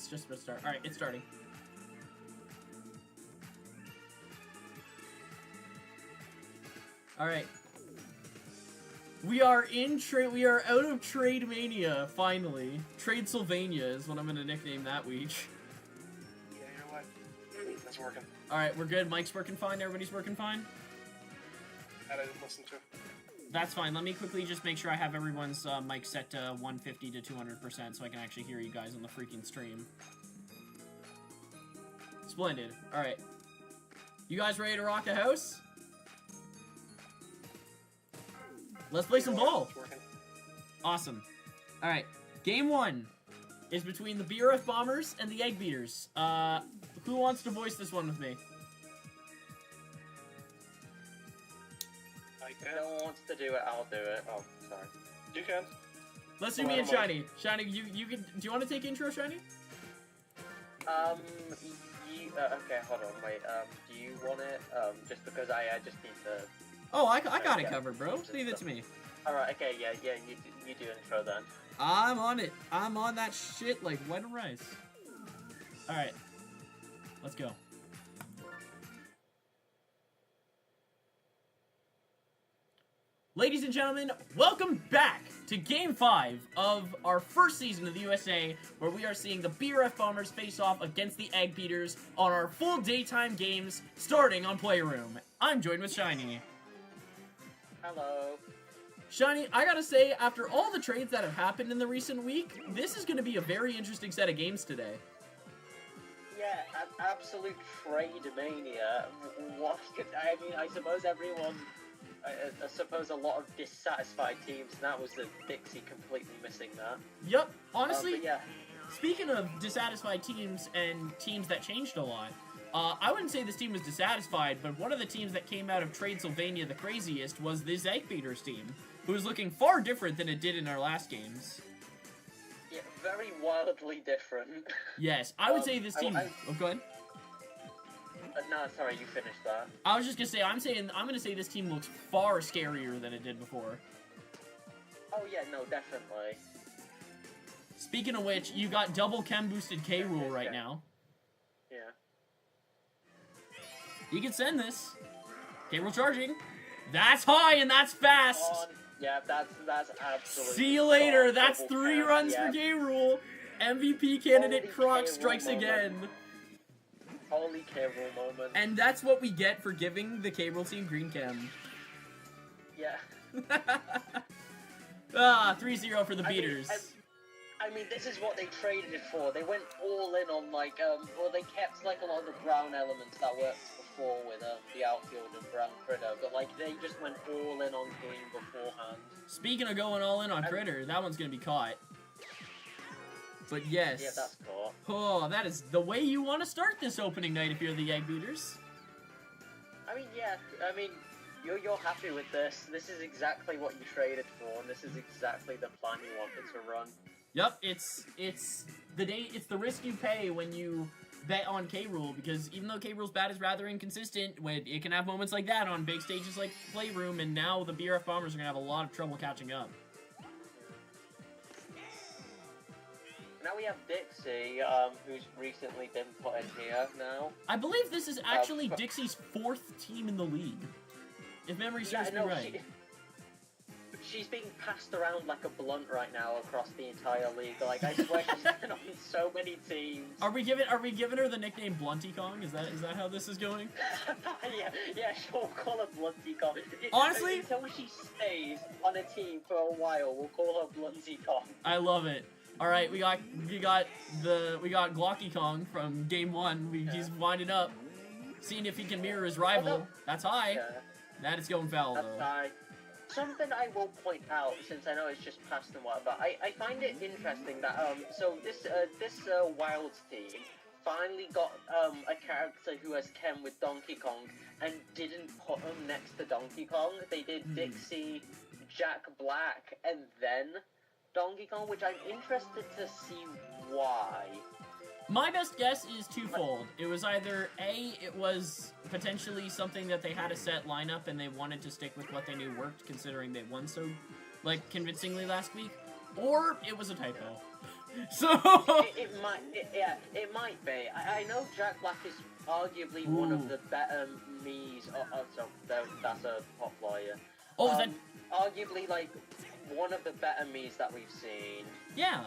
just about to start. Alright, it's starting. Alright. We are out of Trade Mania, finally. Trade Sylvania is what I'm gonna nickname that week. Yeah, you know what? That's working. Alright, we're good. Mike's working fine. Everybody's working fine? That I didn't listen to. That's fine. Let me quickly just make sure I have everyone's mic set to 150 to 200% so I can actually hear you guys on the freaking stream. Splendid. Alright. You guys ready to rock the house? Let's play some ball. Awesome. Alright. Game 1 is between the BRF Bombers and the Egg Beaters. Who wants to voice this one with me? If no one wants to do it, I'll do it. Oh, sorry. You can. Let's do me and Shiny. Shiny, you can. Do you want to take intro, Shiny? Okay, hold on, wait. Do you want it? Just because I just need to. Oh, I got it covered, bro. Leave it to me. All right. Okay. Yeah. You do intro then. I'm on it. I'm on that shit like white rice. All right. Let's go. Ladies and gentlemen, welcome back to Game 5 of our first season of the USA, where we are seeing the BRF Bombers face off against the Egg Beaters on our full daytime games starting on Playroom. I'm joined with Shiny. Hello. Shiny, I gotta say, after all the trades that have happened in the recent week, this is gonna be a very interesting set of games today. Yeah, absolute trade mania. What? I mean, I suppose everyone. I suppose a lot of dissatisfied teams, and that was the Dixie completely missing that. Yep, honestly, yeah. Speaking of dissatisfied teams and teams that changed a lot, I wouldn't say this team was dissatisfied, but one of the teams that came out of Trade Sylvania the craziest was this Egg Beaters team, who is looking far different than it did in our last games. Yeah, very wildly different. Yes, I would say this team... Oh, go ahead. No, sorry, you finished that. I was just gonna say, I'm gonna say this team looks far scarier than it did before. Oh yeah, no, definitely. Speaking of which, you got double chem boosted K Rule right now. Yeah. You can send this. K Rule charging. That's high and that's fast. Yeah, that's absolutely. See you later. That's 3 runs for K Rule. MVP candidate Croc strikes again. Holy K-Rule moment. And that's what we get for giving the K-Rule team green chem. Yeah. 3-0 for the Beaters. I mean, this is what they traded it for. They went all in on, like, well, they kept, like, a lot of the brown elements that worked before with, the outfield and brown critter, but, like, they just went all in on green beforehand. Speaking of going all in on critter, that one's gonna be caught. But yes. Yeah, that's cool. Oh, that is the way you want to start this opening night if you're the Egg Beaters. I mean, yeah. I mean, you're happy with this. This is exactly what you traded for, and this is exactly the plan you wanted to run. Yep, it's the risk you pay when you bet on K Rule, because even though K Rule's bat is rather inconsistent, it can have moments like that on big stages like Playroom, and now the BRF Bombers are gonna have a lot of trouble catching up. Now we have Dixie, who's recently been put in here now. I believe this is actually Dixie's 4th team in the league, if memory serves me right. She's being passed around like a blunt right now across the entire league. Like, I swear she's been on so many teams. Are we giving her the nickname Blunty Kong? Is that how this is going? yeah, we'll call her Blunty Kong. Honestly, until she stays on a team for a while, we'll call her Blunty Kong. I love it. All right, we got Glocky Kong from Game 1. He's winding up, seeing if he can mirror his rival. That's high. Yeah. That is going foul though. That's high. Something I will point out, since I know it's just past and whatever, I find it interesting that so this Wilds team finally got a character who has chem with Donkey Kong and didn't put him next to Donkey Kong. They did Dixie, Jack Black, and then Donkey Kong, which I'm interested to see why. My best guess is twofold. It was either A, it was potentially something that they had a set lineup and they wanted to stick with what they knew worked, considering they won so, like, convincingly last week, or it was a typo. So It might be. I know Jack Black is arguably one of the better Mii's. That's a pop lawyer. oh, is that Arguably like one of the better Mii's that we've seen. yeah?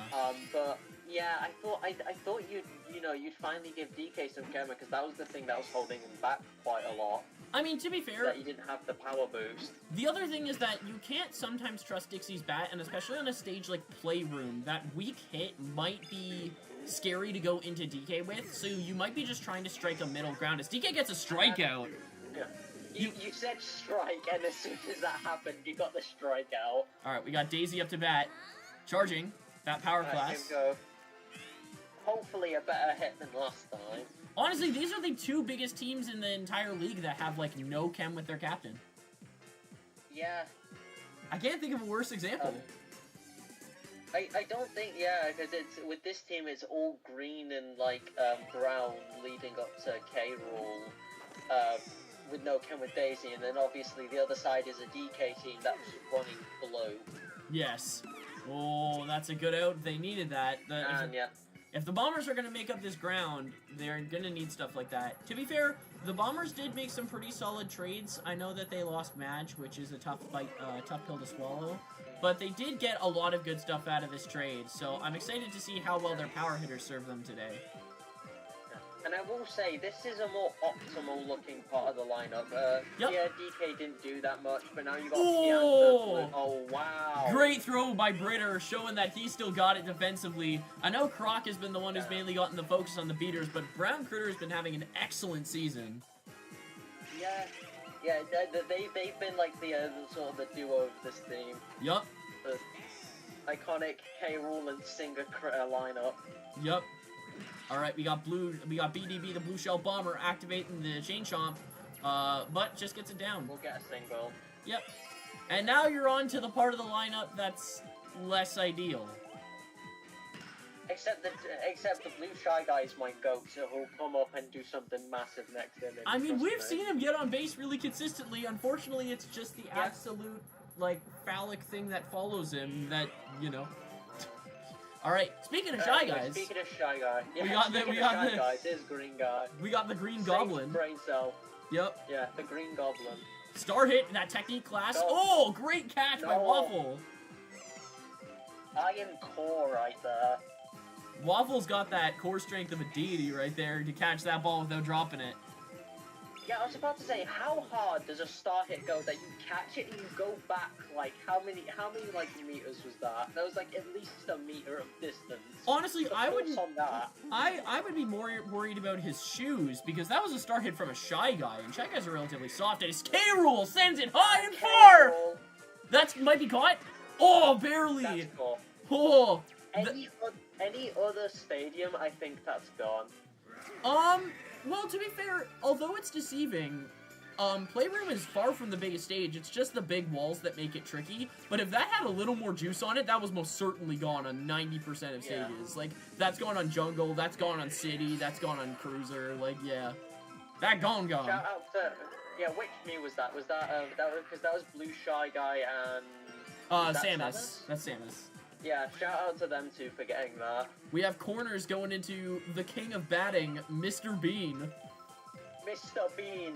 But yeah, I thought you'd finally give DK some camera because that was the thing that was holding him back quite a lot. I mean, to be fair, That he didn't have the power boost. the other thing is that you can't sometimes trust Dixie's bat, and especially on a stage like Playroom, that weak hit might be scary to go into DK with, so you might be just trying to strike a middle ground. As DK gets a strikeout, Yeah. You said strike, and as soon as that happened, you got the strikeout. alright, we got Daisy up to bat, charging, that power Let him class. go. Hopefully a better hit than last time. Honestly, these are the two biggest teams in the entire league that have, like, no chem with their captain. Yeah. I can't think of a worse example. I don't think, because it's with this team, it's all green and like brown leading up to K Rule, with no chem with Daisy, and then obviously the other side is a DK team that's running blue. Yes. Oh, that's a good out. They needed that. And yeah, If the Bombers are going to make up this ground, they're going to need stuff like that. To be fair, the Bombers did make some pretty solid trades. I know that they lost Madge, which is a tough pill to swallow. But they did get a lot of good stuff out of this trade, so I'm excited to see how well their power hitters serve them today. and I will say this is a more optimal looking part of the lineup. Yep. Yeah, DK didn't do that much, but now you got Oh! Pianta. Oh wow! Great throw by Britter, showing that he still got it defensively. I know Croc has been the one who's mainly gotten the focus on the beaters, but Brown Critter has been having an excellent season. Yeah. Yeah, they've been like the sort of the duo of this team. Yup, The iconic K. Rule and Singer lineup. yup. Alright, we got BDB, the Blue Shell Bomber, activating the Chain Chomp, but just gets it down. We'll get a single. Yep. And now you're on to the part of the lineup that's less ideal. Except the Blue Shy Guys might go, so he'll come up and do something massive next inning. I mean, trust we've me. seen him get on base really consistently. Unfortunately, it's just the absolute, like, phallic thing that follows him that, you know. Alright, speaking of Shy Guys, Speaking of Shy Guy, yeah, We got the- speaking we of got Shy the- Guys, there's Green Guy. we got the Green Same Goblin. brain cell. Yep. Yeah, the Green Goblin. Star hit in that technique class. No. Oh, great catch by No. Waffle. Iron core right there. Waffle's got that core strength of a deity right there to catch that ball without dropping it. Yeah, I was about to say, how hard does a star hit go that you catch it and you go back, like, how many like, meters was that? That was, like, at least a meter of distance. Honestly, The I force wouldn't. on that. I would be more worried about his shoes, because that was a star hit from a Shy Guy, and Shy Guys are relatively soft, and his K-Rule sends it high and far! Carol, That might be caught. Oh, barely! That's cool. Oh! Any other stadium, I think that's gone. Well, to be fair, although it's deceiving, Playroom is far from the biggest stage. It's just the big walls that make it tricky. But if that had a little more juice on it, that was most certainly gone on 90% of Yeah. stages. Like, that's gone on Jungle, that's gone on City, that's gone on Cruiser, like, yeah. That gone. Shout out to, which Mew was that? Was that because that was Blue Shy Guy and... was that Samus. That's Samus. Yeah, shout out to them too for getting that. We have corners going into the king of batting, Mr. Bean. Mr. Bean.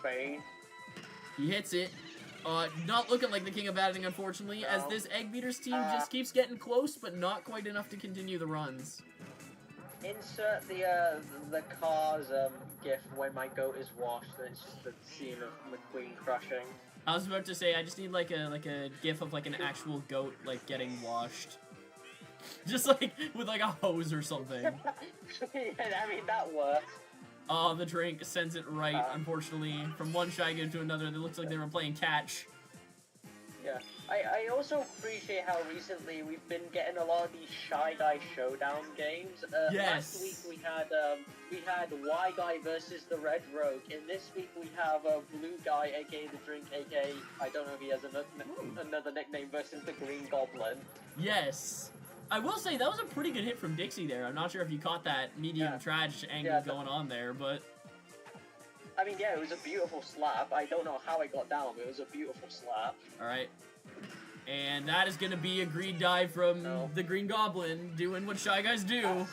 Train. He hits it. Not looking like the king of batting, unfortunately, as No. this Egg Beaters team just keeps getting close, but not quite enough to continue the runs. Insert the Cars gif when my goat is washed, and it's just the scene of McQueen crushing. I was about to say, I just need like a gif of like an actual goat like getting washed. Just like with like a hose or something. Yeah, I mean, that works. Oh, the drink sends it right, unfortunately. From one Shy Guy to another, it looks like they were playing catch. Yeah. I also appreciate how recently we've been getting a lot of these Shy Guy Showdown games. Yes. Last week we had Y Guy versus the Red Rogue, and this week we have Blue Guy, aka the Drink, aka I don't know if he has another nickname, versus the Green Goblin. Yes. I will say, that was a pretty good hit from Dixie there. I'm not sure if you caught that medium trash angle going on there, but... I mean, yeah, it was a beautiful slap. I don't know how it got down, but it was a beautiful slap. Alright. And that is going to be a green dive from No. the Green Goblin, doing what Shy Guys do.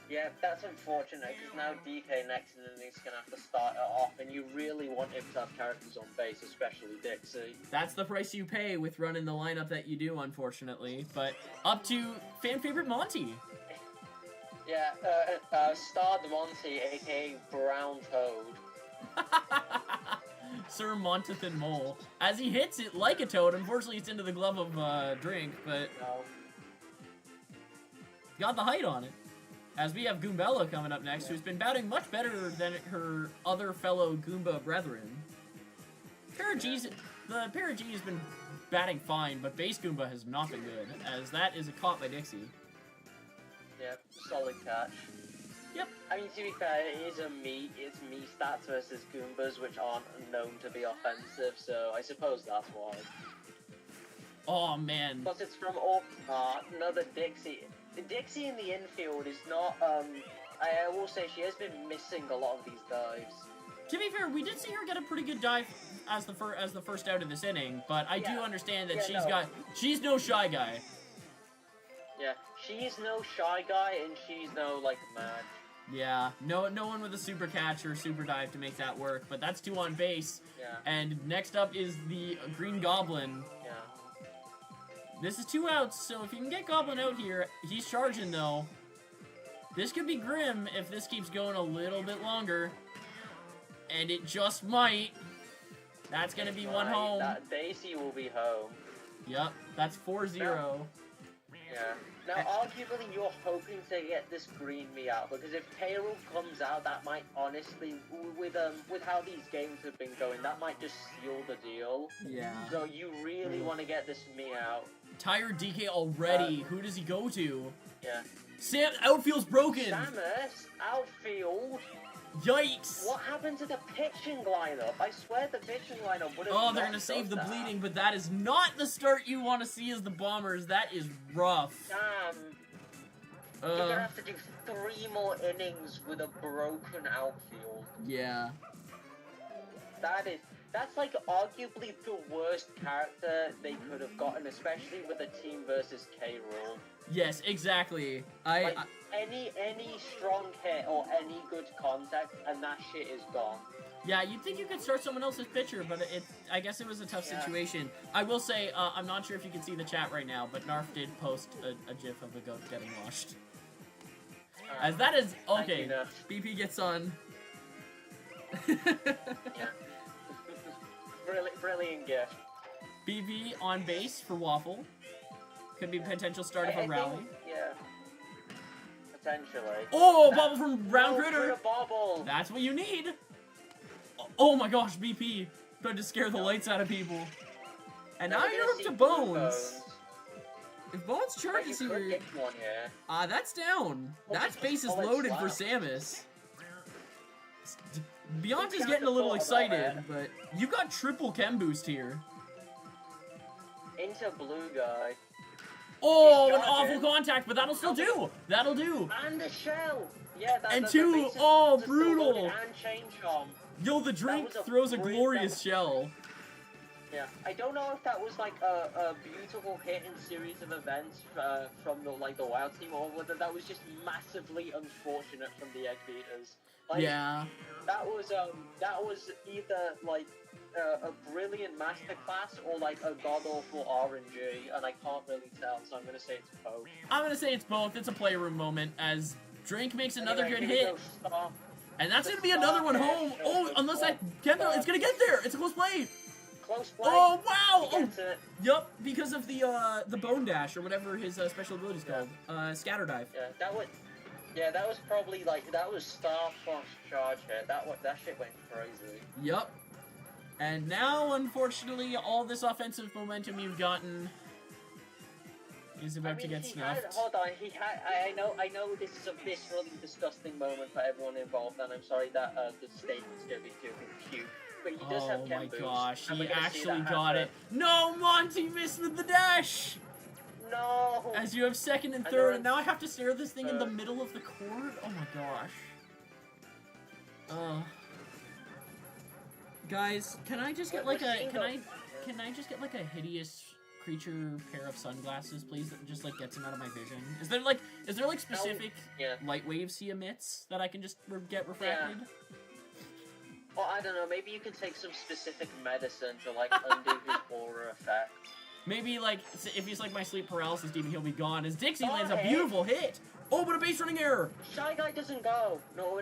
Yeah, that's unfortunate, because now DK next inning is going to have to start it off, and you really want him to have characters on base, especially Dixie. That's the price you pay with running the lineup that you do, unfortunately. But up to fan favorite Monty. Yeah, Star Monty, aka Brown Toad. Sir Montathan Mole. As he hits it like a toad, unfortunately it's into the glove of Drink, but No. got the height on it. As we have Goombella coming up next, who's been batting much better than her other fellow Goomba brethren. The Paragee has been batting fine, but base Goomba has not been good, as that is a caught by Dixie. Yep, solid catch. Yep. I mean, to be fair, it's me stats versus Goombas, which aren't known to be offensive, so I suppose that's why. Oh, man. Plus, it's from another Dixie. Dixie in the infield is not, I will say she has been missing a lot of these dives. To be fair, we did see her get a pretty good dive as the first out of this inning, but I do understand that she's no Shy Guy. Yeah, she's no Shy Guy, and she's no, like, Madge. Yeah, no one with a super catch or super dive to make that work, but that's 2 on base. Yeah. And next up is the Green Goblin. Yeah. This is 2 outs, so if you can get Goblin out here, he's charging though. This could be grim if this keeps going a little bit longer. And it just might. That's gonna be one home. That Daisy will be home. Yep, that's 4-0. Yeah. Now, arguably, you're hoping to get this green me out, because if Payroll comes out, that might honestly, with how these games have been going, that might just seal the deal. Yeah. So you really want to get this me out. Tired DK already. Who does he go to? Yeah. Outfield's broken. Samus, outfield. Yikes! What happened to the pitching lineup? I swear the pitching lineup would have. Oh, they're gonna save the bleeding, but that is not the start you want to see as the Bombers. That is rough. Damn. You're gonna have to do 3 more innings with a broken outfield. Yeah. That's like arguably the worst character they could have gotten, especially with a team versus K rule. Yes, exactly. Any strong hit or any good contact, and that shit is gone. Yeah, you'd think you could start someone else's pitcher, but I guess it was a tough situation. I will say, I'm not sure if you can see the chat right now, but Narf did post a gif of a goat getting washed. As that is okay. BP gets on. Yeah. Brilliant gift. BP on base for Waffle. Could be a potential start of a rally. Yeah. Potentially. Oh, bobble from Brown Critter. Bobble. That's what you need. Oh my gosh, BP tried to scare the lights out of people. And now you're up to Bones. If Bones charges here, that's down. That space is loaded for Samus. Beyonce's getting a little excited, but you got triple chem boost here. Into blue guy. Oh, an awful contact, but that'll still do. That'll do. And a shell. Yeah, and 2. Oh, brutal. And chain chomp. Yo, the Drink throws a glorious shell. Yeah, I don't know if that was like a beautiful hit in series of events from the Wild team, or whether that was just massively unfortunate from the Egg Beaters. Yeah. That was either like a brilliant masterclass or like a god-awful RNG, and I can't really tell, so I'm gonna say it's both. I'm gonna say it's both. It's a playroom moment as Drink makes another good hit. And that's gonna be another one home. Oh, unless it's gonna get there. It's a close play. Close play. Oh wow! Oh, yup, because of the bone dash or whatever his special ability is called. Scatter dive. Yeah, that was probably that was Star Fox charge hit. That shit went crazy. Yup. And now, unfortunately, all this offensive momentum you've gotten is about to get snuffed. Hold on, I know this is a really disgusting moment for everyone involved, and I'm sorry that the statement's gonna be too cute. But he does have chem boost. Oh my gosh, he actually got it. No, Monty missed with the dash! No! As you have second and third, and now I have to stare this thing in the middle of the court? Oh my gosh. Guys, can I just get like a hideous creature pair of sunglasses, please, that just, like, gets him out of my vision? Is there, like, specific light waves he emits that I can just get refracted? Yeah. Well, I don't know, maybe you can take some specific medicine to, like, undo his aura effect. Maybe, like, if he's, like, my sleep paralysis demon, he'll be gone. As Dixie lands a beautiful hit! Oh, but a base running error! Shy Guy doesn't go! No.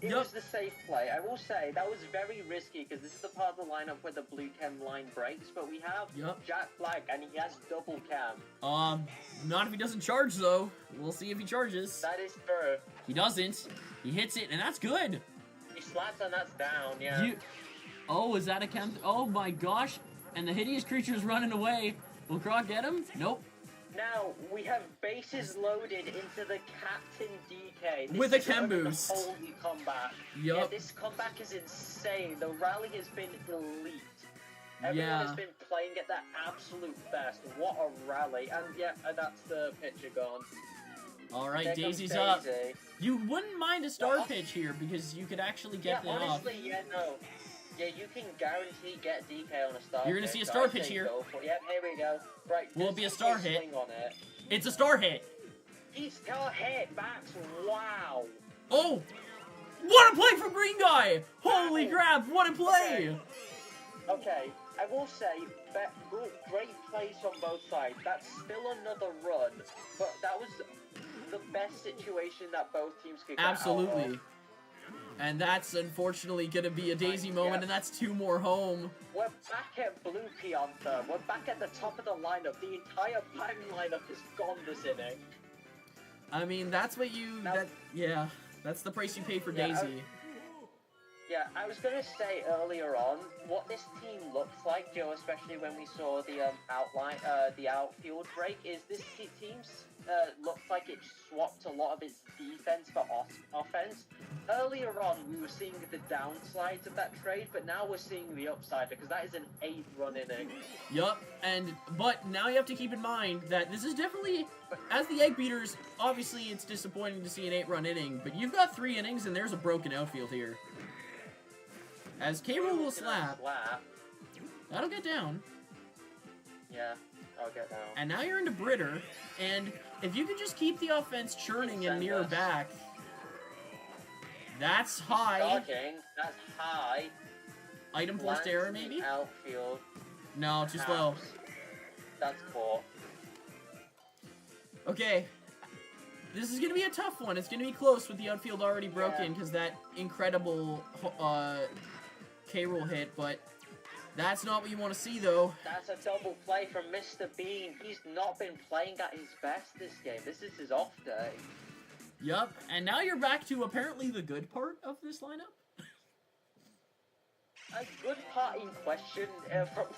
It was the safe play. I will say, that was very risky, because this is the part of the lineup where the blue chem line breaks, but we have Jack Black, and he has double chem. Not if he doesn't charge, though. We'll see if he charges. That is true. He doesn't. He hits it, and that's good! He slaps and that's down, yeah. Oh, is that a chem? Oh my gosh! And the hideous creature's running away. Will Croc get him? Nope. Now, we have bases loaded into the Captain DK. With a chem boost. Holy comeback. Yup. Yeah, this comeback is insane. The rally has been elite. Everyone has been playing at their absolute best. What a rally. And yeah, that's the picture gone. Alright, Daisy's up. You wouldn't mind a star pitch here because you could actually get them off. Honestly, no. Yeah, you can guarantee get DK on a star You're gonna see a star pitch here. Yep, here we go. Right, will it be a star hit? On it. It's a star hit. He's star hit, Max. Wow. Oh! What a play from Green Guy! Holy crap, what a play! Okay, I will say, great plays on both sides. That's still another run, but that was the best situation that both teams could get Absolutely. out of. And that's unfortunately going to be a Daisy moment, and that's 2 more home. We're back at Blue Piantha. We're back at the top of the lineup. The entire Bang lineup is gone this inning. I mean, that's what you... that's the price you pay for Daisy. I was going to say earlier on, what this team looks like, Joe, especially when we saw the the outfield break, is this team looks like it swapped a lot of its defense for offense. Earlier on, we were seeing the downsides of that trade, but now we're seeing the upside, because that is an 8-run inning. Yup, but now you have to keep in mind that this is definitely, as the Egg Beaters, obviously it's disappointing to see an 8-run inning, but you've got 3 innings and there's a broken outfield here. As K-Rool will slap. That'll get down. Yeah, I'll get down. And now you're into Britter, and if you can just keep the offense churning and near back, that's high. Dodging, that's high. Item forced error, maybe? Outfield. No, too slow. That's cool. Okay. This is going to be a tough one. It's going to be close with the outfield already broken because that incredible K-Rool hit, but that's not what you want to see, though. That's a double play from Mr. Bean. He's not been playing at his best this game. This is his off day. Yup, and now you're back to apparently the good part of this lineup? A good part in question.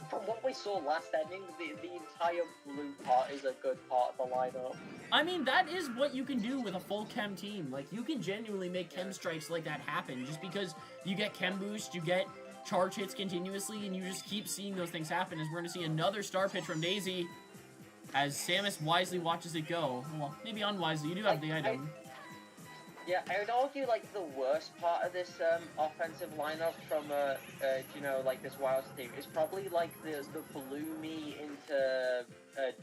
From what we saw last ending, the entire blue part is a good part of the lineup. I mean, that is what you can do with a full chem team. Like, you can genuinely make chem strikes like that happen just because you get chem boost, you get charge hits continuously, and you just keep seeing those things happen. As we're going to see another star pitch from Daisy as Samus wisely watches it go. Well, maybe unwisely. You do have the item. I would argue, like, the worst part of this offensive lineup from, like, this Wilds team is probably, like, the Bloomy into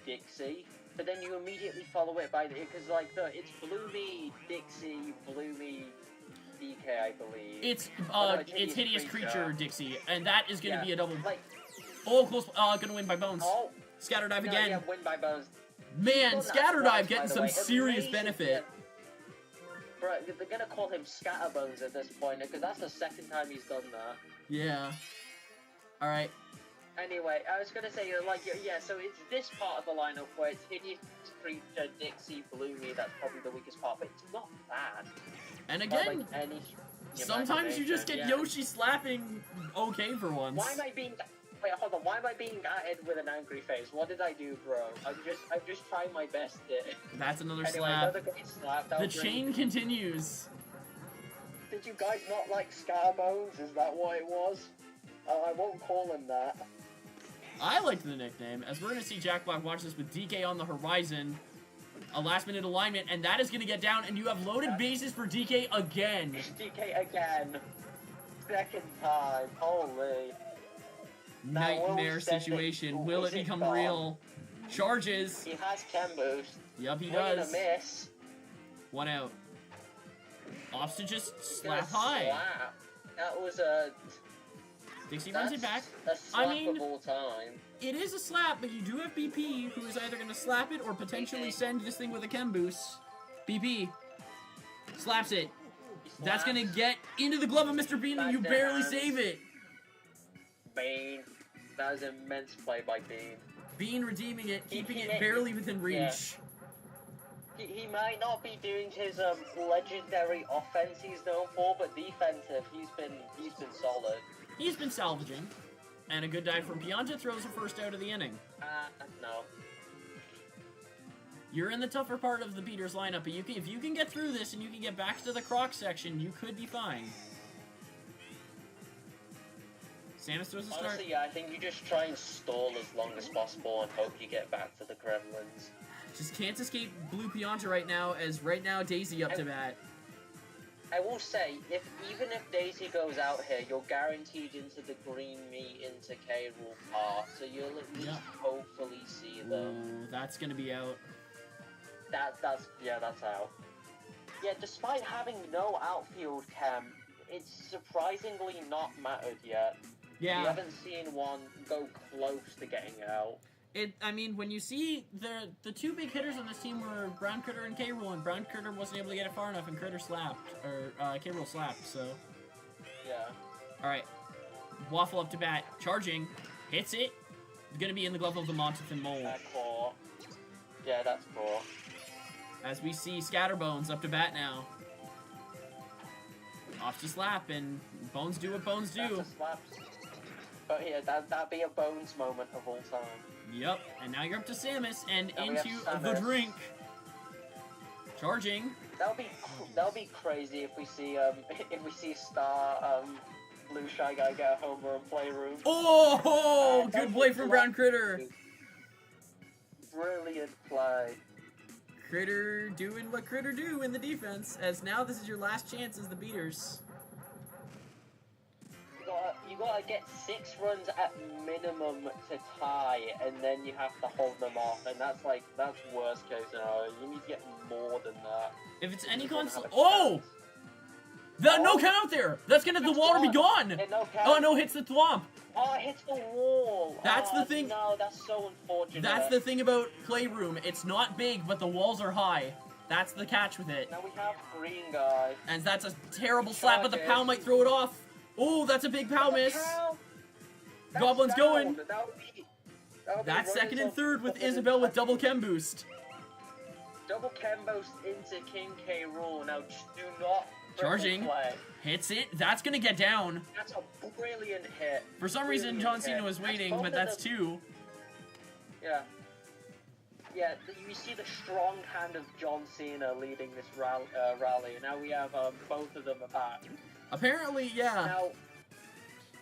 Dixie. But then you immediately follow it by because, like, it's Bloomy, Dixie, Bloomy, DK, I believe. It's Hideous Creature, Dixie, and that is going to be a double. Oh, close. Gonna win by bones. Oh. Scatter Dive again. Yeah, win by bones. Man, Scatter Dive getting some serious benefit. Bro, they're gonna call him Scatterbones at this point, because that's the second time he's done that. Yeah. Alright. Anyway, I was gonna say, so it's this part of the lineup where it's Hideous Creature, Dixie, Bloomy, that's probably the weakest part, but it's not bad. And again, sometimes you just get Yoshi slapping okay for once. Why am I being... Wait, hold on. Why am I being added with an angry face? What did I do, bro? I'm just trying my best here. That's another anyway, slap. Another great slap. The chain continues. Did you guys not like Scatterbones? Is that what it was? I won't call him that. I liked the nickname, as we're going to see Jack Black watch this with DK on the horizon. A last-minute alignment, and that is going to get down, and you have loaded bases for DK again. DK again. Second time. Holy. Nightmare situation. Will it become real? Charges. He has Chem Boost. Yup, he Swing and a does. miss. One out. Opts to just He's gonna slap high. slap. That was a... Dixie runs it back. A slap I mean, of all time. it is a slap, but you do have BP, who is either going to slap it or potentially send this thing with a chem boost. BP. Slaps it. That's going to get into the glove of Mr. Bean, and you barely save it. Bean. That was immense play by Bean. Bean redeeming it, keeping it barely within reach. Yeah. He might not be doing his legendary offense he's known for, but defensive, he's been solid. He's been salvaging. And a good dive from Pianta throws a first out of the inning. No. You're in the tougher part of the beaters lineup, but if you can get through this and you can get back to the Croc section, you could be fine. Samus throws a start. Honestly, yeah, I think you just try and stall as long as possible and hope you get back to the Gremlins. Just can't escape Blue Pianta right now, as right now Daisy up to bat. I will say, even if Daisy goes out here, you're guaranteed into the green meat into K. Rool Park, so you'll at least hopefully see them. Ooh, that's gonna be out. That's out. Yeah, despite having no outfield chem, it's surprisingly not mattered yet. Yeah. We haven't seen one go close to getting out. I mean, when you see the two big hitters on this team were Brown Critter and K. Rool, and Brown Critter wasn't able to get it far enough, and Critter slapped, or K. Rool slapped, so. Yeah. Alright. Waffle up to bat, charging, hits it. Gonna be in the glove of the Montathan Mole. That's cool. Yeah, that's cool. As we see Scatterbones up to bat now. Off to slap, and Bones do what Bones do. That's a slap. But yeah, that'd be a Bones moment of all time. Yep, and now you're up to Samus, and now into the drink. Charging. That'll be crazy if we see Star Blue Shy Guy get a homer in Playroom. Oh, good play from Brown Critter. Brilliant play. Critter doing what Critter do in the defense, as now this is your last chance as the beaters. You gotta get 6 runs at minimum to tie, and then you have to hold them off, and that's worst case scenario. You need to get more than that. If it's any console, no count there. That's gonna the water be gone. Oh no, hits the thwomp. Oh, it hits the wall. That's the thing. No, that's so unfortunate. That's the thing about Playroom. It's not big, but the walls are high. That's the catch with it. Now we have Green Guy. And that's a terrible slap, but the POW might throw it off. Oh, that's a big POW miss. Goblin's going. That's second and third with Isabelle with double chem boost. Double chem boost into King K. Rool. Now do not charging. Play. Hits it. That's gonna get down. That's a brilliant hit. For some reason, John Cena was waiting, but that's 2. Yeah. Yeah, you see the strong hand of John Cena leading this rally. Now we have both of them back. Apparently, yeah. Now,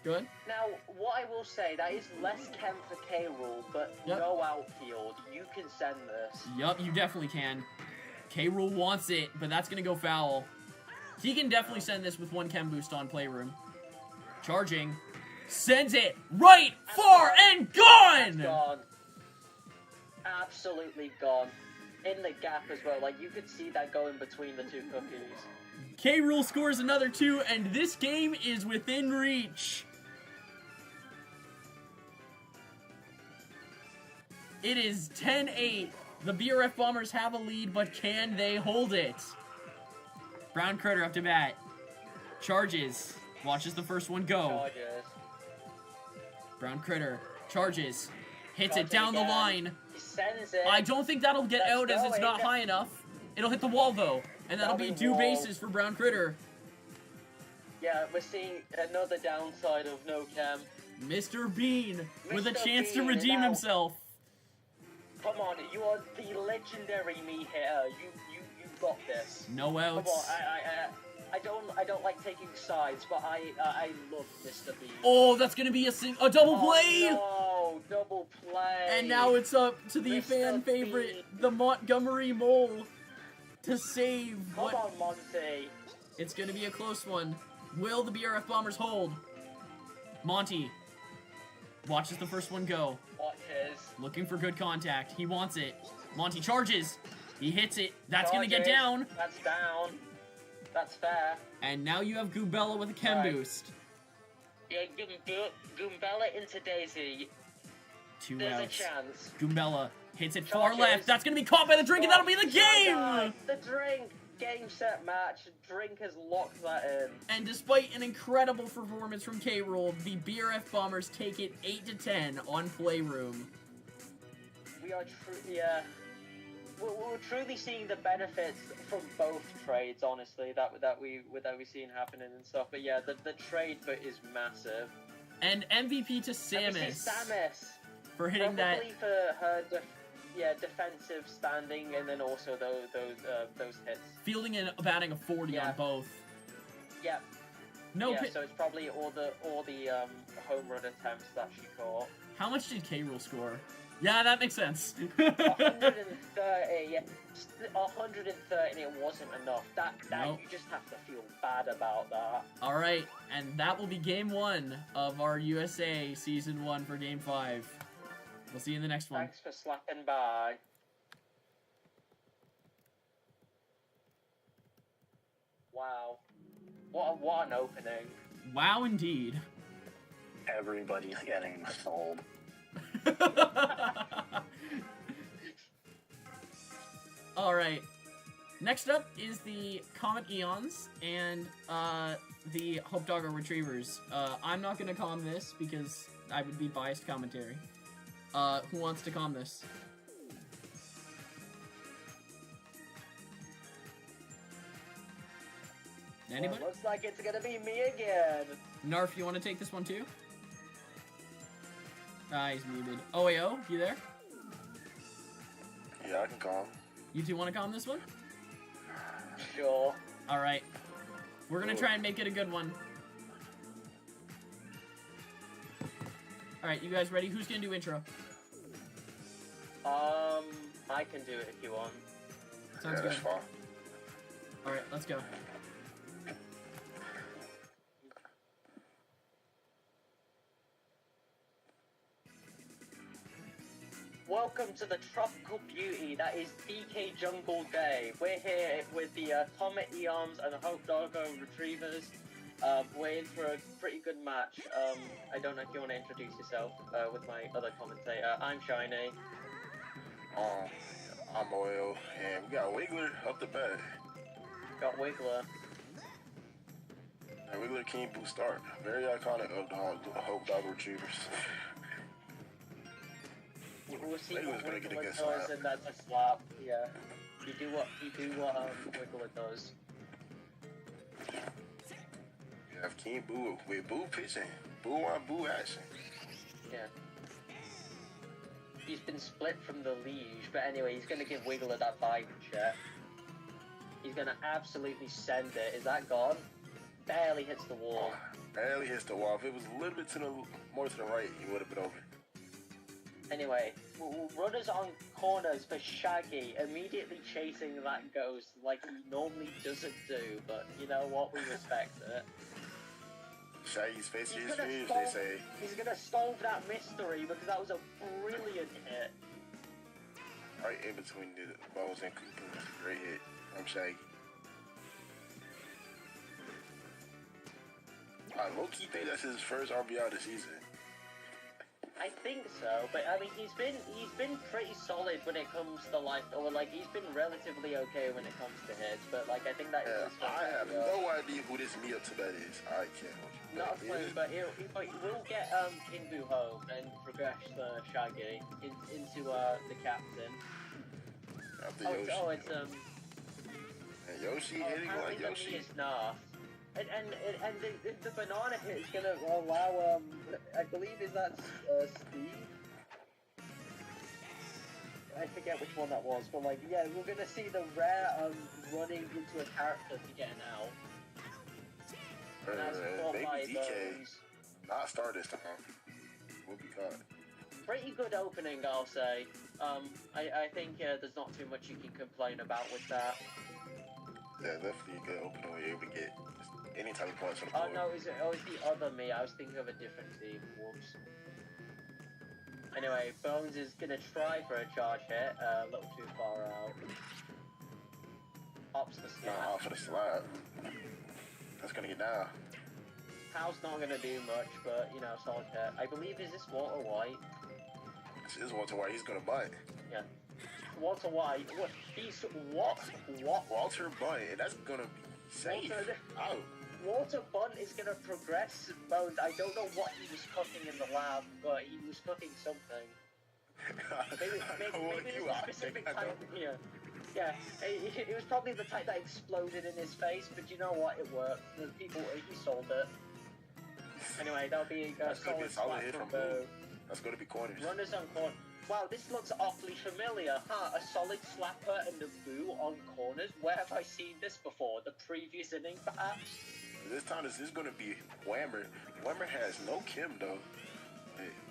good. Now, what I will say, that is less chem for K. Rool, but no outfield. You can send this. Yup, you definitely can. K. Rool wants it, but that's gonna go foul. He can definitely send this with 1 chem boost on Playroom. Charging. Sends it right, far, and gone! Gone. Absolutely gone. In the gap as well. Like, you could see that going between the 2 cookies. K. Rool scores another 2, and this game is within reach. It is 10-8. The BRF Bombers have a lead, but can they hold it? Brown Critter up to bat. Charges. Watches the first one go. Charges. Brown Critter. Charges. Hits it down the line. He sends it. I don't think that'll get out as it's not high enough. It'll hit the wall, though. And that'll be 2 bases for Brown Critter. Yeah, we're seeing another downside of no chem. Mr. Bean with a chance to redeem himself. Come on, you are the legendary me hitter. You got this. No outs. Come on, I don't like taking sides, but I love Mr. Bean. Oh, that's gonna be a double play. No, double play. And now it's up to the fan favorite, the Montgomery Mole, to save. Come on, Monty. It's gonna be a close one. Will the BRF Bombers hold? Monty. Watches the first one go. Watches. Looking for good contact. He wants it. Monty charges. He hits it. That's going to get Charges. down. That's down. That's fair. And now you have Goombella with a chem Right. boost. Yeah, Goombella into Daisy. 2 There's outs. a chance. Goombella hits it far Charges. left. That's going to be caught by the drink, and that'll be the game! The drink. Game, set, match. Drink has locked that in. And despite an incredible performance from K-Rool, the BRF Bombers take it 8-10 on Playroom. We are yeah. We're truly seeing the benefits from both trades, honestly, that we've seen happening and stuff. But yeah, the trade bit is massive. And MVP to And we see Samus Samus for hitting that. probably for her defensive standing, and then also those hits. Fielding and batting a 40 Yeah. on both. Yeah. No, Yeah. pi- So it's probably all the home run attempts that she caught. How much did K-Rool score? Yeah, that makes sense. 130. Yeah. 130, and it wasn't enough. That Nope. you just have to feel bad about that. All right, and that will be game 1 of our USA Season 1 for Game 5. We'll see you in the next one. Thanks for slapping by. Wow. What an opening. Wow, indeed. Everybody's getting sold. All right. Next up is the Comet Eons and the Hope Doggo Retrievers. I'm not going to calm this because I would be biased commentary. Who wants to calm this? Anybody? Well, looks like it's gonna be me again. Narf, you want to take this one too? Ah, he's muted. OAO, you there? Yeah, I can call him. You two want to calm this one? Sure. All right. We're going to try and make it a good one. All right, you guys ready? Who's going to do intro? I can do it if you want. Sounds Yeah, good. that's fine. All right, let's go. Welcome to the tropical beauty that is DK Jungle Day. We're here with the Comet Eons and the Hope Doggo Retrievers. We're in for a pretty good match. I don't know if you want to introduce yourself with my other commentator. I'm Shiny. I'm Oil, and we got Wiggler up the bat. Got Wiggler. And Wiggler King Boo Start. Very iconic of the Hope Dog Retrievers. We'll see Wiggler's what gonna get a Wiggler good does, slap. and that's a slap. Yeah. You do what Wiggler does. You have King Boo with Boo pitching. Boo on Boo action. Yeah. He's been split from the Liege, but anyway, he's gonna give Wiggler that vibe check. He's gonna absolutely send it. Is that gone? Barely hits the wall. Barely hits the wall. If it was a little bit more to the right, he would have been over. Anyway, runners on corners for Shaggy, immediately chasing that ghost like he normally doesn't do, but you know what, we respect it. Shaggy's face He's is gonna huge, solve- they say. He's gonna solve that mystery because that was a brilliant hit. Right in between the Bones and Cooper. That's a great hit from Shaggy. I low-key think that's his first RBI of the season. I think so, but I mean he's been pretty solid when it comes to he's been relatively okay when it comes to hits, but like I think that is Yeah, his first I have RBI. no idea who this Mia Tibet is. I can't. Not a clue, but he will get King Boo home and progress Shaggy into the captain. After Oh, Yoshi. it's And Yoshi hitting apparently like the Yoshi. knee is nerfed. And the banana hit is gonna allow I believe is that Steve. I forget which one that was, but like yeah, we're gonna see the rare running into a character to get an out. And that's caught by Baby DK. Bones. Not start this time. Will be caught. Pretty good opening, I'll say. I think there's not too much you can complain about with that. Yeah, definitely a good opening where you're able to get any type of points on the Oh board. no, it was the other me. I was thinking of a different team. Whoops. Anyway, Bones is gonna try for a charge hit, a little too far out. Ops the Yeah, slap. off for the slap. That's gonna get down. Pow's not gonna do much, but you know, solid hit. I believe is this Walter White? This is Walter White. He's gonna bunt. Yeah. Walter White. What? He's what? Walter bunt, and that's gonna be safe. Out. Walter Bunt is gonna progress Bones. I don't know what he was cooking in the lab, but he was cooking something. Maybe it was a specific type. Yeah. It was probably the type that exploded in his face, but you know what? It worked. The people, he sold it. Anyway, that'll be a solid hit from Boo. That's gonna be corners. Runners on corner. Wow, this looks awfully familiar, huh? A solid slapper and a Boo on corners. Where have I seen this before? The previous inning, perhaps? This time this is gonna be Whammer. Whammer has no Kim though.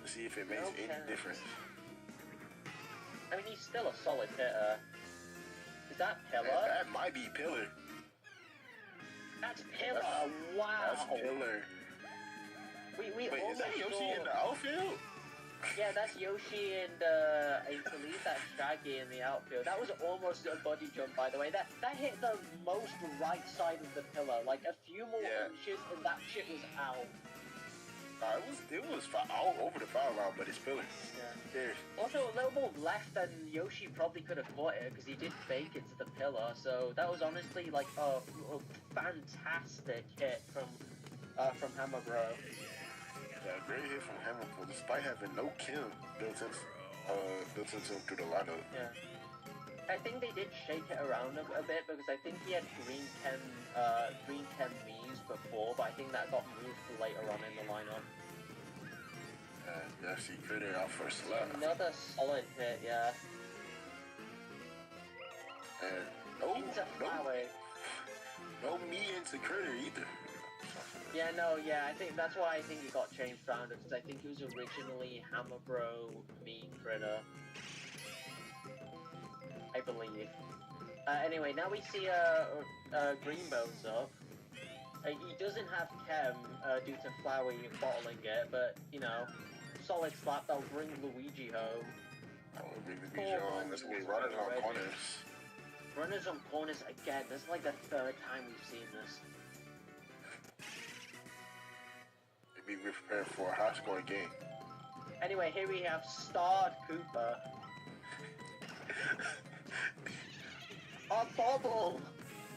Let's see if it makes any difference. I mean, he's still a solid hitter. Is that Pillar? That might be Pillar. That's Pillar. Wow. That's Pillar. We Wait, almost is that Yoshi saw... in the outfield? Yeah, that's Yoshi and I believe that's Shaggy in the outfield. That was almost a buddy jump, by the way. That hit the most right side of the pillar. Like a few more inches, and that shit was out. It was all over the foul line, but it's Pillar. Yeah. Also, a little more left than Yoshi probably could have caught it because he did fake it to the pillar. So that was honestly like a fantastic hit from Hammer Bro. Yeah, great hit from Hamilton, despite having no Kim built into him through the lineup. Yeah. I think they did shake it around a bit because I think he had green Ken Mii's before, but I think that got moved later on in the lineup. Yeah, see Critter out for a slap. Another solid hit, yeah. And no me into Critter either. Yeah, no, yeah, I think that's why I think it got changed around, because I think it was originally Hammer Bro, me, Critter. I believe. Anyway, now we see Green Bones up. He doesn't have Chem due to Flowey bottling it, but, you know, solid slap that'll bring Luigi home. Bring Luigi home. Let's get runners on corners. Runners on corners again. This is like the third time we've seen this. Maybe we're prepared for a high-scoring game. Anyway, here we have starred Cooper. A bobble!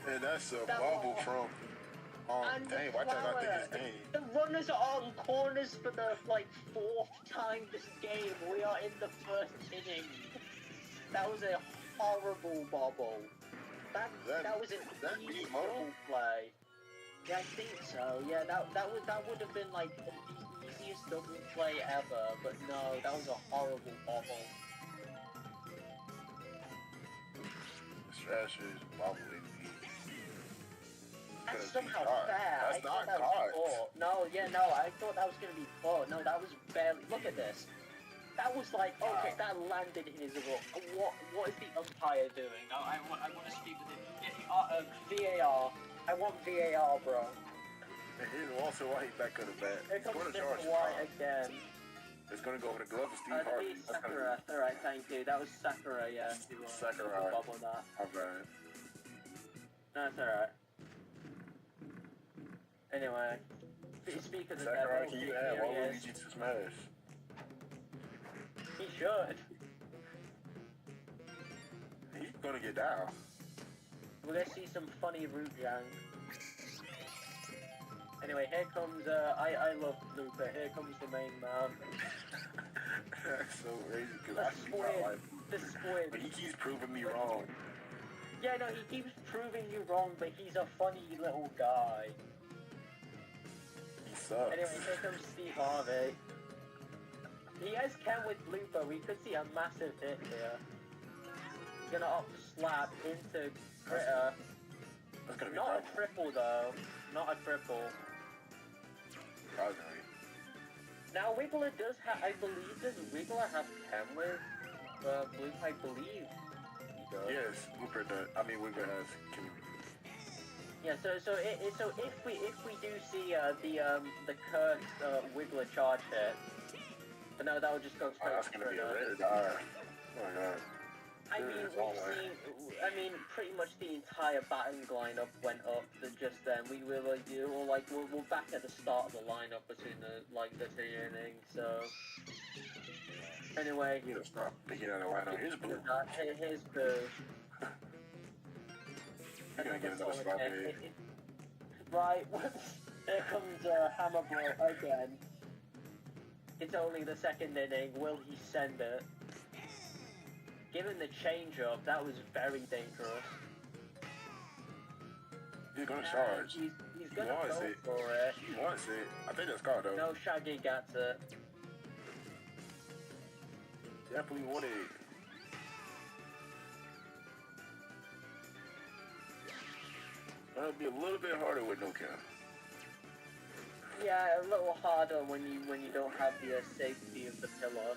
And that's a bobble from... dang, why did I not think his name? The runners are on corners for the, like, 4th time this game. We are in the 1st inning. That was a horrible bobble. That was an easy double play. Yeah, I think so. Yeah, that would have been, like, the easiest double play ever. But no, that was a horrible bobble. Trash is bobbling. That's somehow fair. That's not caught. No, yeah, no, I thought that was going to be caught. No, that was barely... Look at this. That was like, okay, that landed in his rook. What is the umpire doing? I want to speak with him. VAR. I want VAR, bro. And here's Walter White back on the bat. Here comes Mr. White again. It's gonna go over the glove of Steve Harvey. Sakura. Alright, thank you. That was Sakura, yeah. Sakura. Bubble that. Alright. No, it's alright. Anyway. Speak of the Sakura, devil. can you add Waluigi to Smash? He should. He's gonna get down. We're gonna see some funny root jang. Anyway, here comes, I love Looper, here comes the main man. That's so crazy, because I see my life. The squid. But he keeps proving me wrong. Yeah, no, he keeps proving you wrong, but he's a funny little guy. He sucks. Anyway, here comes Steve Harvey. He has Ken with Looper, we could see a massive hit here. He's gonna up slap into Critter. That's gonna be Not a triple though. Not a triple. Now Wiggler does have, I believe, does Wiggler have Ken with Blue? I believe he does. Yes, Wiggler does. I mean, Wiggler has Ken. Yeah, so if we do see the Kurt Wiggler charge hit, But no, that would just go straight That's to gonna be a Twitter. red die. Oh my god. I mean, pretty much the entire batting lineup went up just then. We were like, we're back at the start of the lineup between the two innings. So anyway, You know, stop picking out the lineup. Here's blue. Here's Boo. You're gonna get another spot here. Right, here comes Hammer Bro again. It's only the second inning. Will he send it? Given the change-up, that was very dangerous. He's gonna charge. He's gonna go wants it. for it. He wants it. I think that's caught though. No, Shaggy gets it. Definitely want it. That'll be a little bit harder with no count. Yeah, a little harder when you don't have the safety of the pillar.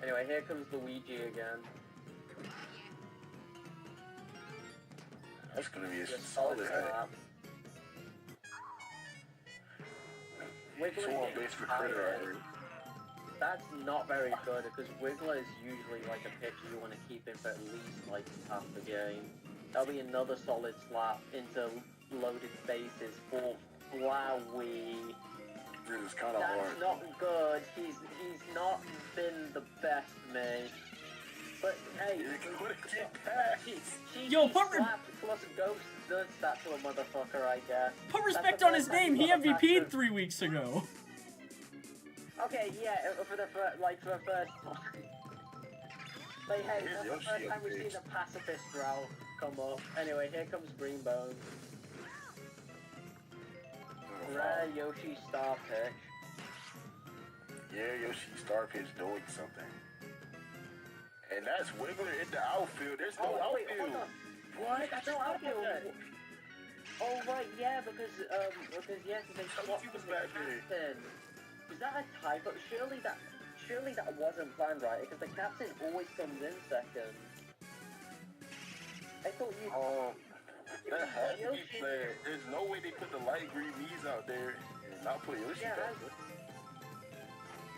Anyway, here comes Luigi again. That's gonna be a Just solid solid hit. slap. Wiggler So on getting base for tired. Critter already. That's not very good because Wiggler is usually like a pitcher you want to keep in for at least like half the game. That'll be another solid slap into loaded bases for Flowey. This is kind of That's hard. not good. He's not been the best, mate. But hey, You couldn't get past. Yo, put slapped plus Ghost does that to a motherfucker, I guess. Put That's respect the on first his time name. He got a MVP'd pass 3 weeks ago. Okay, yeah, for the first like hey, Here's that's the Yoshi first time up we've there. seen a pacifist route come up. Anyway, here comes Greenbone. Rare Yoshi star pitch. Yeah, Yoshi star pitch doing something. And that's Wiggler in the outfield. There's no Oh, wait, outfield. hold on. What? That's no outfield. Oh right, yeah, because yes, they swapped He was the back there. captain. Is that a typo? Surely that wasn't planned, right? Because the captain always comes in second. I thought you. That has to be Yoshi. played. There's no way they put the light green knees out there and not put Yoshi Yeah, back.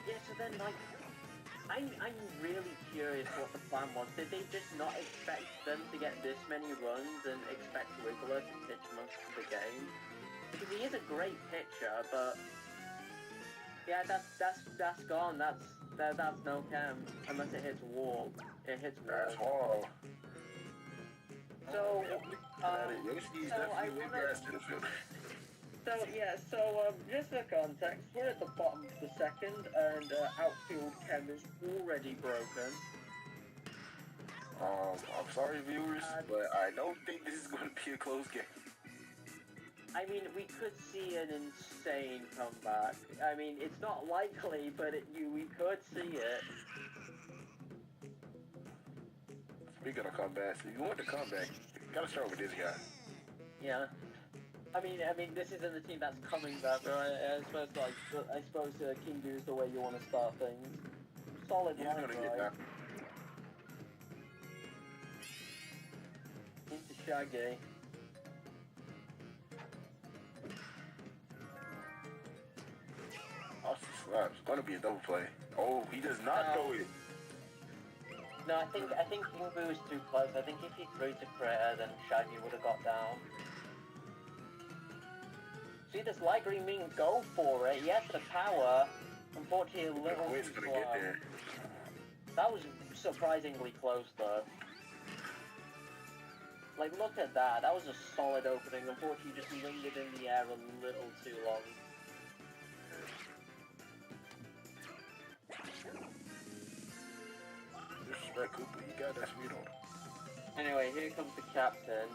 Yeah, so then like, I'm really curious what the plan was. Did they just not expect them to get this many runs and expect Wiggler to pitch most of the game? Because he is a great pitcher, but yeah, that's gone. That's no cam unless it hits wall. It hits That's wall. all. So, Yoshi's so I definitely way wanna- past this field. Just for context, we're at the bottom of the second, and outfield chem is already broken. I'm sorry, viewers, but I don't think this is going to be a close game. I mean, we could see an insane comeback. I mean, it's not likely, but we could see it. Speaking of comebacks, if you want to come back, you gotta start with this guy. Yeah. I mean, this isn't a team that's coming back, right? I suppose King Do is the way you want to start things. Solid He's line, gonna get right? that. Into Shaggy. Off the slap. It's gonna be a double play. Oh, he does not No. throw it. No, I think King Boo is too close. I think if he threw to Critter, then Shaggy would have got down. See, this light green mean go for it. He has the power. Unfortunately, a little Quinn's too gonna get slow. there. That was surprisingly close, though. Like, look at that. That was a solid opening. Unfortunately, just lingered in the air a little too long. Disrespect Cooper. You got that speed on him. Anyway, here comes the captain.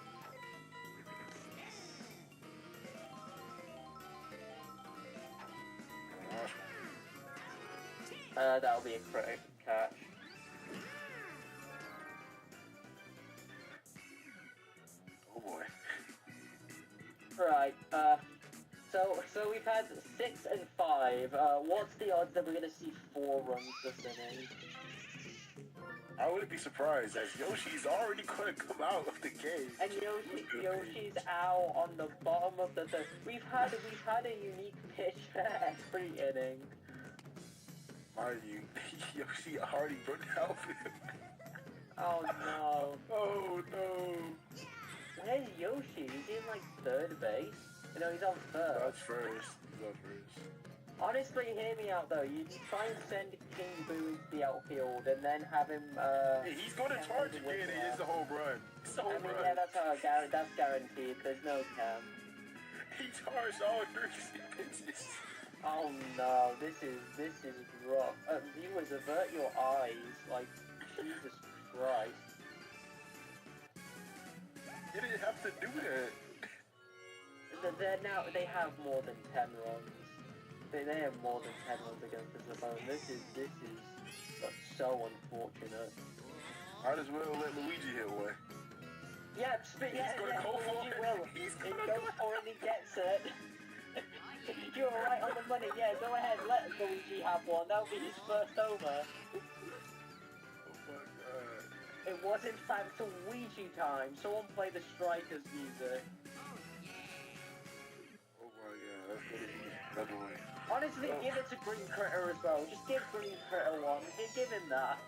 That'll be a critic catch. Oh boy. Right, so we've had 6 and 5. What's the odds that we're gonna see 4 runs this inning? I wouldn't be surprised as Yoshi's already gonna come out of the game. And Yoshi's out on the bottom of the third. We've had a unique pitch every inning. Mind you, Yoshi already broke the outfield. Oh no. Oh no. Where's Yoshi? Is he in like third base? You know, he's on first. That's first. He's on first. Honestly, hear me out though. You try and send King Boo into the outfield and then have him. Hey, he's going to charge again. It is a home run. It's a home I mean, run. yeah, that's guaranteed. There's no cam. He charged all 3 pitches. Oh no, this is rough. Viewers, avert your eyes. Like, Jesus Christ. You didn't have to do that. They have more than 10 runs. They have more than 10 runs against the opponent. This is so unfortunate. Might as well let Luigi hit one. Yeah, He's gonna go for Luigi it. will. He's He gonna goes for it and he gets it. You're right on the money. Yeah, go ahead. Let Luigi have one. That'll be his first over. Oh my god. It was in fact Luigi time. Someone play the Strikers music. Oh my god. That's gonna be another one. Honestly, give it to Green Critter as well. Just give Green Critter one. Give him that.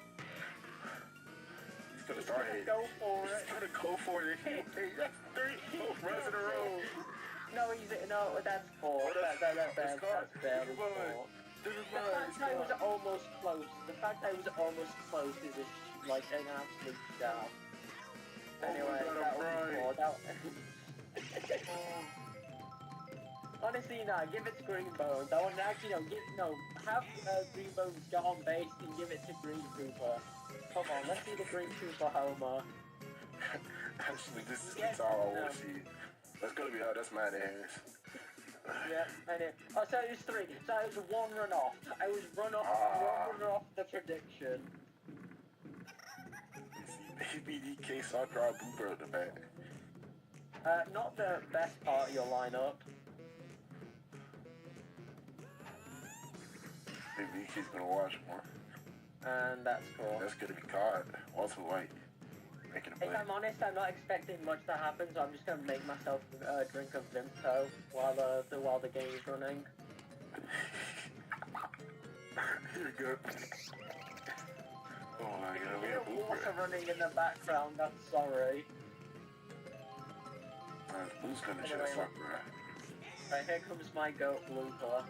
He's gonna start Gonna it. go for it. He's gonna go for it. Hey, that's 3 runs in a row. No, that's four. That's barely four. This is The fact I was almost close. The fact I was almost close is like an absolute shout. Anyway, that was four. Honestly, nah, give it to Green Bones. I want to actually, have Green Bones get on base and give it to Green Cooper. Come on, let's see the Green Cooper homer. Actually, this is the all I want to see. That's gonna be how that's my ass. Yeah, and so it was 3. So I was 1 run off. I was one run off the prediction. Maybe DK Soccer Booper at the back. Not the best part of your lineup. Maybe DK's gonna watch more. And that's cool. That's gonna be caught. Also White making a play. If I'm honest, I'm not expecting much to happen, so I'm just gonna make myself drink a Vimto while the game is running. You're good. Oh my god, we have water running in the background. I'm sorry. Blue's gonna Anyway, just fuck right. Right, here comes my goat blooper.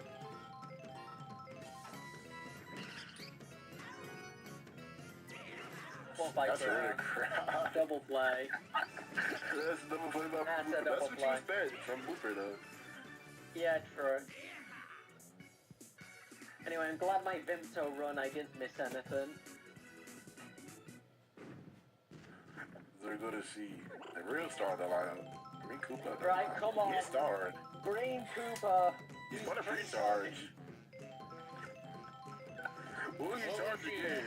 That's a really crap. Double play. That's double play by That's a Booper. double That's what play. you expect from Booper though. Yeah, true. Anyway, I'm glad my Vimto run, I didn't miss anything. They're gonna see the real star of the lineup. Green Cooper. Right, come on. He's starred. Green Cooper. He's gonna pre-charge. Will he charge again?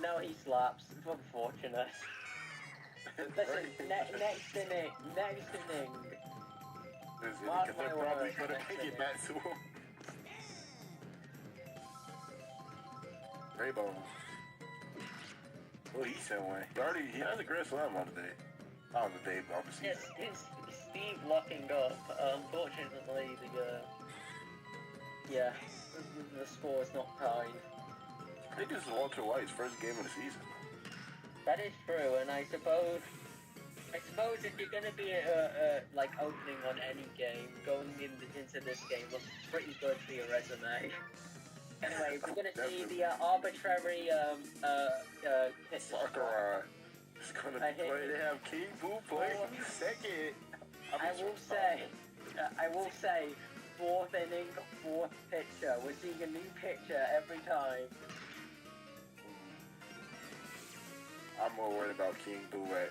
No, he slaps. It's unfortunate. Listen, next inning. Listen, Mark because my they're probably words, gonna next pick it inning. back to him. Rainbow. Well, he said one. He has a grand slam on the day. Not on the day, but on the season. It's Steve locking up. Unfortunately, the score is not kind. I think this is Walter White's first game of the season. That is true, and I suppose if you're going to be like opening on any game, going into this game looks pretty good for your resume. Anyway, we're going to see the arbitrary Sakura is gonna play. They have King Boo playing second. I will say, 4th inning, 4th pitcher. We're seeing a new pitcher every time. I'm more worried about King Boo at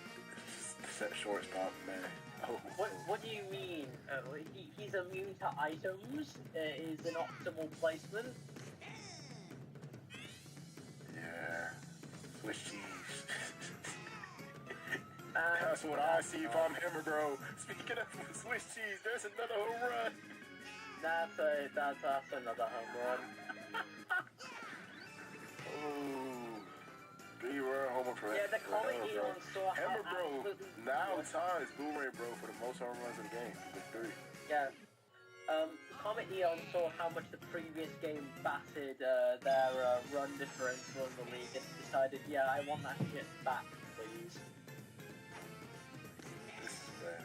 set shortstop, man. Oh. What do you mean? He's immune to items? Is an optimal placement? Yeah. Swiss cheese. That's what I see if I'm him, bro. Speaking of Swiss cheese, there's another home run. That's another home run. Oh. 3-run homer for Yeah, the calling Elon saw how Hammer bro absolutely... now ties Boomerang bro for the most home runs in the game with 3. Yeah. Comet Neon saw how much the previous game battered their run differential in the league and decided, yeah, I want that shit back, please. This is bad.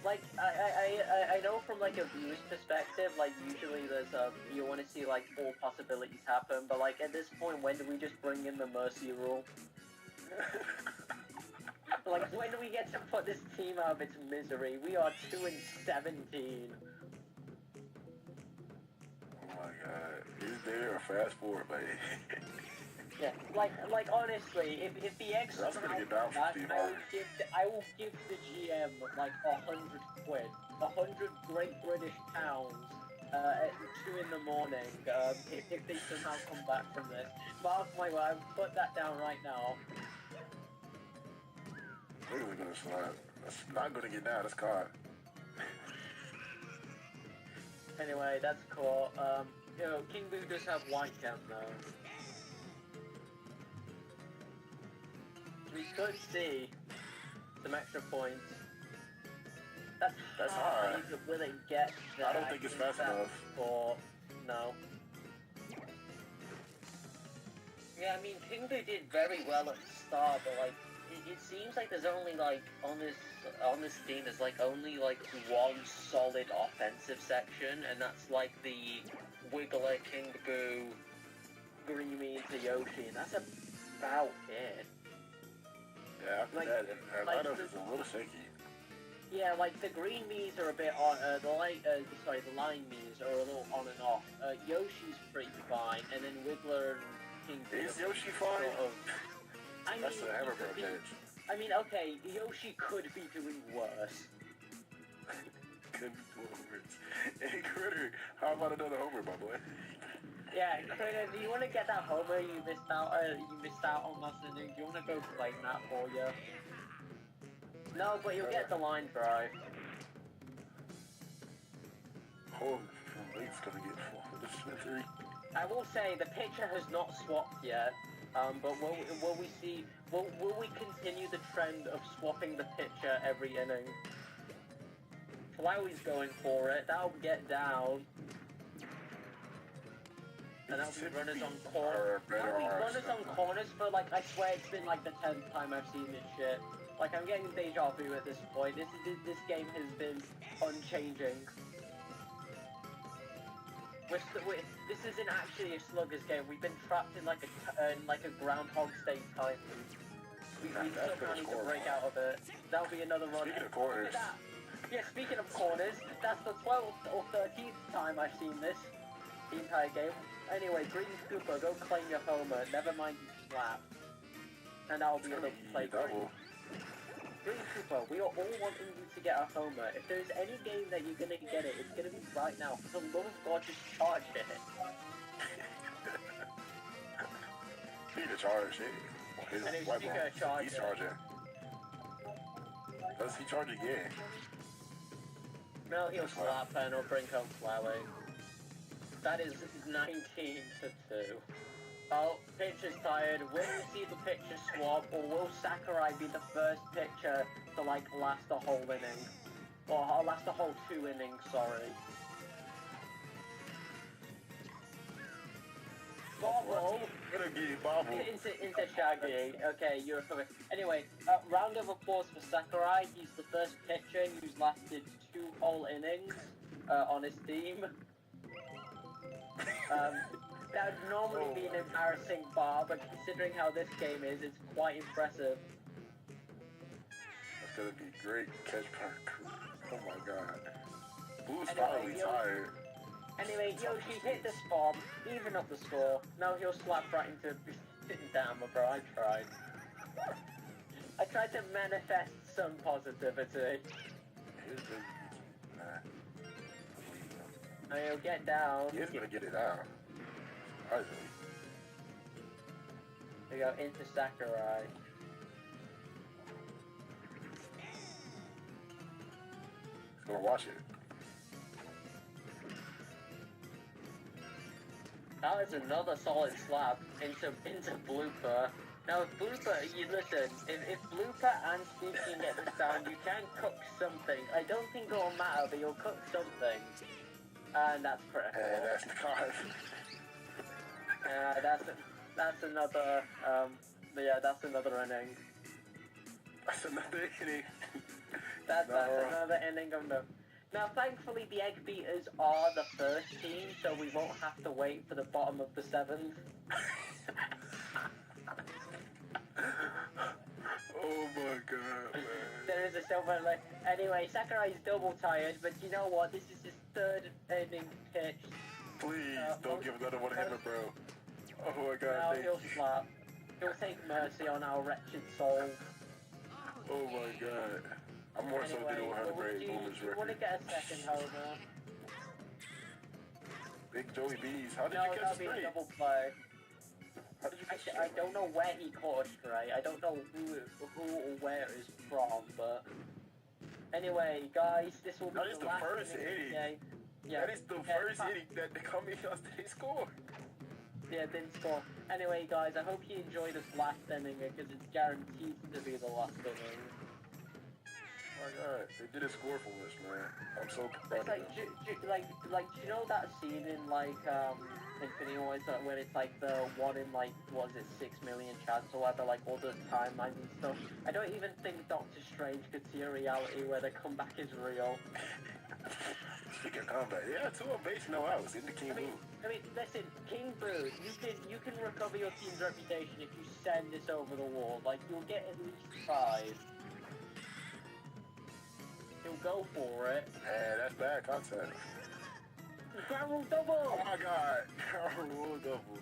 Like, I know from, like, a viewer's perspective, like, usually there's, you want to see, like, all possibilities happen, but, like, at this point, when do we just bring in the mercy rule? Like, when do we get to put this team out of its misery? We are 2-17. Oh my god. Is there a fast forward, buddy? Yeah, like honestly, if the X That's gonna get down for that, Steve I will give the GM like 100 quid, 100 Great British pounds at 2 in the morning if they somehow come back from this. Mark my word, I will put that down right now. Literally gonna slide. That's not gonna get down. That's caught. Anyway, that's cool. You know, King Boo does have white gem though. We could see some extra points. That's hard. But will it get there? I don't think it's fast enough. Or no. Yeah, I mean, King Boo did very well at the start, but like, it seems like there's only like on this team there's like only like one solid offensive section, and that's like the Wiggler, King Boo, Greeny to Yoshi, and that's about it. Yeah, after Like- that, like lineup the- is a little shaky. Yeah, like the green Miis are a bit on. The line Miis are a little on and off. Yoshi's pretty fine, and then Wiggler and King Boo. Is Yoshi fine? Sort of, I mean, That's the hammer he could be- catch. I mean, okay, Yoshi could be doing worse. Couldn't be doing worse. Hey, Critter, how about another homer, my boy? Yeah, Critter, do you want to get that homer you missed out? You missed out on last inning. Do you want to go claim that for you? No, but you'll get the line drive. Oh, Late's gonna get the smithy. I will say the pitcher has not swapped yet. But will we see? Will we continue the trend of swapping the pitcher every inning? Flowey's going for it. That'll get down. And that'll be runners on corners. That'll be runners on corners for like, I swear it's been like the 10th time I've seen this shit. Like, I'm getting deja vu at this point. This game has been unchanging. This isn't actually a slugger's game. We've been trapped in like a Groundhog Day time loop. We somehow need to break out of it. That'll be another run. Speaking of corners. Look at that. Yeah, speaking of corners, that's the 12th or 13th time I've seen this the entire game. Anyway, Green Scooper, go claim your homer. Never mind you slap. And that'll be another play. Double. Green Cooper, we are all wanting you to get a homer. If there's any game that you're gonna get it, it's gonna be right now. For the love of God, just charge it. Need to charge it. His And if white you ball. gotta charge He's it. charging. Does he charge again? No, he'll slap and he'll bring home Flowey. That is 19-2. Oh, pitcher's tired. Will we see the pitcher swap, or will Sakurai be the first pitcher to, like, last a whole inning? Or last a whole 2 innings, sorry. Bobble! Gonna get bobbled. Into Shaggy. Okay, you're covered. Anyway, round of applause for Sakurai. He's the first pitcher who's lasted 2 whole innings on his team. That would normally be an embarrassing bar, but considering how this game is, it's quite impressive. That's gonna be great catch park. Oh my god. Who's Anyway, finally tired? Anyway, Yoshi hit this bomb, even up the score. No, he'll slap right into damn, bro, I tried. I tried to manifest some positivity. Here's the... Nah. And he'll get down. He is gonna get it out. Surprisingly. We go into Sakurai. He's gonna watch it. That is another solid slap into blooper. Now, if Blooper, you listen, if Blooper and Steve can get this down, you can cook something. I don't think it'll matter, but you'll cook something. And that's critical. And that's the card. That's another, yeah, that's another inning. That's another inning. That's another inning of them. Now, thankfully, the Egg Beaters are the first team, so we won't have to wait for the bottom of the 7th. Oh my god, man. There is a silver leg. Anyway, Sakurai's double tired, but you know what? This is his 3rd inning pitch. Please don't give another one to him, bro. Oh my Now god, he'll thank you. slap. He'll take mercy on our wretched souls. Oh my god. I'm more so Anyway, than 100 brave moments you want to record. get a second homer? Big Joey B's. How did No, you catch that'll a be a straight? double play. How did you catch Actually, I don't know where he caught a stray. I don't know who or where it's from, but anyway, guys, this will be That is the last first inning of the inning. game. Yeah, That is the first inning that the Kamiya's they scored. Yeah, didn't score. Anyway, guys, I hope you enjoy this last inning because it's guaranteed to be the last inning. Oh my god, they did a score for us, man. I'm so proud It's of like, them. you know that scene in Infinity Wars when it's like the one in was it 6 million chance or whatever, like all the timelines and stuff. I don't even think Doctor Strange could see a reality where the comeback is real. Speaking of combat, yeah, 2 on base, no outs in the King Boo. I mean, listen, King Boo, you can recover your team's reputation if you send this over the wall. Like, you'll get at least 5. He'll go for it. Man, that's bad contact. Ground rule double! Oh my god, rule double.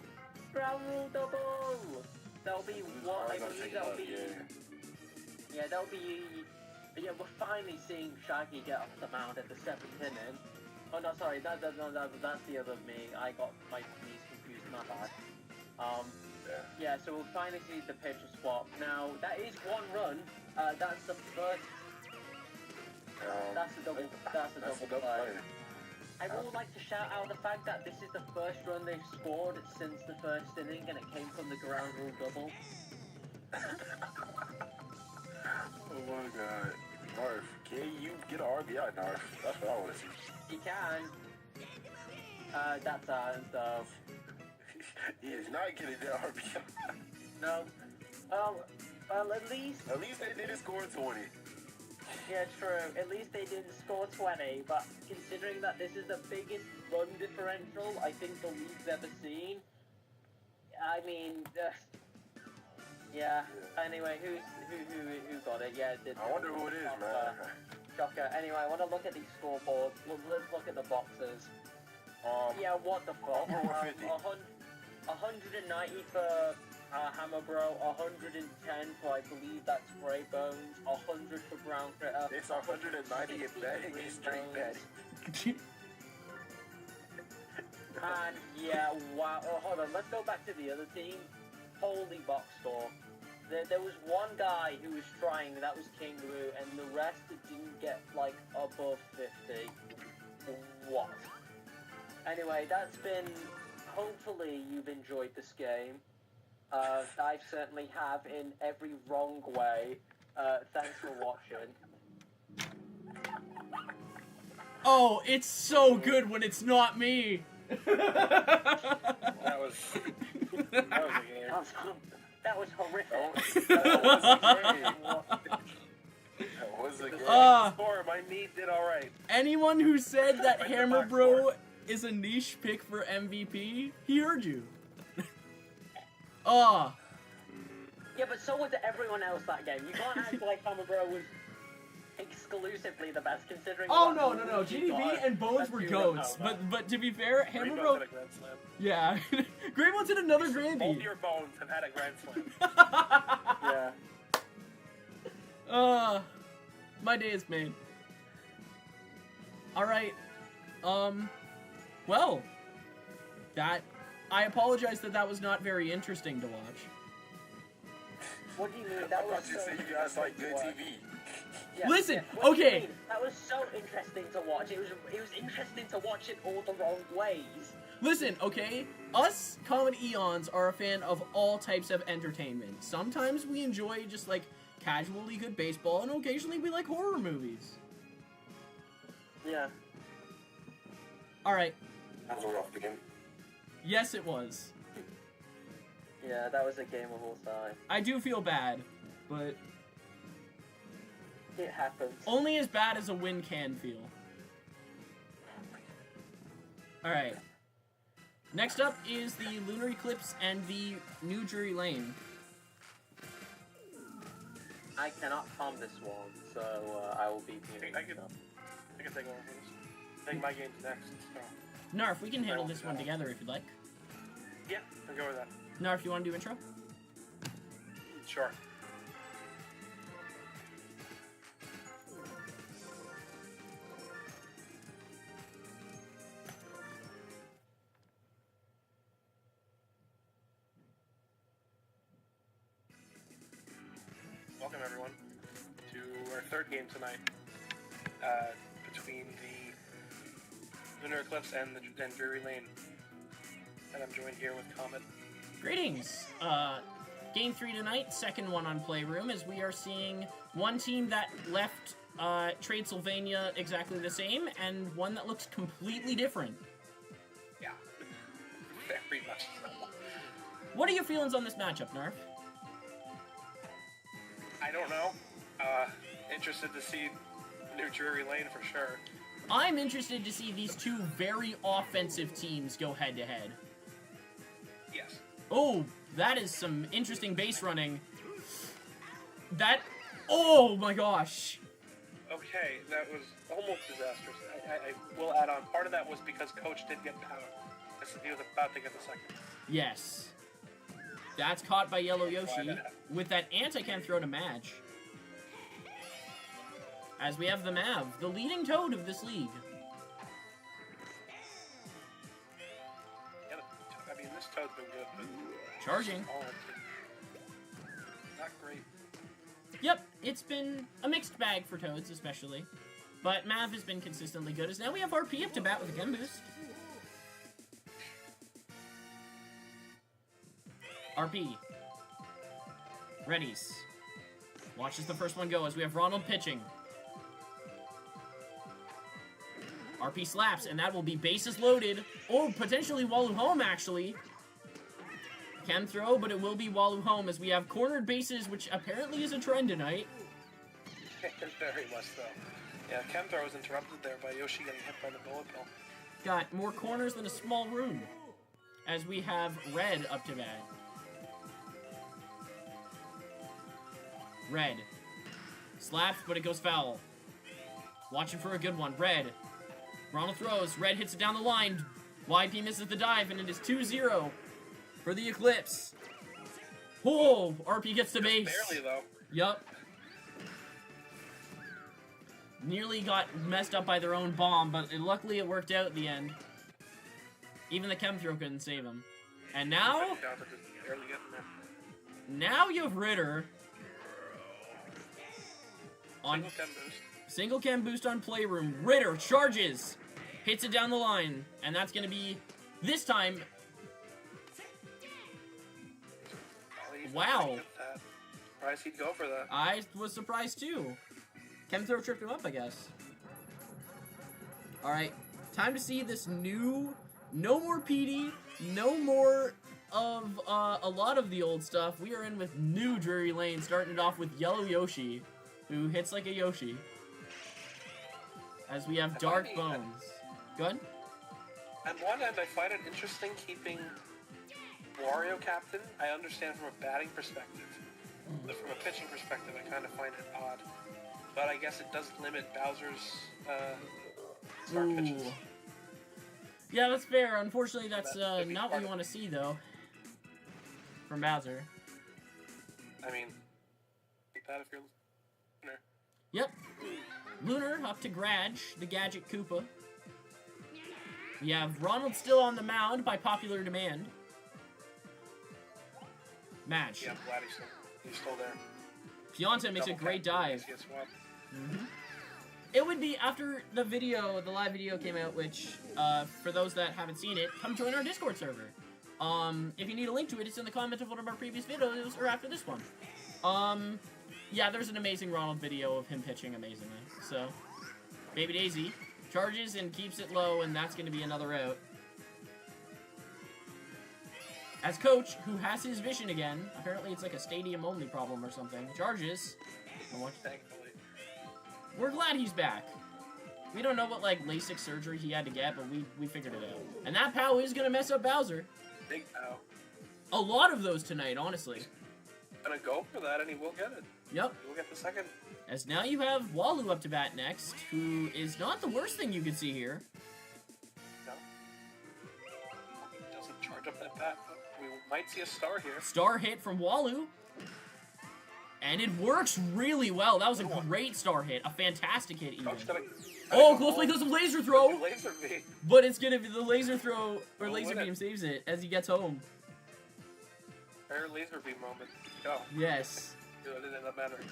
Ground rule double! That'll be what? I believe that'll be. Yeah, that'll be. Yeah, we're finally seeing Shaggy get off the mound at the 7th inning. Oh no, sorry, that's the other me. I got my knees confused, not bad. Yeah, so we'll finally see the pitcher swap. Now, that is 1 run. That's the first. That's a double play. I would like to shout out the fact that this is the first run they've scored since the 1st inning, and it came from the ground rule double. Oh my god. Narf, can you get an RBI, Narf? That's what I want to see. He can. That's He is not getting that RBI. no. Well, at least they didn't score 20. yeah, true. At least they didn't score 20. But considering that this is the biggest run differential I think the league's ever seen, I mean, yeah. Anyway, who got it? Yeah, it did. I wonder who it is, man. Shocker. Anyway, I want to look at these scoreboards. Let's look at the boxes. Yeah, what the fuck? 150. 190 for Hammer Bro, 110 for, I believe that's Grey Bones, 100 for Brown Critter. It's 190 and betting is straight betting. And yeah, wow. Oh, hold on, let's go back to the other team. Holy box score. There was one guy who was trying, that was King Wu, and the rest didn't get like above 50. What? Anyway, that's been. Hopefully you've enjoyed this game. I certainly have in every wrong way. Thanks for watching. Oh, it's so good when it's not me. That was a game. That was horrific. That was a good Score, my knee did alright. Anyone who said that Hammer Bro is a niche pick for MVP, he heard you. Yeah, but so was everyone else that game. You can't act like Hammer Bro was exclusively the best, considering. Oh what no. he got. GDB and Bones That's were you goats, don't know but to be fair, Hammer Green Bro. Bones had a grand slam. Yeah, Great Bones hit another Both Grandy. your bones have had a grand slam. Yeah. My day is made. Alright, well, I apologize that was not very interesting to watch. What do you mean? I That was thought you so said you guys like good interesting TV. to watch. Yeah, Listen, yeah. What do you okay. mean? That was so interesting to watch. It was interesting to watch it all the wrong ways. Listen, okay? Us common eons are a fan of all types of entertainment. Sometimes we enjoy just, like, casually good baseball, and occasionally we like horror movies. Yeah. Alright. That was a rough game. Yes, it was. Yeah, that was a gameable time. I do feel bad, but It happens. only as bad as a win can feel. Alright. Next up is the Lunar Eclipse and the New Drury Lane. I cannot calm this one, so I will be muting I can myself. take over for this. I think my game's next. So. Narf, we can handle this one together if you'd like. Yeah, I'll go with that. Narf, you want to do intro? Sure. Welcome everyone to our third game tonight between the Lunar Eclipse and Drury Lane. And I'm joined here with Comet. Greetings! Game 3 tonight, second one on Playroom, as we are seeing one team that left Trade Sylvania exactly the same, and one that looks completely different. Yeah, very much so. What are your feelings on this matchup, Narf? I don't know. Interested to see New Drury Lane for sure. I'm interested to see these two very offensive teams go head-to-head. Yes. Oh, that is some interesting base running. That... Oh my gosh! Okay, that was almost disastrous. I will add on. Part of that was because Coach did get power. He was about to get the second. Yes. That's caught by Yellow Yoshi with that anti-cam throw to match. As we have the Mav, the leading toad of this league. Yeah, I mean, this toad's been good, but... Charging. Not great. Yep, it's been a mixed bag for toads, especially. But Mav has been consistently good, as now we have RP up to bat with a Gem Boost. RP. Readies. Watches the first one go as we have Ronald pitching. RP slaps, and that will be bases loaded. Or potentially Wallu home, actually. Can throw, but it will be Wallu home as we have cornered bases, which apparently is a trend tonight. Very much so. Yeah, Chemthrow was interrupted there by Yoshi getting hit by the bullet bill. Got more corners than a small room. As we have Red up to bat. Red. Slaps, but it goes foul. Watching for a good one. Red. Ronald throws. Red hits it down the line. YP misses the dive, and it is 2-0 for the Eclipse. Oh, RP gets to base. Barely, though. Yup. Nearly got messed up by their own bomb, but luckily it worked out at the end. Even the chem throw couldn't save him. And now... Barely getting there. Now you have Ritter. On Single chem boost. single chem boost on Playroom. Ritter charges. Hits it down the line. And that's going to be, this time... Wow. Surprised he'd go for that. I was surprised too. Chem throw tripped him up, I guess. Alright, time to see this new... No more PD, no more of a lot of the old stuff. We are in with new Drury Lane, starting it off with Yellow Yoshi, who hits like a Yoshi. As we have Dark Bones. Good? On one end, I find it interesting keeping Wario captain. I understand from a batting perspective. But from a pitching perspective, I kind of find it odd. But I guess it does limit Bowser's smart pitches. Yeah, that's fair. Unfortunately, that's not what you want to see, though. From Bowser. I mean, take that if you're listener. Yep. Lunar up to Grudge, the Gadget Koopa. We have Ronald still on the mound by popular demand. Match. Yeah, I'm glad he's still there. Pianta makes a great dive. He gets swapped. It would be, after the video, the live video came out, which, for those that haven't seen it, come join our Discord server. If you need a link to it, it's in the comments of one of our previous videos, or after this one. Yeah, there's an amazing Ronald video of him pitching amazingly. So, Baby Daisy charges and keeps it low, and that's going to be another out. As coach, who has his vision again, apparently it's like a stadium-only problem or something, charges. Thankfully. We're glad he's back. We don't know what, like, LASIK surgery he had to get, but we figured it out. And that POW is going to mess up Bowser. Big POW. A lot of those tonight, honestly. Gonna go for that, and he will get it. Yep. He will get the second. As now you have Walu up to bat next, who is not the worst thing you could see here. No. He doesn't charge up that bat, but we might see a star here. Star hit from Walu. And it works really well. That was a great star hit. A fantastic hit, even. Oh, close play, does a laser throw. Laser beam. But it's gonna be the laser throw, or Oh, laser win beam it. saves it as he gets home. Rare laser beam moment. Go. Yes. It didn't end up mattering.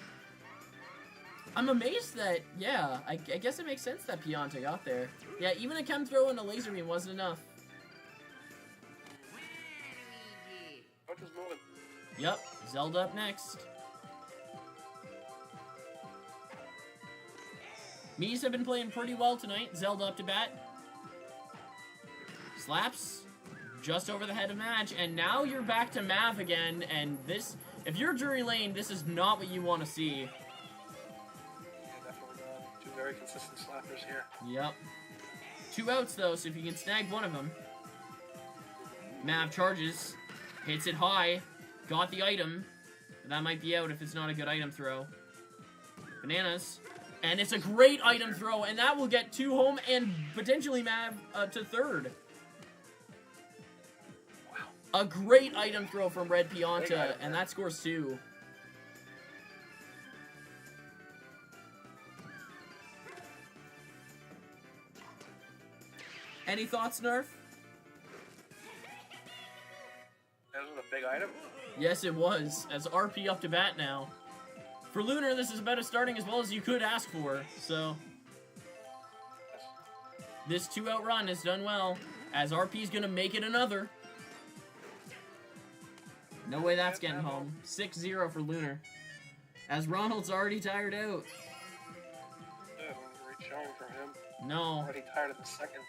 I'm amazed that, yeah, I guess it makes sense that Pianta got there. Yeah, even a chem throw and a laser beam wasn't enough. Coach is moving. Yep, Zelda up next. Mies have been playing pretty well tonight. Zelda up to bat. Slaps. Just over the head of Madge. And now you're back to Mav again. And this, if you're Drury Lane, this is not what you want to see. Yeah, definitely not. Two very consistent slappers here. Yep. 2 outs, though, so if you can snag one of them. Mav charges. Hits it high. Got the item. But that might be out if it's not a good item throw. Bananas. And it's a great item throw, and that will get 2 home and potentially Mav to third. Wow. A great item throw from Red Pianta, and that scores 2. Any thoughts, Nerf? That was a big item. Yes, it was. As RP up to bat now. For Lunar, this is about as starting as well as you could ask for, so... This 2-out run has done well, as RP's gonna make it another. No way that's getting home. 6-0 for Lunar. As Ronald's already tired out. Yeah, great showing from him. No. Already tired of the second.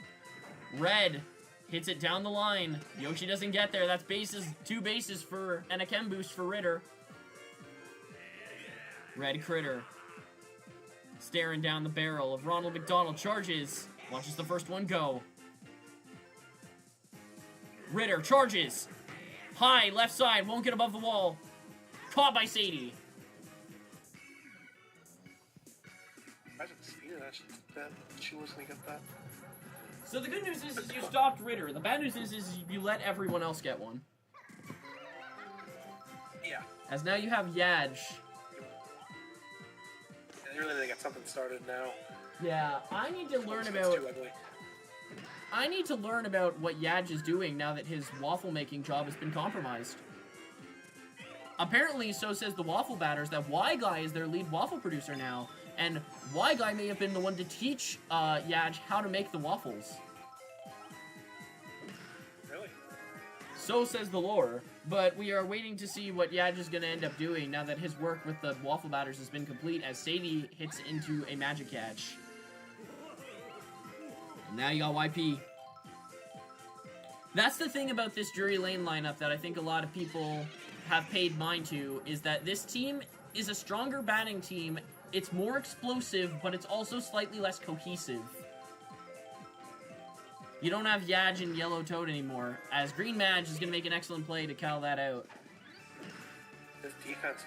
Red hits it down the line. Yoshi doesn't get there. That's bases, 2 bases for, and a chem boost for Ritter. Red Critter. Staring down the barrel of Ronald McDonald. Charges. Watches the first one go. Ritter charges. High, left side. Won't get above the wall. Caught by Sadie. Imagine the speed of that. She was gonna get that. So the good news is you stopped Ritter. The bad news is you let everyone else get one. Yeah. As now you have Yaj. They really need to get something started now. Yeah, I need to learn It's about... too ugly. I need to learn about what Yaj is doing now that his waffle-making job has been compromised. Apparently, so says the waffle batters, that Y-Guy is their lead waffle producer now, and Y-Guy may have been the one to teach Yaj how to make the waffles. Really? So says the lore, but we are waiting to see what Yaj is going to end up doing now that his work with the waffle batters has been complete as Sadie hits into a magic catch. And now you got YP. That's the thing about this Drury Lane lineup that I think a lot of people have paid mind to, is that this team is a stronger batting team. It's more explosive, but it's also slightly less cohesive. You don't have Yaj and Yellow Toad anymore, as Green Madge is going to make an excellent play to call that out. His defense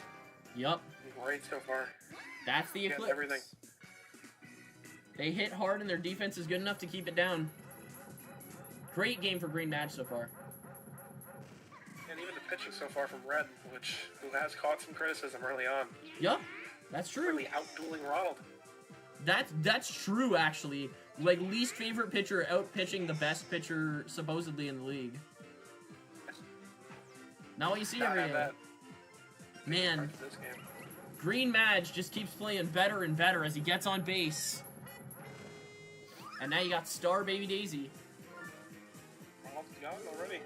Yup, is great so far. that's the He has Eclipse. everything. They hit hard and their defense is good enough to keep it down. Great game for Green Madge so far. And even the pitching so far from Red, who has caught some criticism early on. Yup, that's true. Really out-dueling Ronald. That's true, actually. Like, least favorite pitcher out-pitching the best pitcher supposedly in the league. Not what you see Not every have day. that Man, part to this game. Green Madge just keeps playing better and better as he gets on base. And now you got Star Baby Daisy. Almost gone already.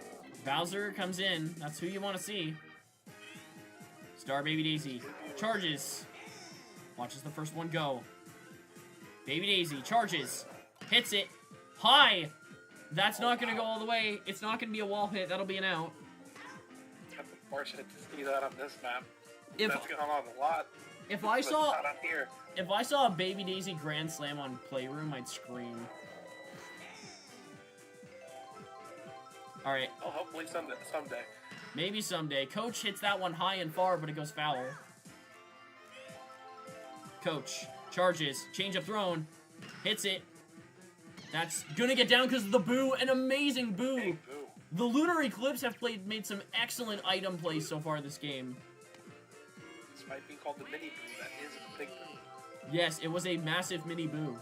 Bowser comes in. That's who you want to see. Star Baby Daisy charges. Watches the first one go. Baby Daisy charges. Hits it. High. That's not going to go all the way. It's not going to be a wall hit. That'll be an out. That's unfortunate to see that on this map. If- That's going on a lot. If I But saw not on here. if I saw a Baby Daisy Grand Slam on Playroom, I'd scream. All right, Oh, hopefully someday. maybe someday. Coach hits that one high and far, but it goes foul. Coach charges, change up thrown, hits it. That's gonna get down because of the boo, an amazing boo. Big boo. The Lunar Eclipse have made some excellent item plays so far this game. This might be called the mini boo. That is a big boo. Yes, it was a massive mini boo.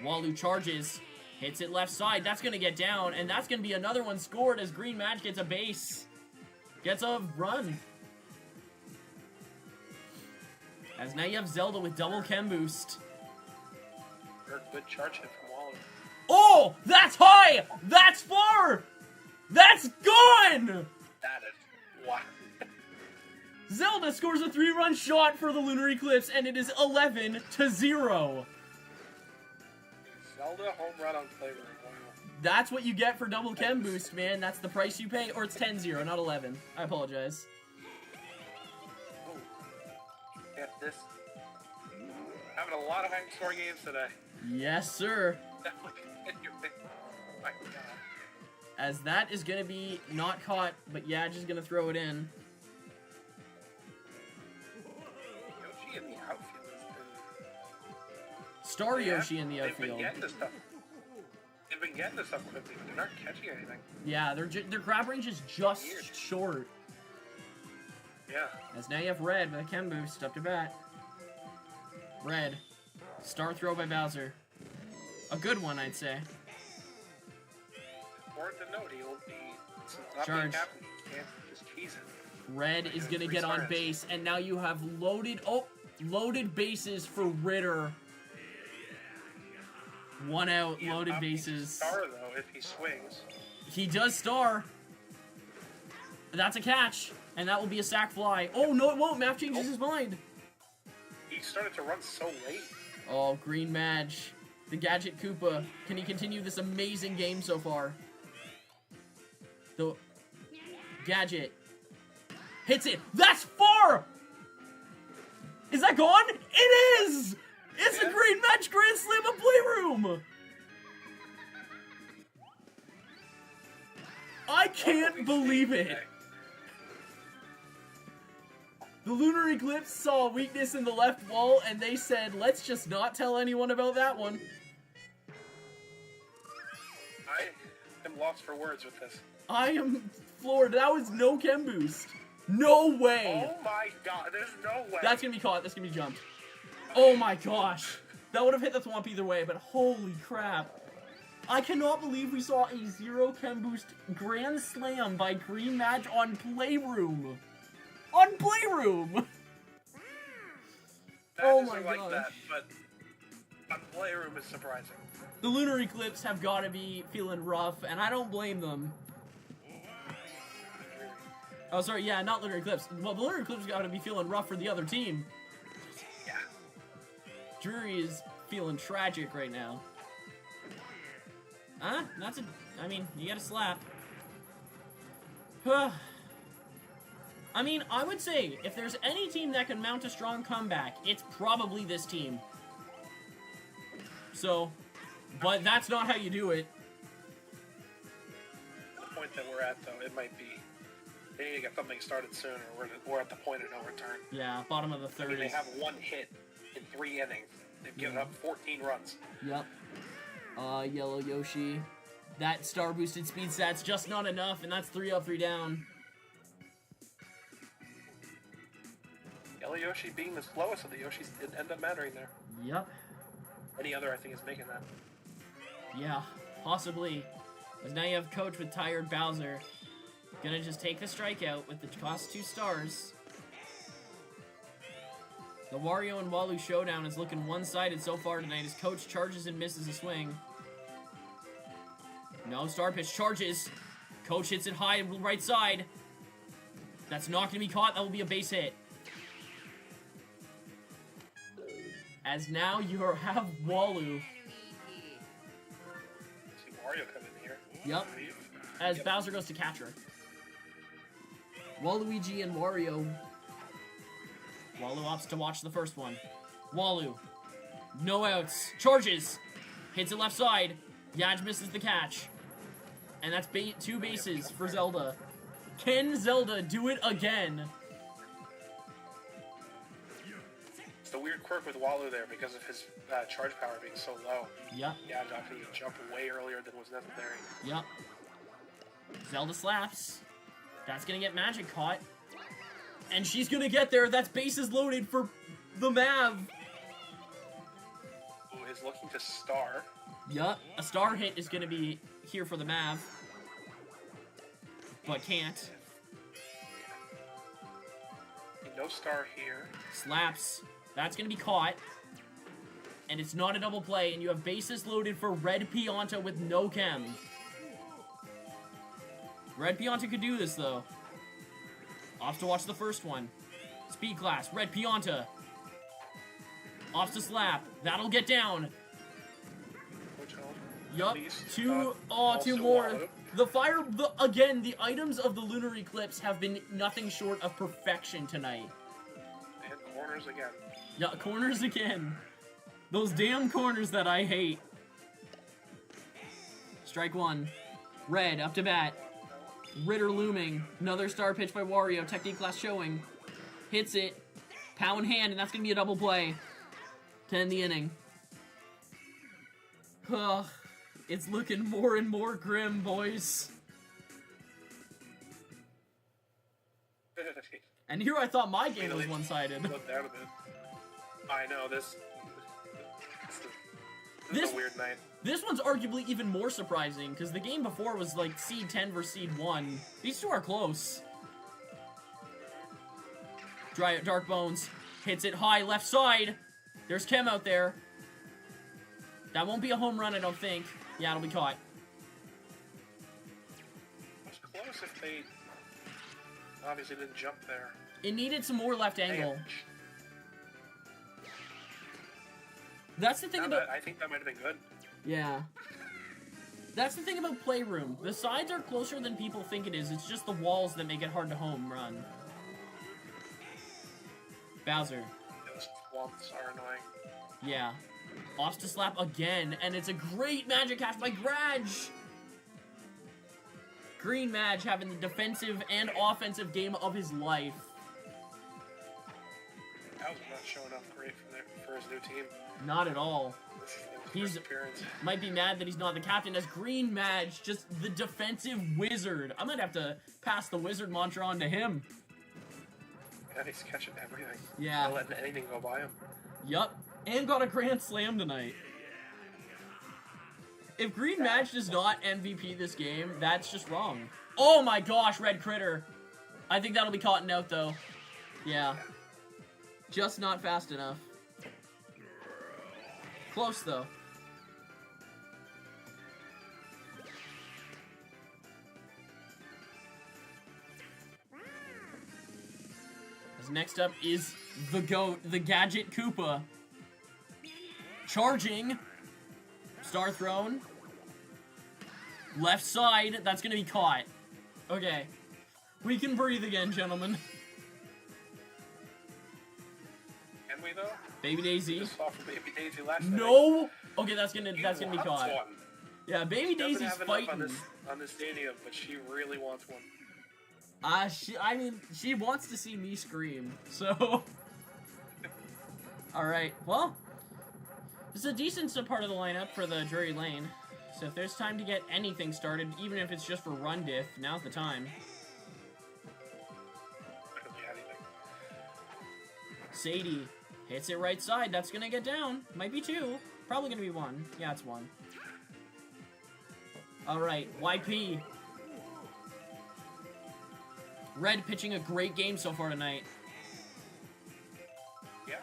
Walu charges, hits it left side. That's going to get down, and that's going to be another one scored as Green Match gets a base. Gets a run. As now you have Zelda with double chem boost. Or a good charge hit from Waller. Oh, that's high! That's far! That's gone! That is... Wow. Zelda scores a 3-run shot for the Lunar Eclipse, and it is 11-0. Zelda home run on Playroom. Wow. That's what you get for double chem boost, man. That's the price you pay. Or it's 10-0, not 11. I apologize. Ooh. Get this. Having a lot of high score games today. Yes, sir. Definitely get your pick. My God. As that is going to be not caught, but yeah, just going to throw it in. Yoshi in the outfield has been... Star Yoshi in the They've been outfield. getting this stuff. They've been getting this stuff quickly, but they're not catching anything. Yeah, their grab range is just short. Yeah. As now you have Red with a chem boost up to bat. Red. Star throw by Bowser. A good one, I'd say. Important to note, he'll be... Since not Charge. being captain, he can't just cheese it. Red is going to get on base, and now you have loaded bases for Ritter. One out, He loaded up needs to bases. Star, though, if he swings. He does star. That's a catch, and that will be a sac fly. Oh, no, it won't. Math changes his mind. He started to run so late. Oh, Green Madge. The Gadget Koopa. Can he continue this amazing game so far? The Gadget hits it. That's far! Is that gone? It is! It's a Green Match Grand Slam of Playroom! I can't believe it. The Lunar Eclipse saw a weakness in the left wall, and they said, let's just not tell anyone about that one. I am lost for words with this. I am floored. That was no chem boost. No way. Oh my God, there's no way. That's gonna be caught. That's gonna be jumped. Oh my gosh. That would have hit the thwomp either way, but holy crap. I cannot believe we saw a 0 chem boost grand slam by Green Madge on Playroom. On Playroom! That Oh isn't my like gosh. that, but on Playroom is surprising. The Lunar Eclipse have got to be feeling rough, and I don't blame them. Oh, sorry, yeah, not Lunar Eclipse. Well, the Lunar Eclipse got to be feeling rough for the other team. Yeah. Drury is feeling tragic right now. Huh? That's a... I mean, you got a slap. I mean, I would say, if there's any team that can mount a strong comeback, it's probably this team. So, but that's not how you do it. The point that we're at, though, it might be... They need to get something started sooner. We're at the point of no return. Yeah, bottom of the I third mean, they is... have one hit in 3 innings. They've given up 14 runs. Yep. Yellow Yoshi. That star boosted speed stat's just not enough, and that's 3 up, 3 down. Yellow Yoshi being the slowest of the Yoshis didn't end up mattering there. Yep. Any other, I think, is making that. Yeah, possibly. Because now you have Coach with tired Bowser. Gonna just take the strikeout with the cost 2 stars. The Wario and Walu showdown is looking one-sided so far tonight as Coach charges and misses a swing. No, star pitch charges. Coach hits it high right side. That's not going to be caught. That will be a base hit. As now you have Walu. See Mario come in here. Yep. As Bowser goes to catcher. Waluigi and Wario. Walu opts to watch the first one. Walu. No outs. Charges. Hits it left side. Yaj misses the catch. And that's two bases for Zelda. Can Zelda do it again? It's the weird quirk with Walu there because of his charge power being so low. Yep. Yaj actually jumped way earlier than was necessary. Yep. Zelda slaps. That's gonna get Magic caught. And she's gonna get there. That's bases loaded for the Mav. Who is looking to star. Yup. A star hit is gonna be here for the Mav. But can't. No star here. Slaps. That's gonna be caught. And it's not a double play, and you have bases loaded for Red Pianta with no chem. Red Pianta could do this, though. Opts to watch the first one. Speed class, Red Pianta. Opts to slap. That'll get down. Yup. Two more. Walu. The fire, again, the items of the Lunar Eclipse have been nothing short of perfection tonight. And corners again. Yeah, corners again. Those damn corners that I hate. Strike one. Red, up to bat. Ritter looming. Another star pitch by Wario. Technique class showing. Hits it. Pow in hand, and that's going to be a double play to end the inning. Ugh. It's looking more and more grim, boys. And here I thought my game was one-sided. Look down a bit. I know, this is a weird night. This one's arguably even more surprising, because the game before was like Seed 10 versus Seed 1. These two are close. Dark Bones hits it high left side. There's Chem out there. That won't be a home run, I don't think. Yeah, it'll be caught. It was close if they obviously didn't jump there. It needed some more left angle. Damn. That's the thing about... I think that might have been good. Yeah. That's the thing about Playroom. The sides are closer than people think it is. It's just the walls that make it hard to home run. Bowser. Those swamps are annoying. Yeah. Opts to slap again, and it's a great magic catch by Grudge! Green Madge having the defensive and offensive game of his life. Bowser not showing up great for his new team. Not at all. He's appearance. might be mad that he's not the captain, as Green Madge, just the defensive wizard. I might have to pass the wizard mantra on to him. Yeah, he's catching everything. Yeah. Not letting anything go by him. Yup. And got a grand slam tonight. If Green Madge does not MVP this game, that's just wrong. Oh my gosh, Red Critter. I think that'll be caught and out, though. Yeah. Just not fast enough. Close, though. As next up is the GOAT, the Gadget Koopa. Charging. Star thrown. Left side. That's going to be caught. Okay. We can breathe again, gentlemen. Can we, though? Baby Daisy. Just saw from Baby Daisy last night. No! Okay, that's gonna be caught. One. Yeah, Baby She doesn't Daisy's have enough fighting. on this stadium, but she really wants one. She wants to see me scream, so... Alright, well... This is a decent part of the lineup for the Drury Lane. So if there's time to get anything started, even if it's just for run diff, now's the time. Literally anything. Sadie hits it right side. That's gonna get down. Might be two. Probably gonna be one. Yeah, it's one. Alright, YP. Red pitching a great game so far tonight. Yeah.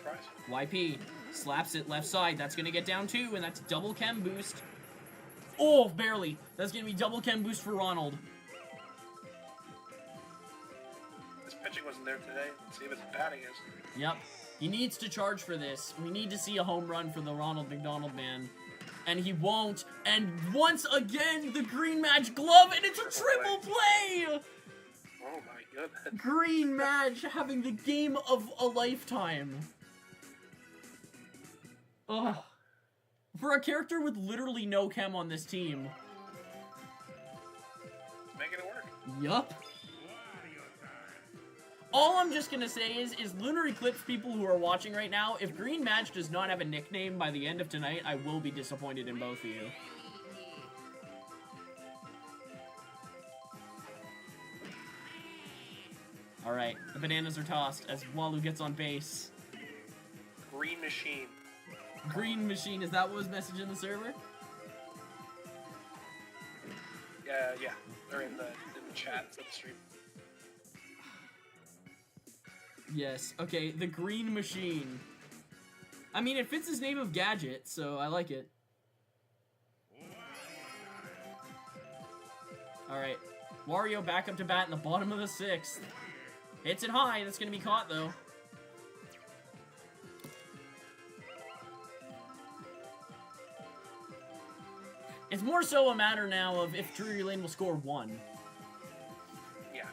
surprise. YP slaps it left side. That's going to get down 2, and that's double chem boost. Oh, barely. That's going to be double chem boost for Ronald. His pitching wasn't there today. Let's see if his batting is. Yep. He needs to charge for this. We need to see a home run for the Ronald McDonald man. And he won't. And once again, the Green Match glove, and it's a triple play! Oh my goodness. Green Match having the game of a lifetime. Ugh. For a character with literally no chem on this team. Making it work. Yup. All I'm just gonna say is Lunar Eclipse people who are watching right now, if Green Match does not have a nickname by the end of tonight, I will be disappointed in both of you. Alright, the bananas are tossed as Walu gets on base. Green Machine. Green Machine, is that what was messaged in the server? Yeah. Or in the chat for the stream. Yes, okay, the Green Machine. I mean, it fits his name of Gadget, so I like it. Alright, Wario back up to bat in the bottom of the 6th. Hits it high, that's gonna be caught, though. It's more so a matter now of if Drury Lane will score 1. Yeah.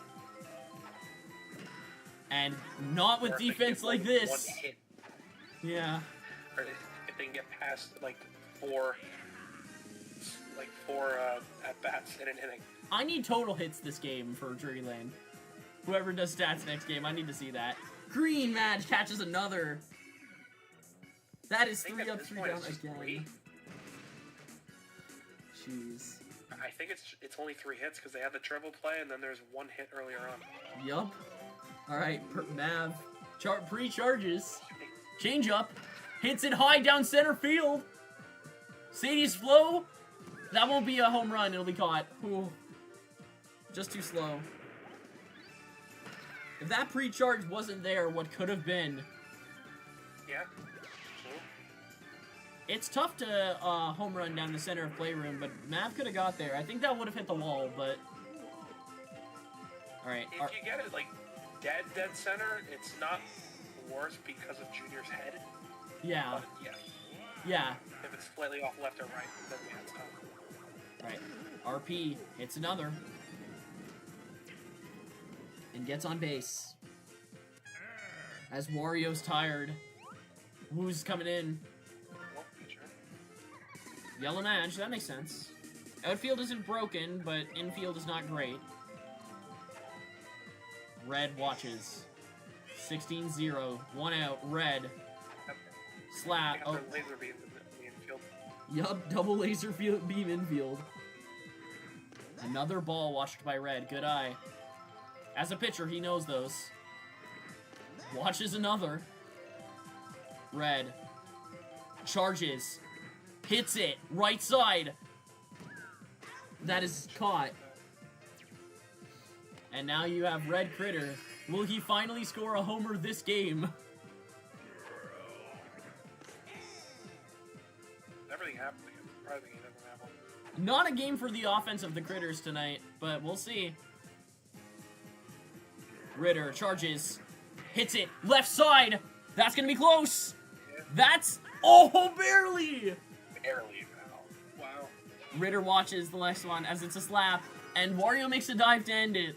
And not with Or if they defense get like one this. hit. Yeah. Or if they can get past like four at bats in an inning. I need total hits this game for Drury Lane. Whoever does stats next game, I need to see that. Green Match catches another. That is I think 3 at up, this 3 point down it's again. 3. Jeez. I think it's only 3 hits because they had the triple play and then there's 1 hit earlier on. Yup. Alright, Mav. Pre-charges. Change up. Hits it high down center field. Sadie's flow. That won't be a home run. It'll be caught. Ooh. Just too slow. If that pre-charge wasn't there, what could have been? Yeah. It's tough to home run down the center of playroom, but Mav could have got there. I think that would have hit the wall, but... Alright. If you get it like dead center, it's not worse because of Junior's head. Yeah. But yeah. Yeah. If it's slightly off left or right, then yeah, it's not. Alright. RP hits another. And gets on base. As Wario's tired. Woo's coming in. Yellow Madge, that makes sense. Outfield isn't broken, but infield is not great. Red watches. 16-0. 1 out. Red. Slap. Oh. Laser beam in the infield. Yup, double laser beam infield. Another ball watched by Red. Good eye. As a pitcher, he knows those. Watches another. Red. Charges. Hits it. Right side. That is caught. And now you have Red Critter. Will he finally score a homer this game? Everything happened again. Surprising he doesn't have one. Not a game for the offense of the Critters tonight, but we'll see. Ritter charges. Hits it. Left side. That's going to be close. Yeah. That's... Oh, barely. Barely now. Wow. Ritter watches the next one as it's a slap. And Wario makes a dive to end it.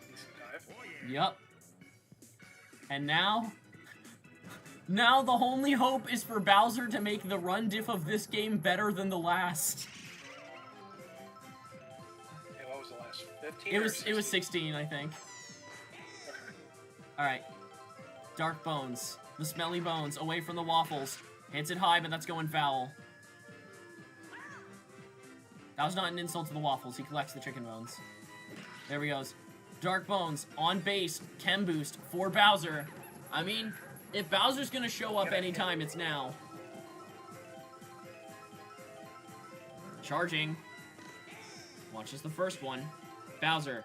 Decent dive. Yup. And now... Now the only hope is for Bowser to make the run diff of this game better than the last. Hey, what was the last? 15 It was 16, I think. Okay. Alright. Dark Bones. The smelly bones. Away from the waffles. Hits it high, but that's going foul. That was not an insult to the waffles. He collects the chicken bones. There he goes. Dark Bones. On base. Chem boost for Bowser. I mean, if Bowser's gonna show up anytime, it's now. Charging. Watches the first one. Bowser.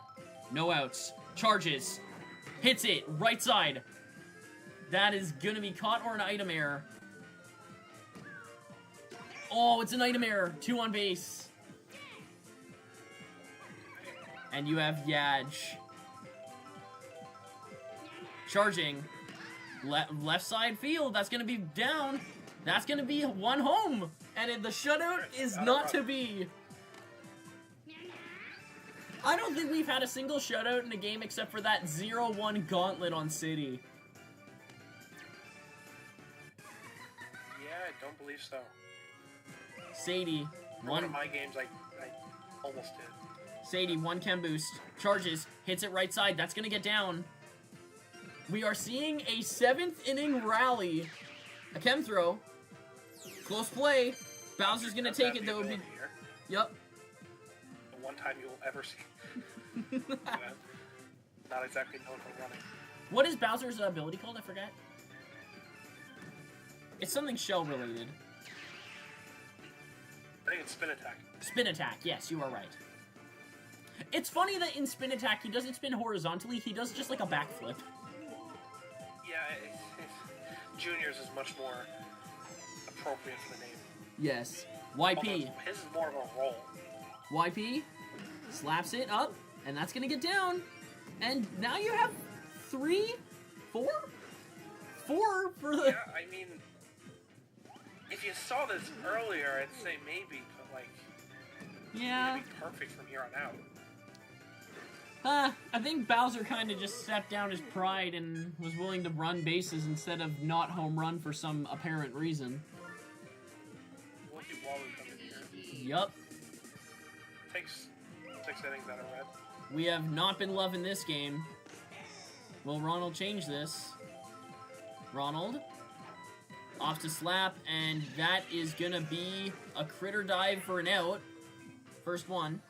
No outs. Charges. Hits it. Right side. That is gonna be caught or an item error. Oh, it's an item error. 2 on base. And you have Yaj. Charging. Left side field. That's going to be down. That's going to be 1 home. And the shutout is not to be. I don't think we've had a single shutout in a game except for that 0-1 gauntlet on City. Yeah, I don't believe so. Sadie. One of my games, I almost did. Sadie, 1 chem boost. Charges. Hits it right side. That's going to get down. We are seeing a 7th inning rally. A chem throw. Close play. Bowser's going to take it, though. Yep. The one time you will ever see. Not exactly known for running. What is Bowser's ability called? I forget. It's something shell related. I think it's spin attack. Spin attack. Yes, you are right. It's funny that in spin attack, he doesn't spin horizontally. He does just like a backflip. Yeah, Junior's is much more appropriate for the name. Yes. YP. Although his is more of a roll. YP slaps it up, and that's going to get down. And now you have 3? 4? 4 for the... Yeah, I mean, if you saw this earlier, I'd say maybe, but like... Yeah. It'd be perfect from here on out. I think Bowser kind of just stepped down his pride and was willing to run bases instead of not home run for some apparent reason. We'll see Walu come in here. Yup. Takes 6 innings out of red. We have not been loving this game. Will Ronald change this? Ronald. Off to slap, and that is gonna be a critter dive for an out. First one.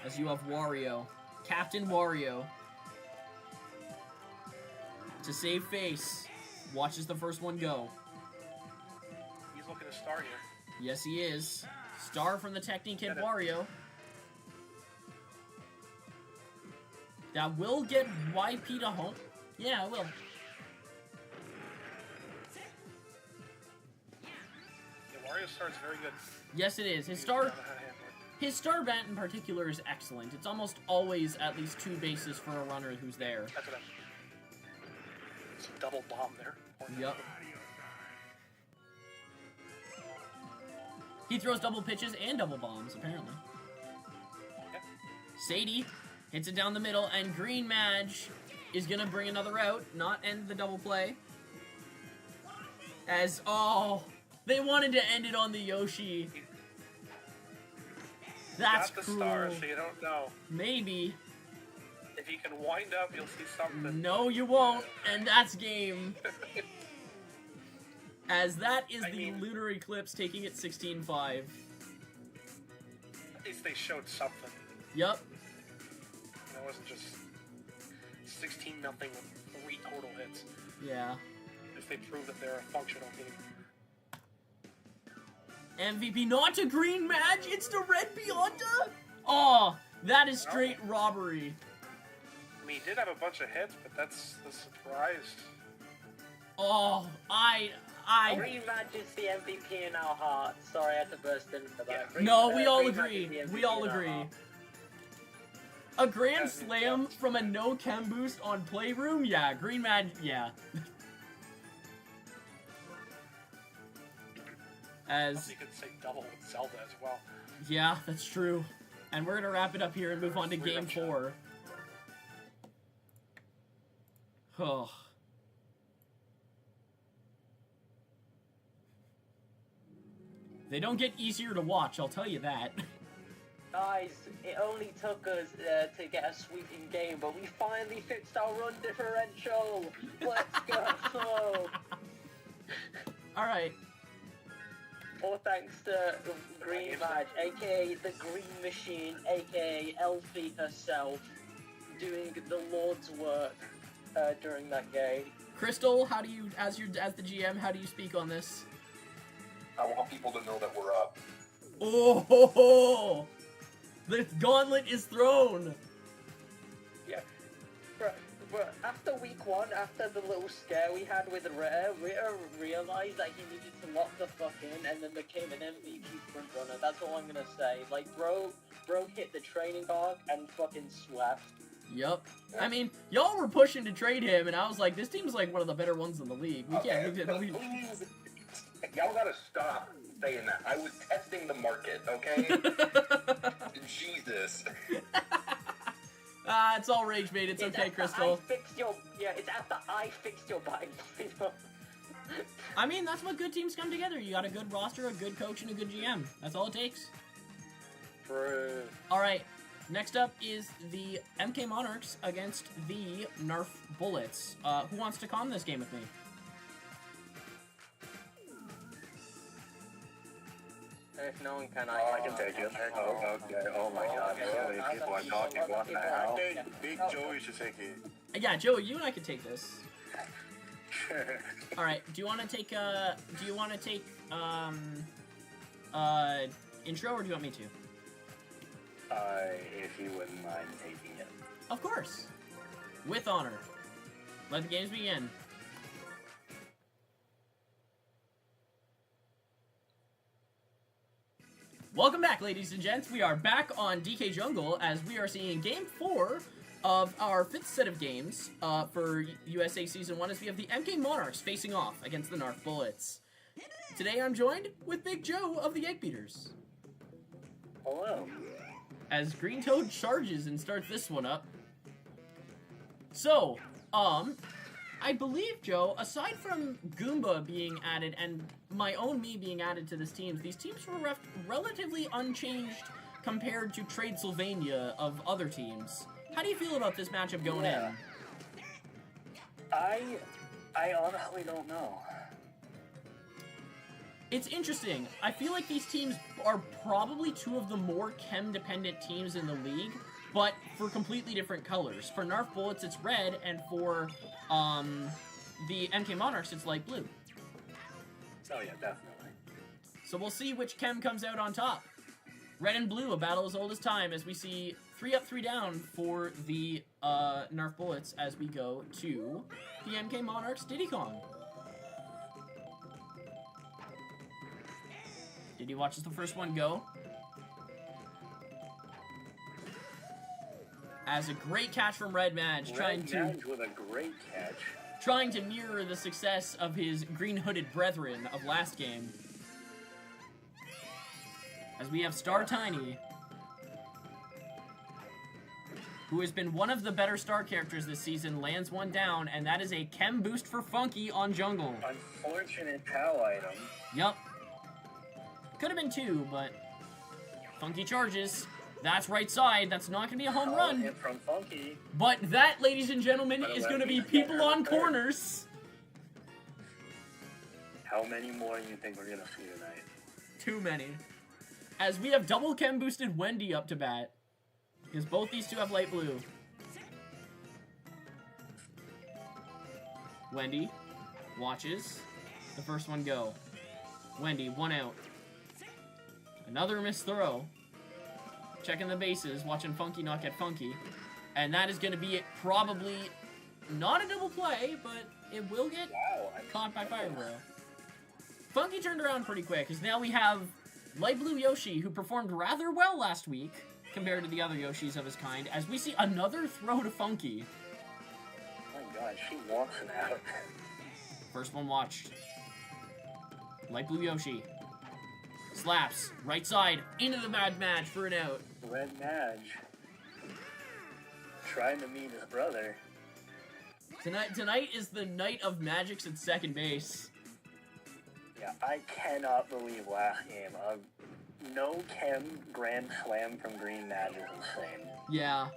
As you have Wario. Captain Wario. To save face. Watches the first one go. He's looking to star here. Yes, he is. Star from the Technique Kid Wario. That will get YP to home. Yeah, it will. Yeah, Wario star's very good. Yes, it is. His star bat in particular is excellent. It's almost always at least 2 bases for a runner who's there. That's what it's a double bomb there. Yep. He throws double pitches and double bombs, apparently. Yep. Sadie hits it down the middle, and Green Madge is going to bring another out, not end the double play. As, oh, they wanted to end it on the Yoshi. That's got the cruel. star, so you don't know. Maybe. If you can wind up, you'll see something. No, you won't, and that's game. As that is the Lunar Eclipse taking it 16-5. At least they showed something. Yep. It wasn't just 16-0 with 3 total hits. Yeah. If they prove that they're a functional team. MVP not to Green Madge, it's to Red Beyonda? Oh, that is straight robbery. I mean, he did have a bunch of hits, but that's the surprise. Oh, Green Madge is the MVP in our hearts. Sorry, I had to burst in for that. Yeah. No, we all Green Madge is agree. the MVP We all in our agree. hearts. A grand slam from a no chem boost on Playroom? Yeah, Green Madge, yeah. As You could say double with Zelda as well. yeah, that's true. And we're gonna wrap it up here and move on to game 4. Oh. They don't get easier to watch, I'll tell you that. Guys, it only took us to get a sweeping game, but we finally fixed our run differential. Let's go. Alright. All thanks to Green Madge, aka the Green Machine, aka Elfie herself, doing the Lord's work during that game. Crystal, how do you, as the GM, how do you speak on this? I want people to know that we're up. Oh, ho, ho. The gauntlet is thrown. Yeah. But after week 1, after the little scare we had with Ritter realized that he needed to lock the fuck in and then became an MVP front runner. That's all I'm gonna say. Like, bro hit the training arc and fucking swept. Yup. I mean, y'all were pushing to trade him, and I was like, this team's like one of the better ones in the league. We can't. Please, y'all gotta stop saying that. I was testing the market, okay? Jesus. It's all rage bait. It's okay, Crystal. It's after I fixed your buying lineup. I mean, that's what good teams come together. You got a good roster, a good coach, and a good GM. That's all it takes. True. Alright, next up is the MK Monarchs against the Narf Bullets. Who wants to calm this game with me? If no one can, I can take it. Oh, okay. Oh my god. Okay. People are talking. What the I hell? think Big Joey should take it. Yeah, Joey, you and I could take this. Alright, do you want to take, intro, or do you want me to? If you wouldn't mind taking it. Of course. With honor. Let the games begin. Welcome back, ladies and gents. We are back on DK Jungle as we are seeing Game 4 of our 5th set of games for USA Season 1 as we have the MK Monarchs facing off against the Narf Bullets. Today I'm joined with Big Joe of the Egg Beaters. Hello. As Green Toad charges and starts this one up. So, I believe, Joe, aside from Goomba being added and my own me being added to this team, these teams were left relatively unchanged compared to Trade Sylvania of other teams. How do you feel about this matchup going in? I honestly don't know. It's interesting. I feel like these teams are probably two of the more chem-dependent teams in the league, but for completely different colors. For Narf Bullets, it's red, and for the MK Monarchs, it's light blue. Oh yeah, definitely. So we'll see which chem comes out on top. Red and blue, a battle as old as time, as we see 3 up, 3 down for the Narf Bullets as we go to the MK Monarchs Diddy Kong. Diddy watches the first one go. As a great catch from Red Madge, trying with a great catch. Trying to mirror the success of his green-hooded brethren of last game. As we have Star Tiny, who has been one of the better star characters this season, lands one down, and that is a chem boost for Funky on jungle. Unfortunate POW item. Yup. Could have been 2, but Funky charges. That's right side. That's not going to be a home run. Hit from Funky. But that, ladies and gentlemen, is going to be people on corners. How many more do you think we're going to see tonight? Too many. As we have double chem boosted Wendy up to bat. Because both these two have light blue. Wendy watches the first one go. Wendy, 1 out. Another missed throw. Checking the bases, watching Funky not get funky. And that is going to be it. Probably not a double play, but it will get caught by Firebro. Funky turned around pretty quick, because now we have Light Blue Yoshi, who performed rather well last week, compared to the other Yoshis of his kind, as we see another throw to Funky. Oh my god, she walks it out. First one watched. Light Blue Yoshi. Slaps. Right side. Into the Mad Madge for an out. Red Madge. Trying to meet his brother. Tonight is the night of Magics at second base. Yeah, I cannot believe last game. No chem grand slam from Green Madge is insane. Yeah.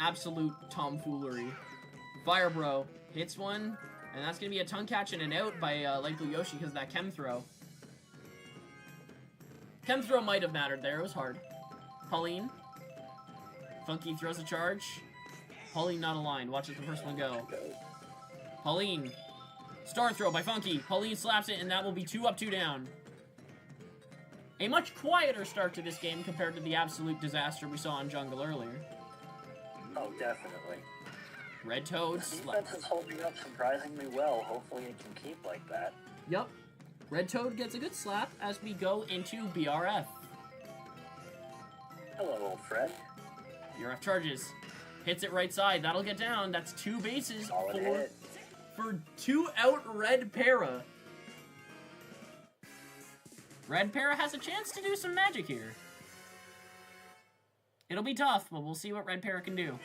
Absolute tomfoolery. Firebro hits one, and that's going to be a tongue catch and an out by Light Blue Yoshi because of that chem throw. Chem throw might have mattered there. It was hard. Pauline. Funky throws a charge. Pauline not aligned. Watch the first one go. Pauline. Star throw by Funky. Pauline slaps it, and that will be 2 up, 2 down. A much quieter start to this game compared to the absolute disaster we saw in jungle earlier. Oh, definitely. Red Toad The slap. defense is holding up surprisingly well. Hopefully it can keep like that. Yep. Red Toad gets a good slap as we go into BRF. Hello, old friend. BRF charges. Hits it right side. That'll get down. That's 2 bases Solid hit. for 2 out Red Para. Red Para has a chance to do some magic here. It'll be tough, but we'll see what Red Para can do.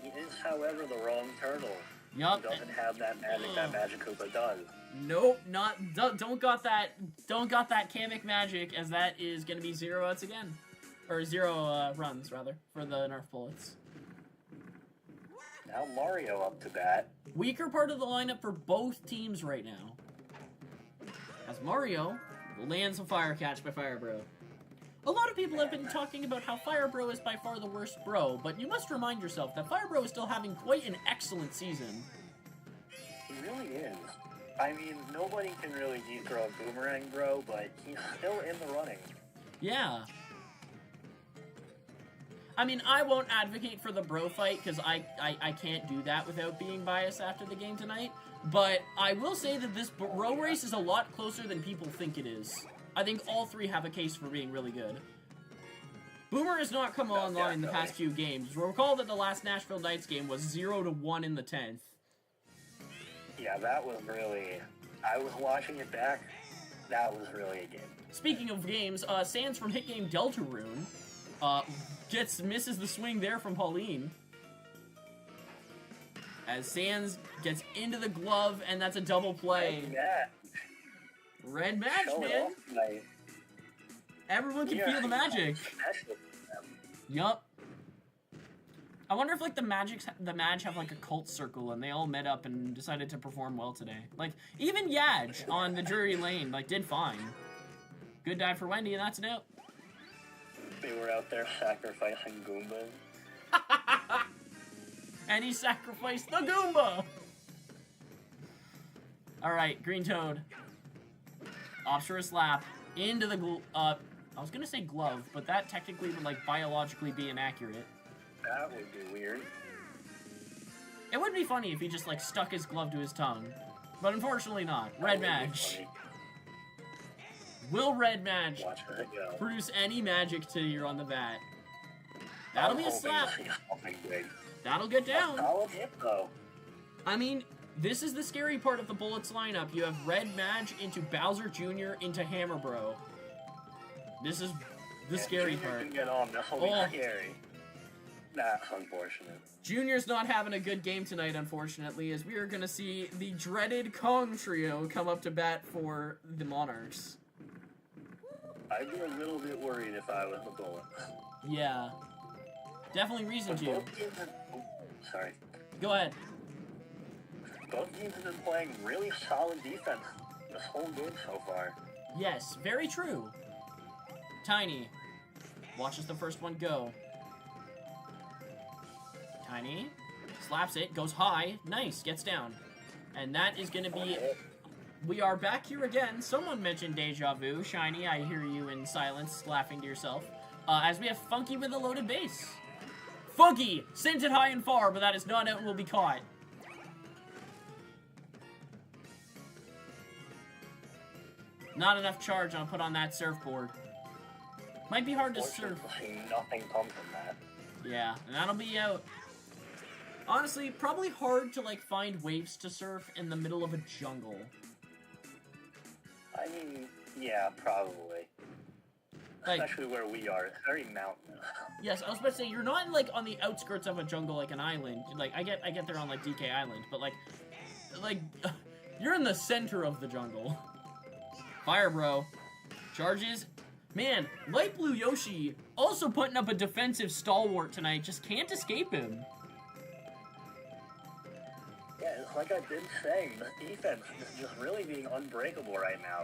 He is, however, the wrong turtle. Yup. He doesn't have that magic that Magikoopa does. Nope, don't got that Kamek magic, as that is gonna be 0 outs again. Or 0 runs, rather, for the Nerf bullets. Now Mario up to bat. Weaker part of the lineup for both teams right now. As Mario lands a fire catch by Fire Bro. A lot of people have been talking about how Fire Bro is by far the worst bro, but you must remind yourself that Fire Bro is still having quite an excellent season. He really is. I mean, nobody can really dethrone Boomerang Bro, but he's still in the running. Yeah. I mean, I won't advocate for the bro fight, because I can't do that without being biased after the game tonight, but I will say that this bro race is a lot closer than people think it is. I think all 3 have a case for being really good. Boomer has not come online the past few games. Recall that the last Nashville Knights game was 0-1 in the 10th. Yeah, that was really... I was watching it back. That was really a game. Speaking of games, Sans from Hit Game Deltarune misses the swing there from Pauline. As Sans gets into the glove, and that's a double play. Red match, man. Everyone can feel the magic. Yup. I wonder if like the Maj have like a cult circle and they all met up and decided to perform well today. Like even Yaj on the Drury Lane like did fine. Good dive for Wendy, and that's an out. They were out there sacrificing Goombas. And he sacrificed the Goomba. All right, Green Toad. Opts for a slap into the I was gonna say glove, but that technically would like biologically be inaccurate. That would be weird. It would be funny if he just like stuck his glove to his tongue, but unfortunately not. Red match. Will Red match produce any magic to you on the bat? That'll be a slap. That'll get down. Solid hit though. I mean, this is the scary part of the Bullets lineup. You have Red Madge into Bowser Jr. into Hammer Bro. This is the scary Junior part. Can get on. That'll be scary. That's unfortunate. Junior's not having a good game tonight, unfortunately, as we are going to see the dreaded Kong trio come up to bat for the Monarchs. I'd be a little bit worried if I was the Bullets. Yeah. Definitely reason to. Both teams sorry. Go ahead. Both teams have been playing really solid defense this whole game so far. Yes, very true. Tiny watches the first one go. Tiny slaps it, goes high, nice, gets down. And that is going to be... We are back here again. Someone mentioned Deja Vu. Shiny, I hear you in silence, laughing to yourself. As we have Funky with a loaded base. Funky! Sends it high and far, but that is not out and will be caught. Not enough charge on put on that surfboard. Might be hard to surf. Nothing come from that. Yeah, and that'll be out. Honestly, probably hard to like find waves to surf in the middle of a jungle. I mean, yeah, probably. Like, especially where we are. It's very mountainous. Yes, I was about to say, you're not like on the outskirts of a jungle like an island. Like I get there on like DK Island, but like you're in the center of the jungle. Fire Bro charges. Man, Light Blue Yoshi also putting up a defensive stalwart tonight. Just can't escape him. Yeah, it's like I've been saying, the defense is just really being unbreakable right now.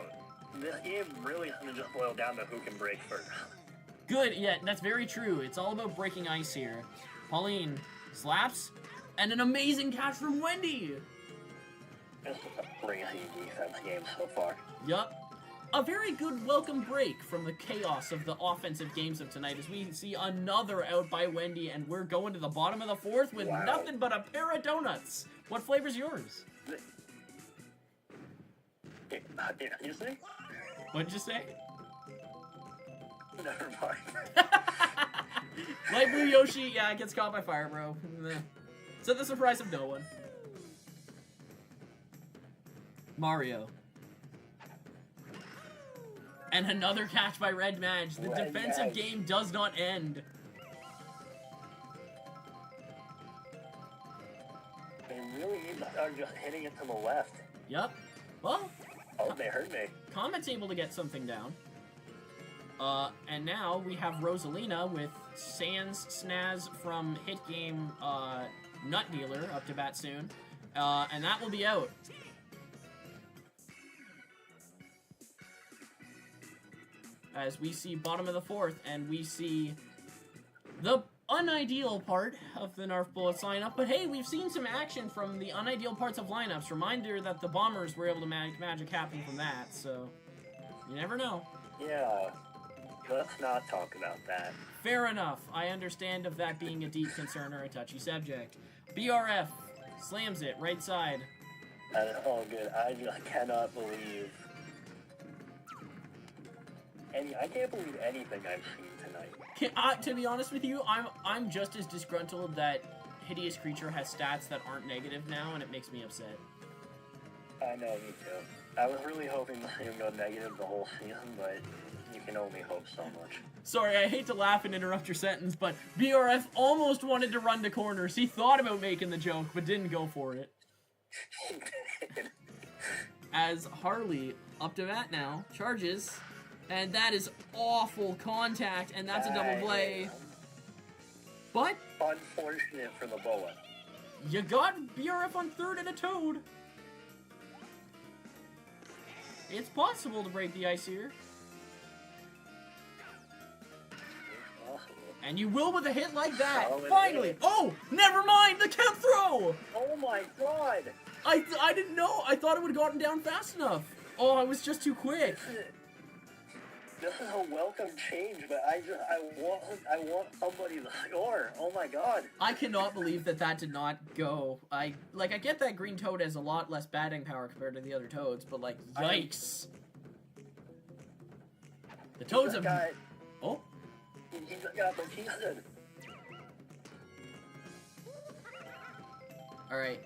This game really is going to just boil down to who can break first. Good, yeah, that's very true. It's all about breaking ice here. Pauline slaps, and an amazing catch from Wendy. This is a crazy defense game so far. Yup. a very good welcome break from the chaos of the offensive games of tonight as we see another out by Wendy, and we're going to the bottom of the fourth with nothing but a pair of donuts. What flavor's yours? You say? What'd you say? Never mind. Light Blue Yoshi, yeah, gets caught by fire, bro. To the surprise of no one. Mario. And another catch by Red Madge. The Red defensive Madge. game does not end. They really are just hitting it to the left. Yep. Well, Oh, they heard me. Comet's able to get something down. And now we have Rosalina with Sans Snaz from Hit Game Nut Dealer up to bat soon. And that will be out. As we see bottom of the fourth, and we see the unideal part of the Nerf Bullets lineup. But hey, we've seen some action from the unideal parts of lineups. Reminder that the Bombers were able to make magic happen from that, so you never know. Yeah. Let's not talk about that. Fair enough. I understand of that being a deep concern or a touchy subject. BRF slams it right side. That's all good. I just cannot believe. I can't believe anything I've seen tonight. To be honest with you, I'm just as disgruntled that Hideous Creature has stats that aren't negative now, and it makes me upset. I know, me too. I was really hoping to see him go negative the whole season, but you can only hope so much. Sorry, I hate to laugh and interrupt your sentence, but BRF almost wanted to run to corners. He thought about making the joke, but didn't go for it. As Harley, up to bat now, charges, and that is awful contact, and that's a double play. But Unfortunate for the bullet. you got BRF on third and a toad. It's possible to break the ice here. And you will with a hit like that. Solid Finally. hit. Oh, never mind. The count throw. Oh my god! I didn't know. I thought it would have gotten down fast enough. Oh, I was just too quick. This is a welcome change, but I want somebody to score. Oh my god! I cannot believe that did not go. I get that green toad has a lot less batting power compared to the other toads, but like, yikes. The toads have. Oh. He got the season. Alright.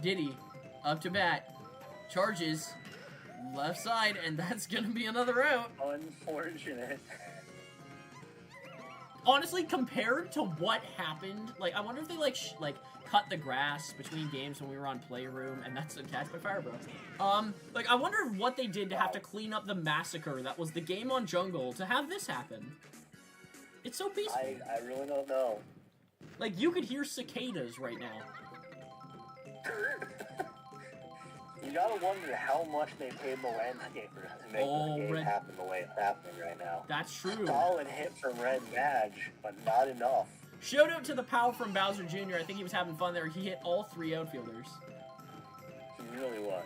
Diddy, up to bat, charges, left side, and that's gonna be another out. Unfortunate. Honestly, compared to what happened, like, I wonder if they, cut the grass between games when we were on Playroom, and that's a catch by Fire Bro. I wonder what they did to have to clean up the massacre that was the game on Jungle to have this happen. It's so peaceful. I really don't know. Like, you could hear cicadas right now. You gotta wonder how much they paid the landscapers to make this game happen the way it's happening right now. That's true. Solid hit from Red Madge, but not enough. Shout out to the pal from Bowser Jr. I think he was having fun there. He hit all three outfielders. He really was.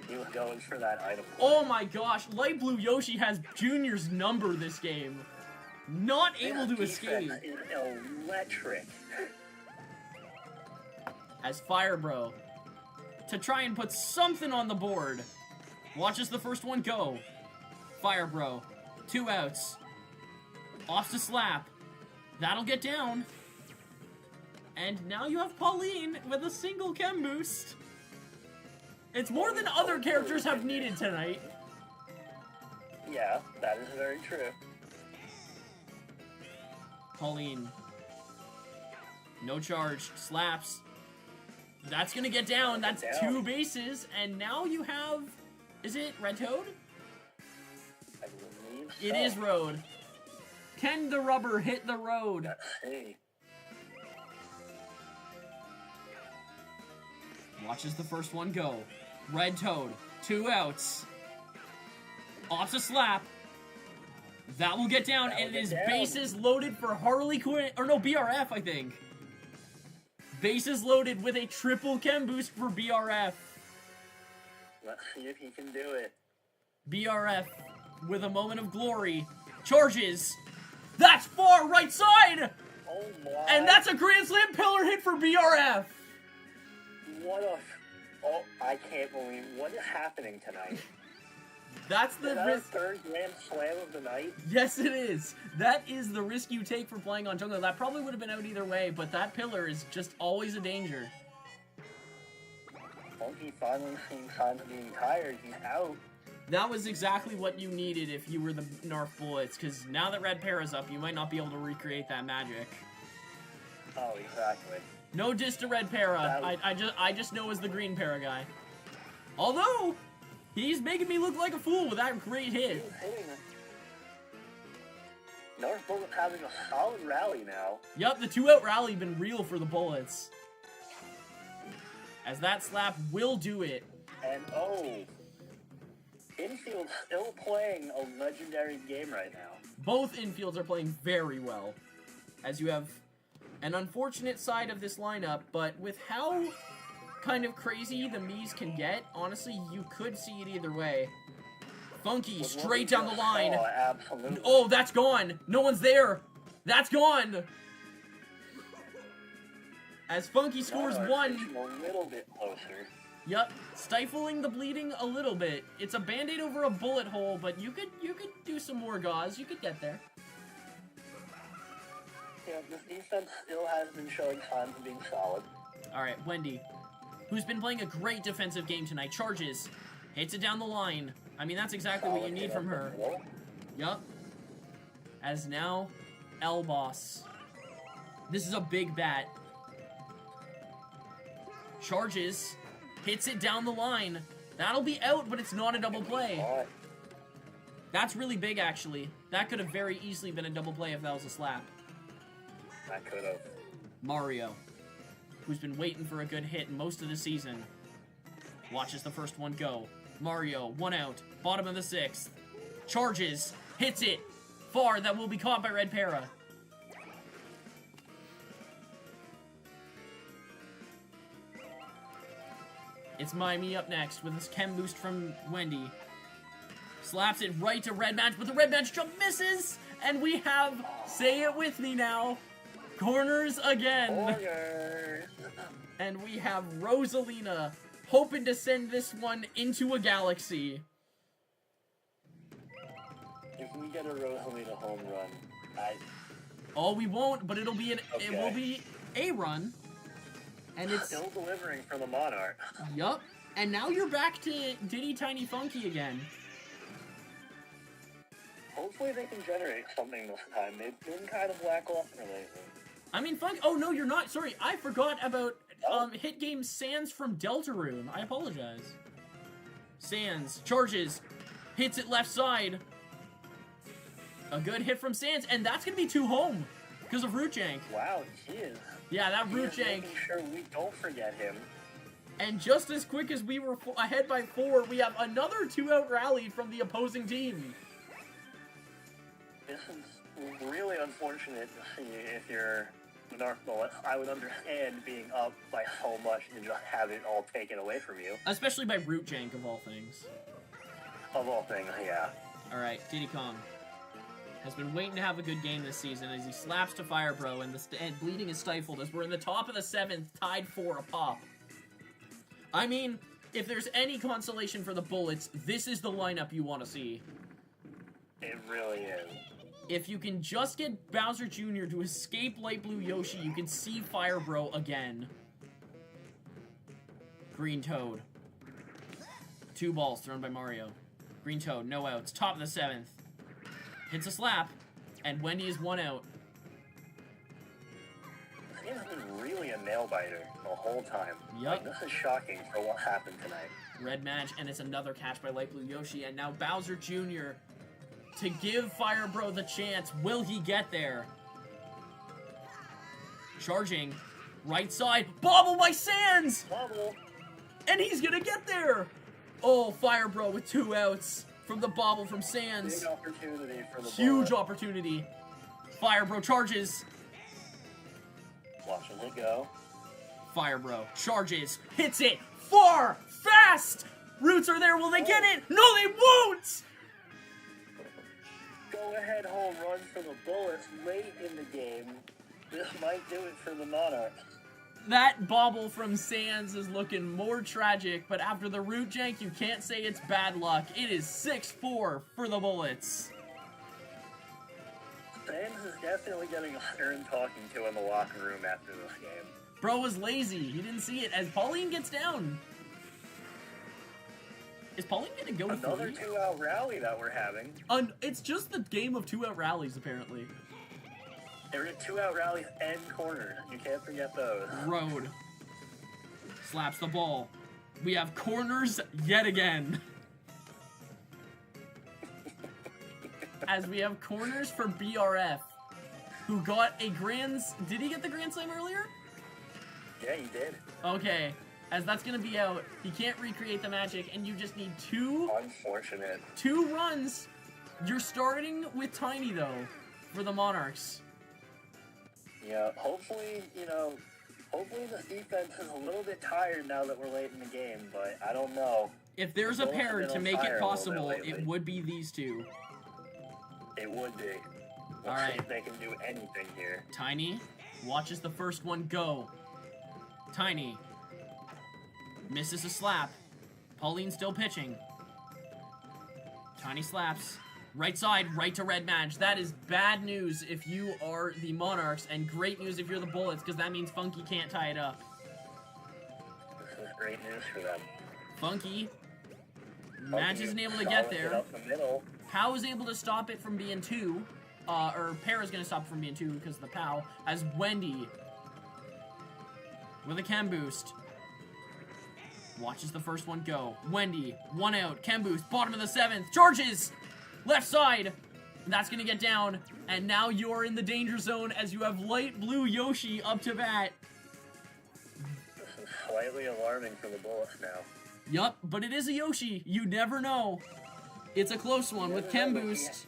He was going for that item. Oh my gosh, Light Blue Yoshi has Junior's number this game. Not able to escape. Is electric. As Fire Bro, to try and put something on the board, watches the first one go. Fire Bro, 2 outs. Off to slap. That'll get down. And now you have Pauline with a single chem boost. It's more than other characters have needed tonight. Yeah, that is very true. Pauline. No charge. Slaps. That's gonna get down. That's 2 bases. And now you have... Is it Red Toad? I believe so. It is Road. Can the rubber hit the road? Hey. Watches the first one go. Red Toad. 2 outs. Off to slap. That will get down, and it is bases loaded for Harley Quinn. Or no, BRF, I think. Bases loaded with a triple chem boost for BRF. Let's see if he can do it. BRF, with a moment of glory, charges. That's far right side! Oh my. And that's a Grand Slam pillar hit for BRF! What a... Oh, I can't believe... What is happening tonight? That's the Is that our risk. third Grand Slam of the night? Yes, it is. That is the risk you take for playing on jungler. That probably would have been out either way, but that pillar is just always a danger. Funky finally seeing signs of being tired. He's out. That was exactly what you needed if you were the Narf Bullets, because now that Red Para's up, you might not be able to recreate that magic. Oh, exactly. No diss to Red Para. I just know as the Green Para guy. Although, he's making me look like a fool with that great hit. He's hitting it. North Bullets having a solid rally now. Yup, the 2-out rally been real for the Bullets. As that slap will do it. And oh, Infield still playing a legendary game right now. Both infields are playing very well. As you have an unfortunate side of this lineup, but with how kind of crazy the Miis can get, honestly, you could see it either way. Funky, straight down the line. Oh, absolutely. Oh, that's gone. No one's there. That's gone. As Funky scores Now one. A little bit closer. Yup, stifling the bleeding a little bit. It's a band-aid over a bullet hole, but you could do some more gauze. You could get there. Yeah, this defense still has been showing signs of being solid. Alright, Wendy, who's been playing a great defensive game tonight, charges, hits it down the line. I mean, that's exactly what you need from her. Yup. As now, L-Boss. This is a big bat. Charges, hits it down the line. That'll be out, but it's not a double play. That's really big, actually. That could have very easily been a double play if that was a slap. I could have. Mario, who's been waiting for a good hit most of the season, watches the first one go. Mario, 1 out, bottom of the 6th. Charges, hits it, far, that will be caught by Red Para. It's Miami up next with this chem boost from Wendy. Slaps it right to Red Match, but the Red Match jump misses! And we have, say it with me now, corners again. Corners. And we have Rosalina hoping to send this one into a galaxy. If we get a Rosalina home run, Oh, we won't, but it'll be it will be a run. And it's still delivering for the Monarch. yup. And now you're back to Diddy Tiny Funky again. Hopefully they can generate something this time. They've been kind of lackluster lately. I mean, Funky. Oh no, you're not. Sorry, I forgot about hit game Sans from Deltarune. I apologize. Sans charges, hits it left side. A good hit from Sans, and that's gonna be 2 home because of Root Jank. Wow, he is. Yeah, that Root He is Jank. making sure we don't forget him. And just as quick as we were ahead by 4, we have another 2-out rally from the opposing team. This is really unfortunate to see if you're the North Bullet. I would understand being up by so much and just have it all taken away from you. Especially by Root Jank, of all things. Of all things, yeah. Alright, Diddy Kong has been waiting to have a good game this season as he slaps to Fire Bro, and and bleeding is stifled as we're in the top of the 7th, tied for a pop. I mean, if there's any consolation for the Bullets, this is the lineup you want to see. It really is. If you can just get Bowser Jr. to escape Light Blue Yoshi, you can see Fire Bro again. Green Toad. 2 balls thrown by Mario. Green Toad, no outs. Top of the 7th. Hits a slap, and Wendy is 1 out. This has been really a nail biter the whole time. Yup. Like, this is shocking for what happened tonight. Red Match, and it's another catch by Light Blue Yoshi, and now Bowser Jr. to give Fire Bro the chance. Will he get there? Charging. Right side. Bobble by Sans! Bubble. And he's gonna get there! Oh, Fire Bro with 2 outs from the bobble from Sans. Big opportunity for the Huge Bullet. opportunity. Fire Bro charges. Watching it go. Fire Bro charges. Hits it. Far! Fast! Roots are there. Will they get it? No, they won't! Go ahead home run for the Bullets late in the game. This might do it for the Monarchs. That bobble from Sands is looking more tragic, but after the root jank, you can't say it's bad luck. It is 6-4 for the Bullets. Sands is definitely getting earned talking to in the locker room after this game. Bro was lazy. He didn't see it as Pauline gets down. Is Pauline gonna go to Another 3? 2-out rally that we're having. It's just the game of 2-out rallies, apparently. There are 2-out rallies and corners. You can't forget those. Road. Slaps the ball. We have corners yet again. As we have corners for BRF, who got a did he get the Grand Slam earlier? Yeah, he did. Okay, as that's gonna be out, he can't recreate the magic, and you just need two Unfortunate. runs. You're starting with Tiny, though, for the Monarchs. Yeah, hopefully the defense is a little bit tired now that we're late in the game, but I don't know. If there's a Bullets have pair been to on make fire it a little possible, bit lately. it would be these two. It would be. Let's Alright. see if they can do anything here. Tiny watches the first one go. Tiny misses a slap. Pauline still pitching. Tiny slaps. Right side, right to Red Madge. That is bad news if you are the Monarchs, and great news if you're the Bullets, because that means Funky can't tie it up. This is great news for them. Funky. Madge isn't able to get there. Up the middle. Pow is able to stop it from being 2. Or Pear is going to stop it from being 2 because of the Pow. As Wendy, with a Chem Boost, watches the first one go. Wendy, 1 out. Chem Boost, bottom of the 7th. Charges! Left side. That's going to get down. And now you're in the danger zone as you have light blue Yoshi up to bat. This is slightly alarming for the Bullets now. Yup, but it is a Yoshi. You never know. It's a close one with Chem Boost.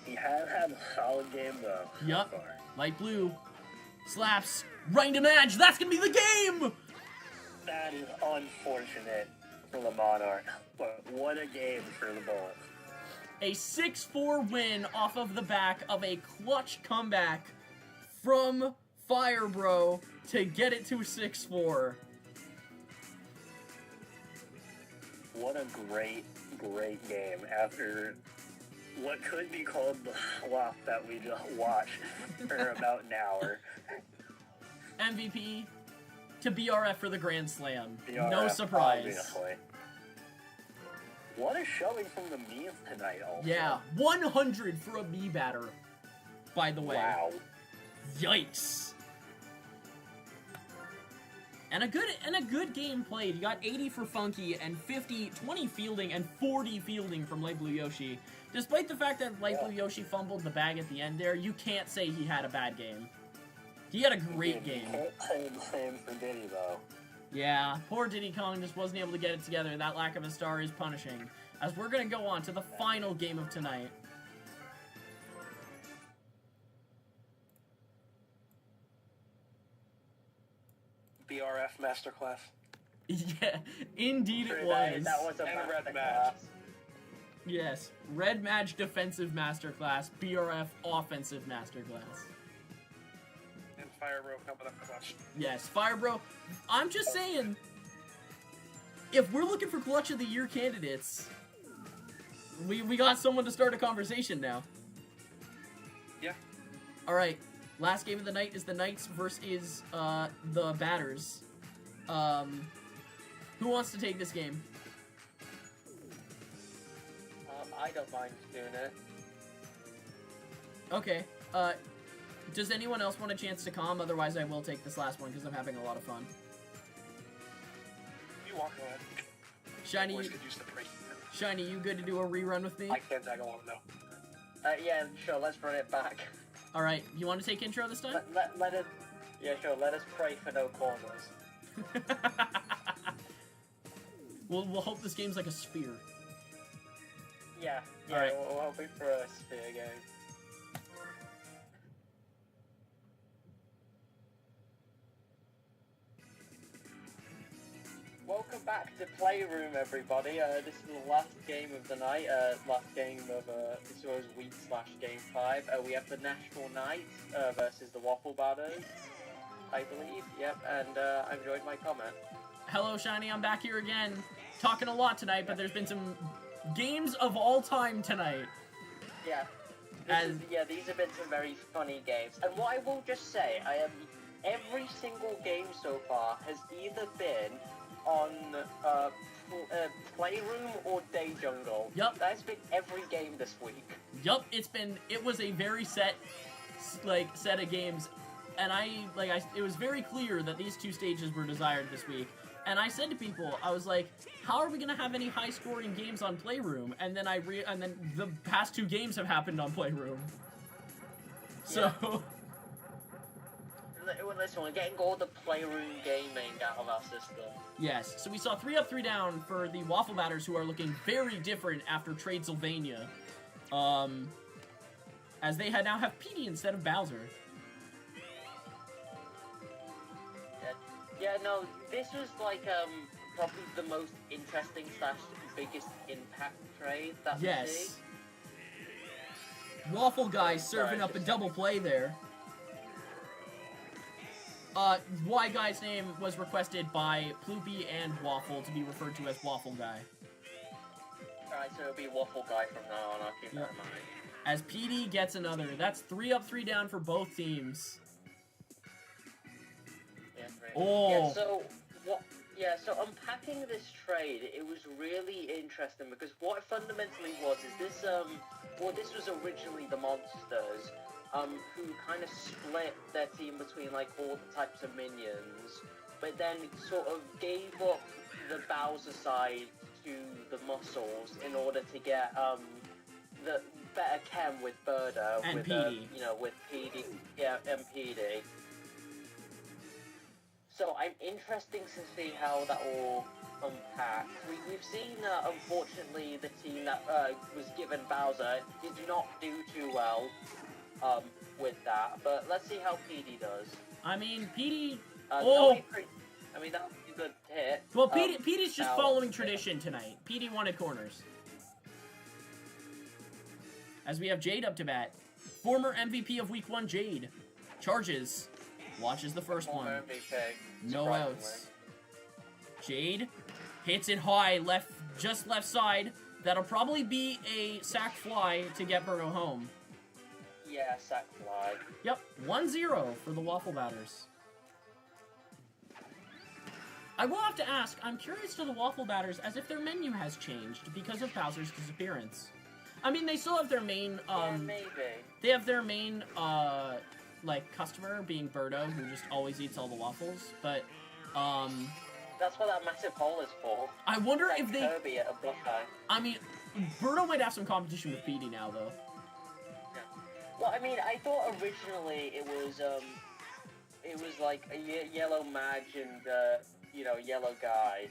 He has had a solid game though. Yup. So far. Light blue. Slaps. Right into Madge. That's going to be the game! That is unfortunate for the Monarchs, but what a game for the Bullets. A 6-4 win off of the back of a clutch comeback from Firebro to get it to 6-4. What a great game after what could be called the slop that we just watched for about an hour. MVP to BRF for the Grand Slam. BRF, No surprise. Obviously. What a showing from the Me's tonight also. Yeah, 100 for a B batter, by the way. Wow. Yikes. And a good game played. You got 80 for Funky and 20 fielding and 40 fielding from Light Blue Yoshi. Despite the fact that Light Blue Yoshi fumbled the bag at the end there, you can't say he had a bad game. He had a great game. You can't say the same for Diddy though. Yeah, poor Diddy Kong just wasn't able to get it together. That lack of a star is punishing. As we're going to go on to the final game of tonight. BRF Masterclass. Yeah, indeed it True, was. that was a And a red masterclass. match. Yes, Red Madge Defensive Masterclass, BRF Offensive Masterclass. And Firebro coming up clutch. Yes, Firebro. I'm just saying, if we're looking for Clutch of the Year candidates, we got someone to start a conversation now. Yeah. All right, last game of the night is the Knights versus the Batters. Who wants to take this game? I don't mind doing it. Okay. Does anyone else want a chance to calm? Otherwise, I will take this last one because I'm having a lot of fun. You walk ahead. Shiny, Boys could use the break. Shiny, you good to do a rerun with me? I can't tag along though. Yeah, sure, let's run it back. All right, you want to take intro this time? Let us... Yeah, sure, let us pray for no corners. We'll hope this game's like a spear. Yeah, Alright. we're hoping for a sphere game. Whoa. welcome back to Playroom, everybody. This is the last game of the night. Last game of this was week/game 5. We have the National Knights versus the Waffle Batters, I believe. Yep, and I've enjoyed my comment. Hello, Shiny. I'm back here again, talking a lot tonight. But there's been some games of all time tonight. Yeah. These have been some very funny games. And what I will just say, every single game so far has either been on Playroom or Day Jungle. Yup. That's been every game this week. Yup, it was a very set of games, and it was very clear that these two stages were desired this week. And I said to people, I was like, how are we gonna have any high-scoring games on Playroom? And then the past 2 games have happened on Playroom. So. Listen, we're getting all the Playroom gaming out of our system. Yes, so we saw 3 up, 3 down for the Waffle Batters, who are looking very different after Tradesylvania. As they now have Petey instead of Bowser. Yeah, no, this was like probably the most interesting / biggest impact trade that we see. Waffle Guy serving up a double play there. Y Guy's name was requested by Ploopy and Waffle to be referred to as Waffle Guy. Alright, so it'll be Waffle Guy from now on, I'll keep that in mind. As Petey gets another. That's 3 up, 3 down for both teams. Yeah, right. Oh. So unpacking this trade, it was really interesting because what it fundamentally was is this, this was originally the Monsters, who kind of split their team between, like, all the types of minions, but then sort of gave up the Bowser side to the Muscles in order to get, the better chem with Birdo. And with, Petey. With Petey, and Petey. So I'm interested to see how that all unpacks. We've seen, unfortunately, the team that was given Bowser did not do too well with that, but let's see how Petey does. I mean, Petey... that would be a good hit. Well, Petey's just following tradition tonight. Petey wanted corners. As we have Jade up to bat. Former MVP of Week 1, Jade. Charges. Watches the first one. MVP. No outs. Jade hits it high, just left side. That'll probably be a sack fly to get Birdo home. Yeah, sack fly. Yep, 1-0 for the Waffle Batters. I will have to ask, I'm curious to the Waffle Batters as if their menu has changed because of Bowser's disappearance. I mean, they still have their main, yeah, maybe. They have their main, customer being Birdo, who just always eats all the waffles, but, That's what that massive hole is for. I wonder like if they... Kirby at a buffet. I mean, Birdo might have some competition with Petey now, though. Yeah. Well, I mean, I thought originally it was like a yellow Madge and, yellow guy.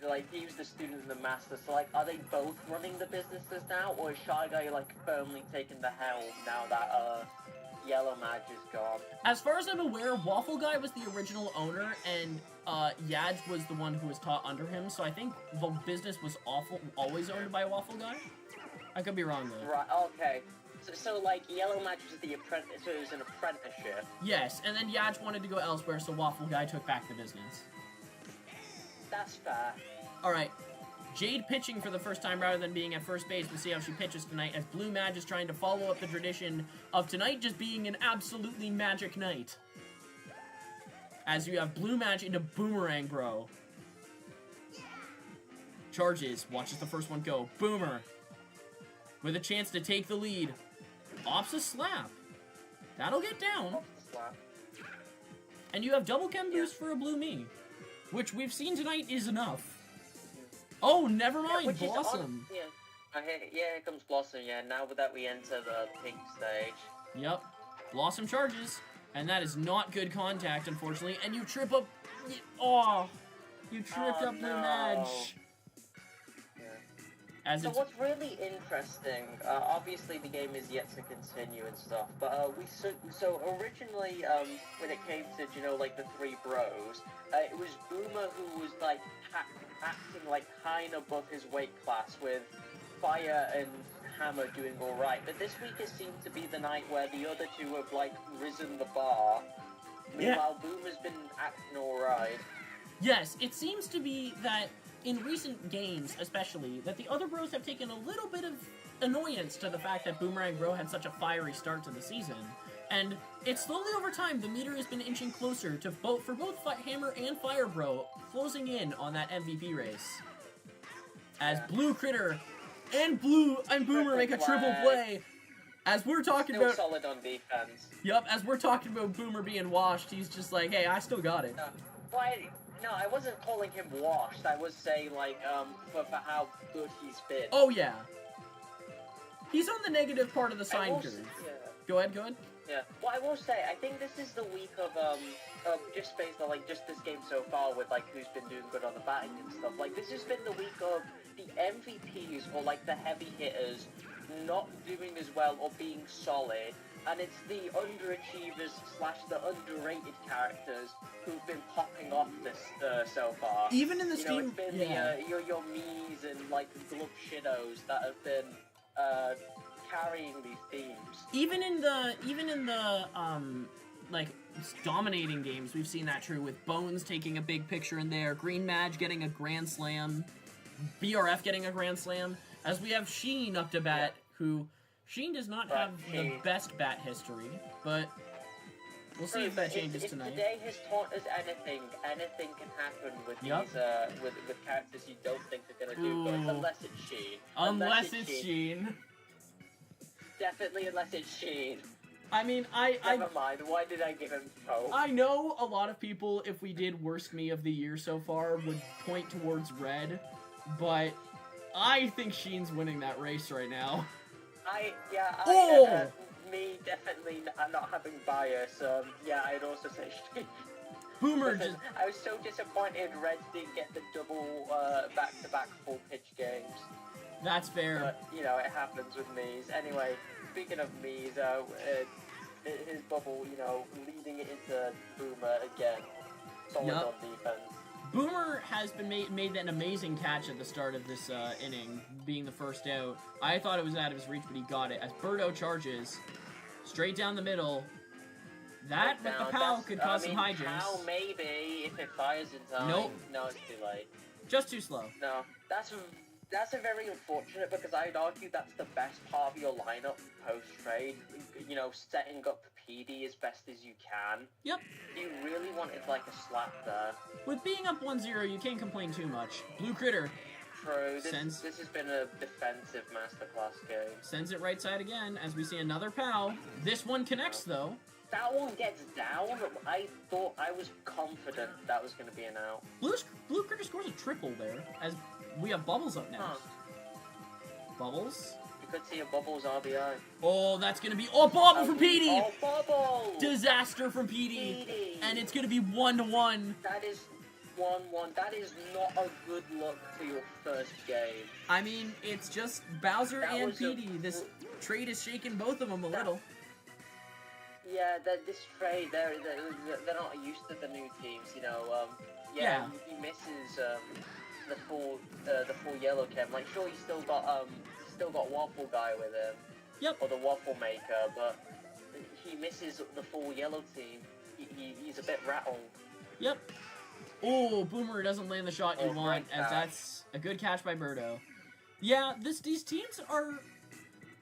Like, he was the student and the master, so, like, are they both running the businesses now, or is Shy Guy, like, firmly taking the helm now that, Yellow Madge is gone? As far as I'm aware, Waffle Guy was the original owner, and, Yadge was the one who was taught under him, so I think the business was always owned by Waffle Guy? I could be wrong, though. Right, okay. So like, Yellow Madge was the apprentice, so it was an apprenticeship. Yes, and then Yadge wanted to go elsewhere, so Waffle Guy took back the business. That's fair. Alright, Jade pitching for the first time rather than being at first base. We'll see how she pitches tonight, as Blue Madge is trying to follow up the tradition of tonight just being an absolutely magic night. As you have Blue Madge into Boomerang Bro. Charges, watches the first one go. Boomer. With a chance to take the lead. Opts a slap. That'll get down. And you have double chem boost for a Blue Me, which we've seen tonight is enough. Oh, never mind, Blossom. Here comes Blossom, yeah. Now that we enter the pink stage. Yep. Blossom charges, and that is not good contact, unfortunately, and you trip up... Oh! You tripped up Blue Madge. as So it's what's really interesting, obviously the game is yet to continue and stuff, but so originally when it came to like the three bros, it was Boomer who was like acting like kind of above his weight class, with Fire and Hammer doing all right. But this week it seemed to be the night where the other two have like risen the bar. Meanwhile, Boomer's been acting all right. Yes, it seems to be that in recent games, especially, that the other bros have taken a little bit of annoyance to the fact that Boomerang Bro had such a fiery start to the season. And it's slowly over time, the meter has been inching closer to both Hammer and Fire Bro, closing in on that MVP race. As Blue Critter and Boomer make a triple play. As we're talking Still about solid on defense. Yup, as we're talking about Boomer being washed, he's just like, hey, I still got it. No, I wasn't calling him washed. I was saying, like, for how good he's been. Oh, yeah. He's on the negative part of the sine curve. Yeah. Go ahead. Yeah. Well, I will say, I think this is the week of just based on, like, just this game so far with, like, who's been doing good on the batting and stuff. Like, this has been the week of the MVPs, or, like, the heavy hitters, not doing as well or being solid. And it's the underachievers / the underrated characters who've been popping off this so far. Even in the Steam, it's been your Miis and like Glove Shidows that have been carrying these teams. Even in the like dominating games, we've seen that true with Bones taking a big picture in there, Green Madge getting a grand slam, BRF getting a grand slam, as we have Sheen up to bat, who Sheen does not have the best bat history, but we'll see if that changes tonight. If today has taught us anything can happen with these with characters you don't think they're gonna do good, unless it's Sheen. Unless it's Sheen. Definitely, unless it's Sheen. I mean, Never mind. Why did I give him hope? I know a lot of people, if we did worst me of the year so far, would point towards Red, but I think Sheen's winning that race right now. Me definitely not having bias. I'd also say Sheen. Boomer just... I was so disappointed Reds didn't get the double back-to-back full pitch games. That's fair. But, it happens with Miis. Anyway, speaking of Miis, his bubble, leading it into Boomer again. Solid on defense. Boomer has been made an amazing catch at the start of this inning, being the first out. I thought it was out of his reach, but he got it. As Birdo charges, straight down the middle. That, with the POW, could cause some hijinks. POW maybe, if it fires in time. Nope. No, it's too late. Just too slow. No, that's a very unfortunate, because I'd argue that's the best part of your lineup post-trade. Setting up PD as best as you can. Yep. You really wanted, like, a slap there. With being up 1-0, you can't complain too much. Blue Critter. True. This has been a defensive masterclass game. Sends it right side again, as we see another POW. This one connects, though. That one gets down. I was confident that was going to be an out. Blue Critter scores a triple there, as we have Bubbles up next. Huh. Bubbles? You could see a Bubbles RBI. Oh, that's going to be... Oh, Bobble from PD! Oh, Bubble! Disaster from PD. And it's going to be 1-1. That is 1-1. That is not a good look to your first game. I mean, it's just Bowser and PD. This trade is shaking both of them a little. Yeah, this trade, they're not used to the new teams, He misses the full yellow chem. Like, sure, he's still got Waffle Guy with him. Yep. Or the Waffle Maker, but he misses the full yellow team. He's a bit rattled. Yep. Oh, Boomer doesn't land the shot you want, as that's a good catch by Birdo. Yeah, these teams are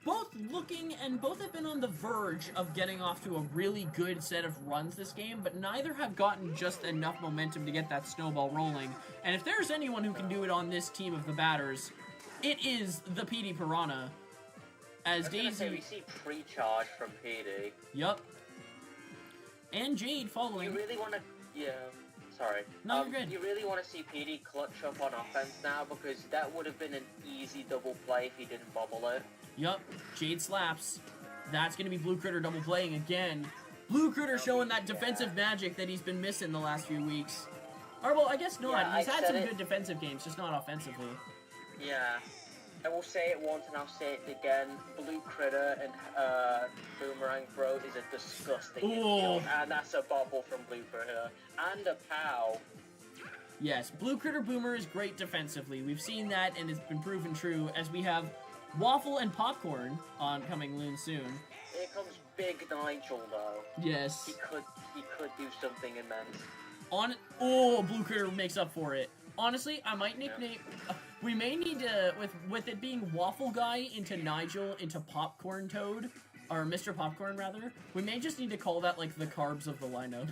both looking, and both have been on the verge of getting off to a really good set of runs this game, but neither have gotten just enough momentum to get that snowball rolling. And if there's anyone who can do it on this team of the batters, it is the PD Piranha. As Daisy... we see pre-charge from PD. Yup. And Jade following. You really want to... Yeah, sorry. No, you're good. You really want to see PD clutch up on offense now, because that would have been an easy double play if he didn't bubble it. Yup, Jade slaps. That's going to be Blue Critter double playing again. Blue Critter showing that defensive magic that he's been missing the last few weeks. Or, well, I guess not. Yeah, he's had some good defensive games, just not offensively. Yeah. I will say it once and I'll say it again. Blue Critter and Boomerang Throw is a disgusting infield, and that's a bobble from Blue Critter. And a POW. Yes, Blue Critter Boomer is great defensively. We've seen that, and it's been proven true, as we have Waffle and Popcorn on coming loon soon. Here comes Big Nigel, though. Yes. He could do something immense. Blue Critter makes up for it. Honestly, I might nickname... we may need to, with it being Waffle Guy into Nigel into Popcorn Toad, or Mr. Popcorn, rather, we may just need to call that, like, the carbs of the lineup.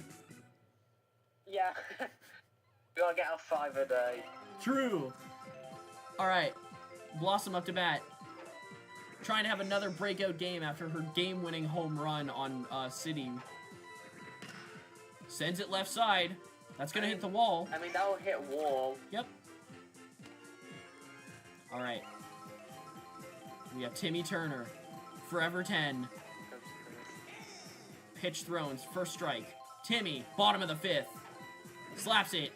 Yeah. We gotta get out 5 a day. True. Alright. Blossom up to bat. Trying to have another breakout game after her game-winning home run on City. Sends it left side. That's gonna hit the wall. I mean, that'll hit wall. Yep. Alright. We have Timmy Turner. Forever 10. Pitch throws. First strike. Timmy. Bottom of the 5th. Slaps it.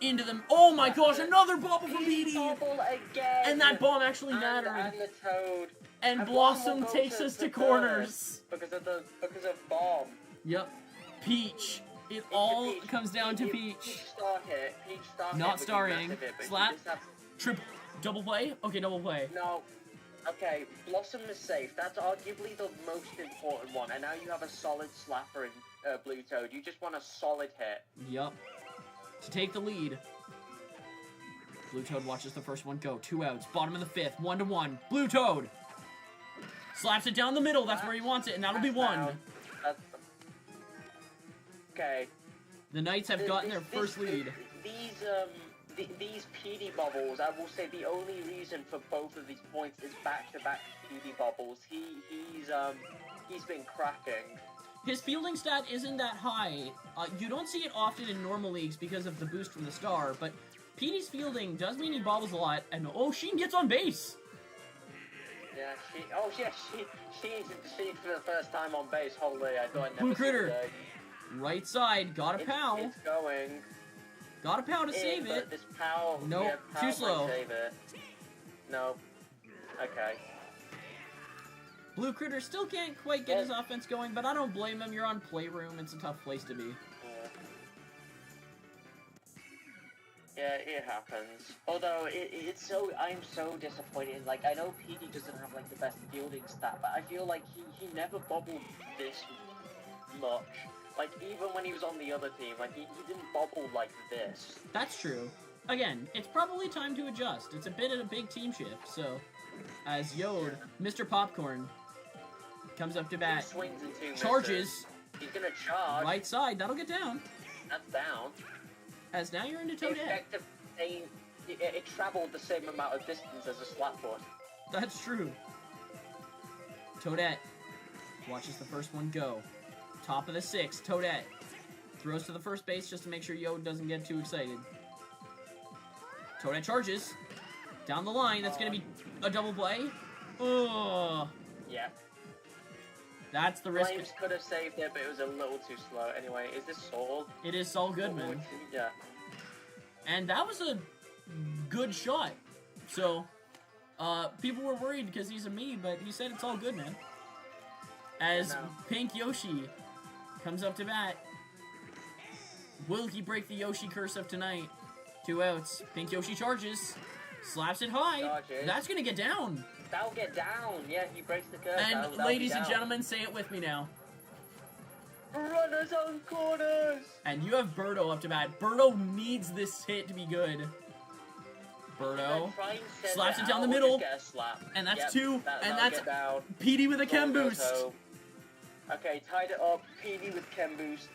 Into them. Oh my gosh, another bobble from Petey! Bobble again! And that bomb actually mattered. And the Toad. And Blossom takes us to corners. Because of Bomb. Yep. Peach. It all comes down to Peach. Peach star hit. Peach star Not hit starring. Hit, Slap. Triple. Double play? Okay, double play. No. Okay, Blossom is safe. That's arguably the most important one. And now you have a solid slapper in Blue Toad. You just want a solid hit. Yep. To take the lead. Blue Toad watches the first one go. 2 outs. Bottom of the 5th. 1-1. Blue Toad. Slaps it down the middle. That's where he wants it. And that'll be 1. Okay. The Knights have gotten their first lead. These PD bubbles, I will say the only reason for both of these points is back-to-back PD bubbles. He's been cracking. His fielding stat isn't that high. You don't see it often in normal leagues because of the boost from the star, but Petey's fielding does mean he bobbles a lot, and Sheen gets on base! Yeah, she's for the first time on base. Holy, I thought I'd never Blue Critter. see it. Right side, got a POW. It's going. Got a POW to save it. This POW, Nope, yeah, POW too slow. Save it. No. Okay. Blue Critter still can't quite get his offense going, but I don't blame him. You're on Playroom. It's a tough place to be. Yeah, it happens. Although, I'm so disappointed. Like, I know Petey doesn't have, like, the best fielding stat, but I feel like he never bobbled this much. Like, even when he was on the other team, like, he didn't bobble like this. That's true. Again, it's probably time to adjust. It's a bit of a big team shift, so... As Yode, Mr. Popcorn, comes up to bat. Swings into charges. He's gonna charge. Right side, that'll get down. That's down. As now you're into Toadette. It traveled the same amount of distance as a slap foot. That's true. Toadette watches the first one go. Top of the 6th, Toadette throws to the first base just to make sure Yode doesn't get too excited. Toadette charges. Down the line, that's going to be a double play. Oh. Yeah. That's the risk. Flames could have saved it, but it was a little too slow. Anyway, is this Saul? It is Saul Goodman. Yeah. And that was a good shot. So, people were worried because he's a me, but he said it's all good, man. As Pink Yoshi comes up to bat. Will he break the Yoshi curse of tonight? 2 outs. Pink Yoshi charges. Slaps it high. Charges. That's going to get down. That'll get down. Yeah, he breaks the curse. And ladies and gentlemen, say it with me now. Runners on corners. And you have Birdo up to bat. Birdo needs this hit to be good. Birdo slaps it down the middle. And that's 2. And that's Petey with a chem boost. Okay, tied it up. Petey with chem boost.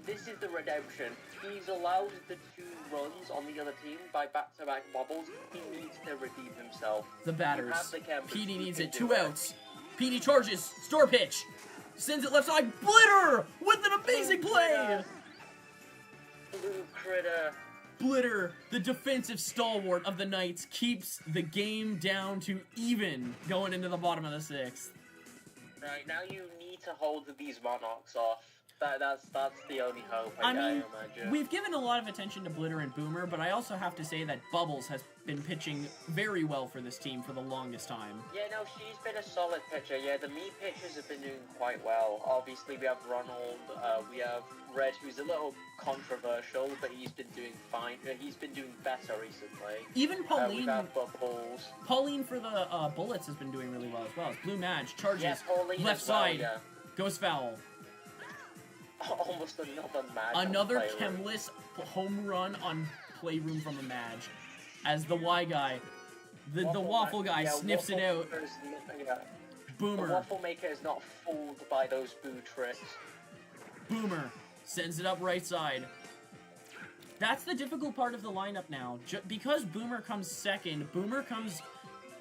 This is the redemption. He's allowed the 2 runs on the other team by back-to-back bobbles. He needs to redeem himself. The batters. The Petey needs it. 2 outs. Petey charges. Store pitch. Sends it left side. Blitter with an amazing play. Blue Critter. Blitter, the defensive stalwart of the Knights, keeps the game down to even going into the bottom of the 6th. Right, now you need to hold these Monarchs off. That's the only hope I mean, imagine. we've given a lot of attention to Blitter and Boomer, but I also have to say that Bubbles has been pitching very well for this team for the longest time. Yeah, no, she's been a solid pitcher. Yeah, the Mii pitchers have been doing quite well. Obviously, we have Ronald, we have Red, who's a little controversial, but he's been doing fine. He's been doing better recently. Even Pauline, we have Bubbles. Pauline for the Bullets has been doing really well as well. Blue Madge charges, Yeah, Pauline left as well, side, yeah. goes foul. Almost another Madge. Another on Playroom. chemless home run on Playroom from a Madge. As the Y guy, the waffle guy sniffs it out. Boomer. The waffle maker is not fooled by those boo tricks. Boomer sends it up right side. That's the difficult part of the lineup now. Because Boomer comes second, Boomer comes,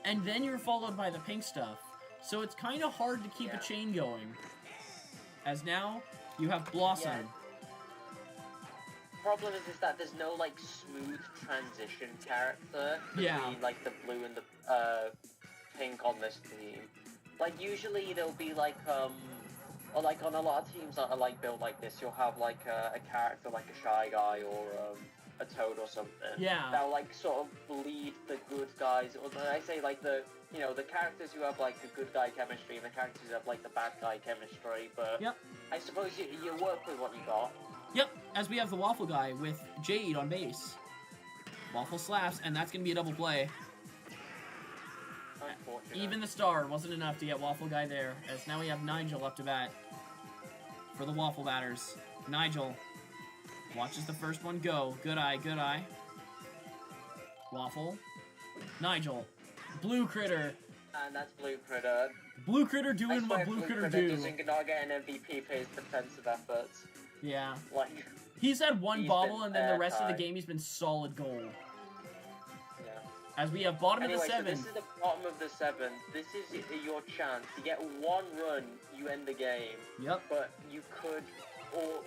and then you're followed by the pink stuff. So it's kind of hard to keep a chain going. As now, you have Blossom. Yeah. Problem is that there's no like smooth transition character between like the blue and the pink on this team. Like usually there'll be like or like on a lot of teams that are like built like this, you'll have like a character like a Shy Guy or a Toad or something. Yeah. That'll like sort of lead the good guys, or I say like the characters who have like the good guy chemistry and the characters who have like the bad guy chemistry. But yep. I suppose you work with what you got. Yep, as we have the Waffle Guy with Jade on base. Waffle slaps, and that's going to be a double play. Even the star wasn't enough to get Waffle Guy there, as now we have Nigel up to bat for the Waffle batters. Nigel watches the first one go. Good eye, good eye. Waffle. Nigel. Blue Critter. And that's Blue Critter. Blue Critter doing what Blue Critter do. Doesn't not get an MVP for his defensive efforts. Yeah. Like, he's had one bobble, and then the rest of the airtight. game he's been solid gold. Yeah. As we have bottom Anyway, of the seventh. so this is the bottom of the seventh. This is your chance to get one run. You end the game. Yep. But you could,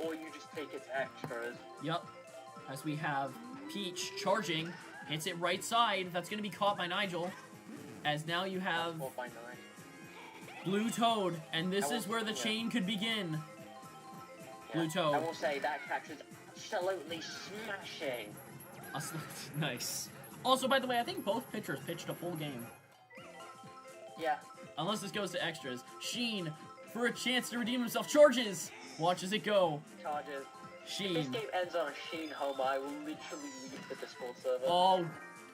or you just take it to extras. Yep. As we have Peach charging, hits it right side. That's going to be caught by Nigel. As now you have Blue Toad, and this is where the chain could begin. Blue Toad. I will say that catch was absolutely smashing. Nice. Also, by the way, I think both pitchers pitched a full game. Yeah. Unless this goes to extras. Sheen, for a chance to redeem himself, charges! Watches it go. Charges. Sheen. If this game ends on a Sheen homer, I will literally leave the Discord server. Oh,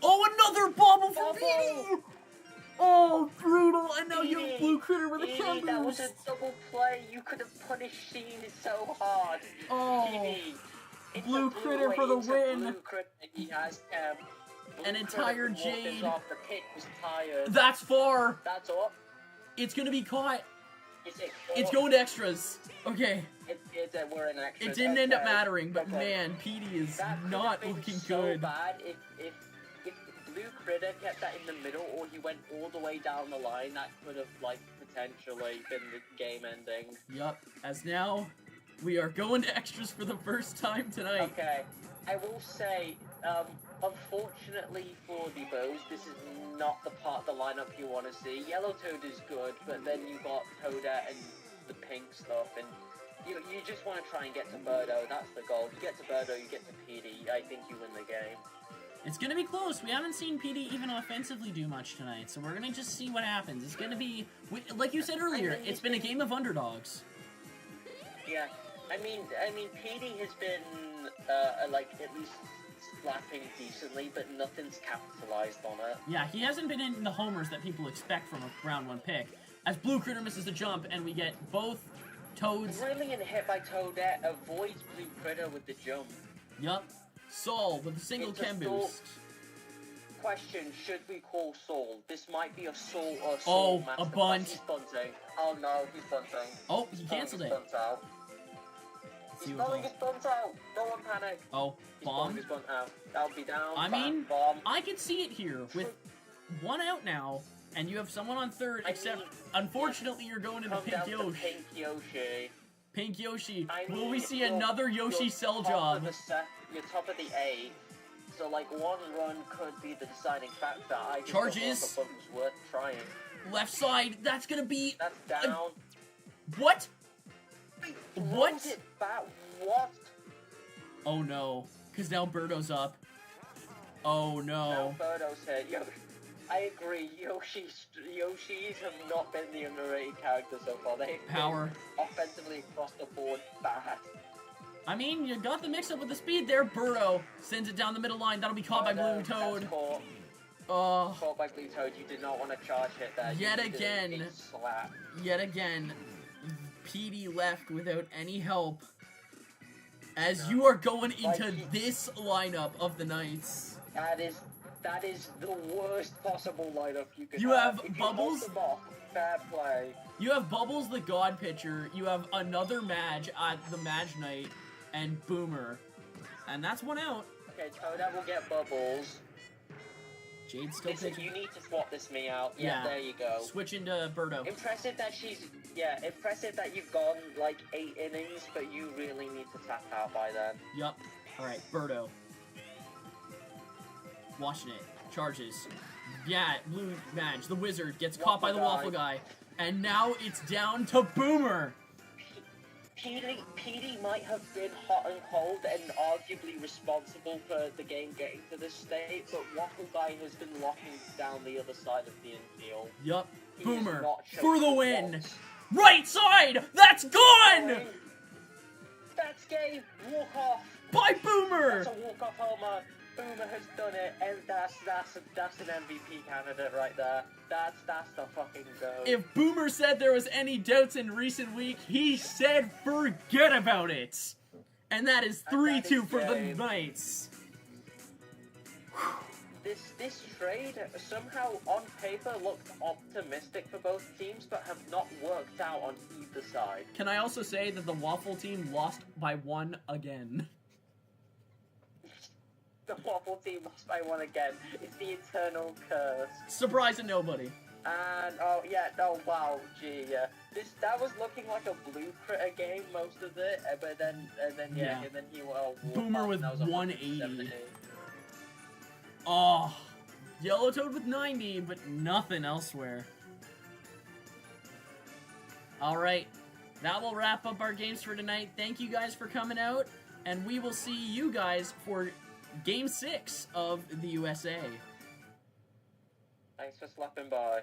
another bobble for Petey! Oh, brutal! And now you have Blue Critter with a chem That was a boost. double play. You could have punished Sheen so hard. Oh, It's Blue a Critter way, for the it's a win. Blue Critter. He has An entire Jade. Off. The pit was tired. That's far. That's up. It's gonna be caught. Is it It's going to extras. Okay. We're in extras. It didn't end up mattering, but man, Petey is That could not have been looking so good. bad if Blue Critter kept that in the middle, or he went all the way down the line. That could have like potentially been the game ending. Yup. As now, we are going to extras for the first time tonight. Okay, I will say, unfortunately for the Bows, this is not the part of the lineup you want to see. Yellow Toad is good, but then you got Toadette and the pink stuff, and you just want to try and get to Birdo. That's the goal. You get to Birdo, you get to PD. I think you win the game. It's gonna be close. We haven't seen Petey even offensively do much tonight, so we're gonna just see what happens. It's gonna be, like you said earlier, it's been a game of underdogs. Yeah, I mean, PD has been like at least slapping decently, but nothing's capitalized on it. Yeah, he hasn't been in the homers that people expect from a round one pick. As Blue Critter misses the jump, and we get both Toads. Brilliant hit by Toadette avoids Blue Critter with the jump. Yup. Saul with a single chem boost. Question, should we call Saul? This might be a Saul or Saul Oh, master a bunt. He's bunting. Oh no, he's bunting. Oh, he cancelled it. He's out. He's throwing his bunt out. No one panic. Oh, bomb. He's bunt out. That'll be down. I mean, bomb. I can see it here with one out now, and you have someone on third, except unfortunately you're going into Pink Yoshi. Pink Yoshi. Pink Yoshi. I Will we mean, see another Yoshi cell job? You're top of the A, so like one run could be the deciding factor. I just Charges. thought the bunt was worth trying. Left side, that's gonna be... That's down. What? What? Throws it back. What? Oh no, because now Birdo's up. Oh Now no. Birdo's here. I agree. Yoshi's have not been the underrated character so far. They've Power. been offensively across the board bad. I mean, you got the mix-up with the speed there. Birdo sends it down the middle line. That'll be caught by Blue Toad. Caught by Blue Toad. You did not want to charge hit there. Yet You did again. a slap. Yet again, PD left without any help. As you are going into this lineup of the Knights. That is the worst possible lineup you could You have if Bubbles. You them off, bad play. You have Bubbles, the God Pitcher. You have another Madge at the Madge Knight, and Boomer, and that's one out. Okay, Toadette will get Bubbles. Jade's still Listen, pitching. you need to swap this me out. Yeah, there you go. Switch into Birdo. Impressive that you've gone like 8 innings, but you really need to tap out by then. Yup. All right, Birdo. Watching it. Charges. Yeah, Blue Madge, the wizard, gets caught by the Waffle Guy. And now it's down to Boomer. PD might have been hot and cold and arguably responsible for the game getting to this state, but Waffle Guy has been locking down the other side of the infield. Yup. He Boomer is not for the choking win. once. Right side! That's gone! That's game. Walk off. By Boomer! That's a walk off homer. Boomer has done it, and that's an MVP candidate right there. That's the fucking go. If Boomer said there was any doubts in recent week, he said forget about it. And that is 3-2 for the Knights. This trade somehow on paper looked optimistic for both teams, but have not worked out on either side. Can I also say that the Waffle team lost by 1 again? The Waffle team lost by 1 again. It's the eternal curse. Surprising nobody. And wow, gee, yeah. That was looking like a Blue Critter game most of it, but then he Boomer with that was 180. Oh, Yellow Toad with 90, but nothing elsewhere. Alright, that will wrap up our games for tonight. Thank you guys for coming out, and we will see you guys for Game 6 of the USA. Thanks for slapping by.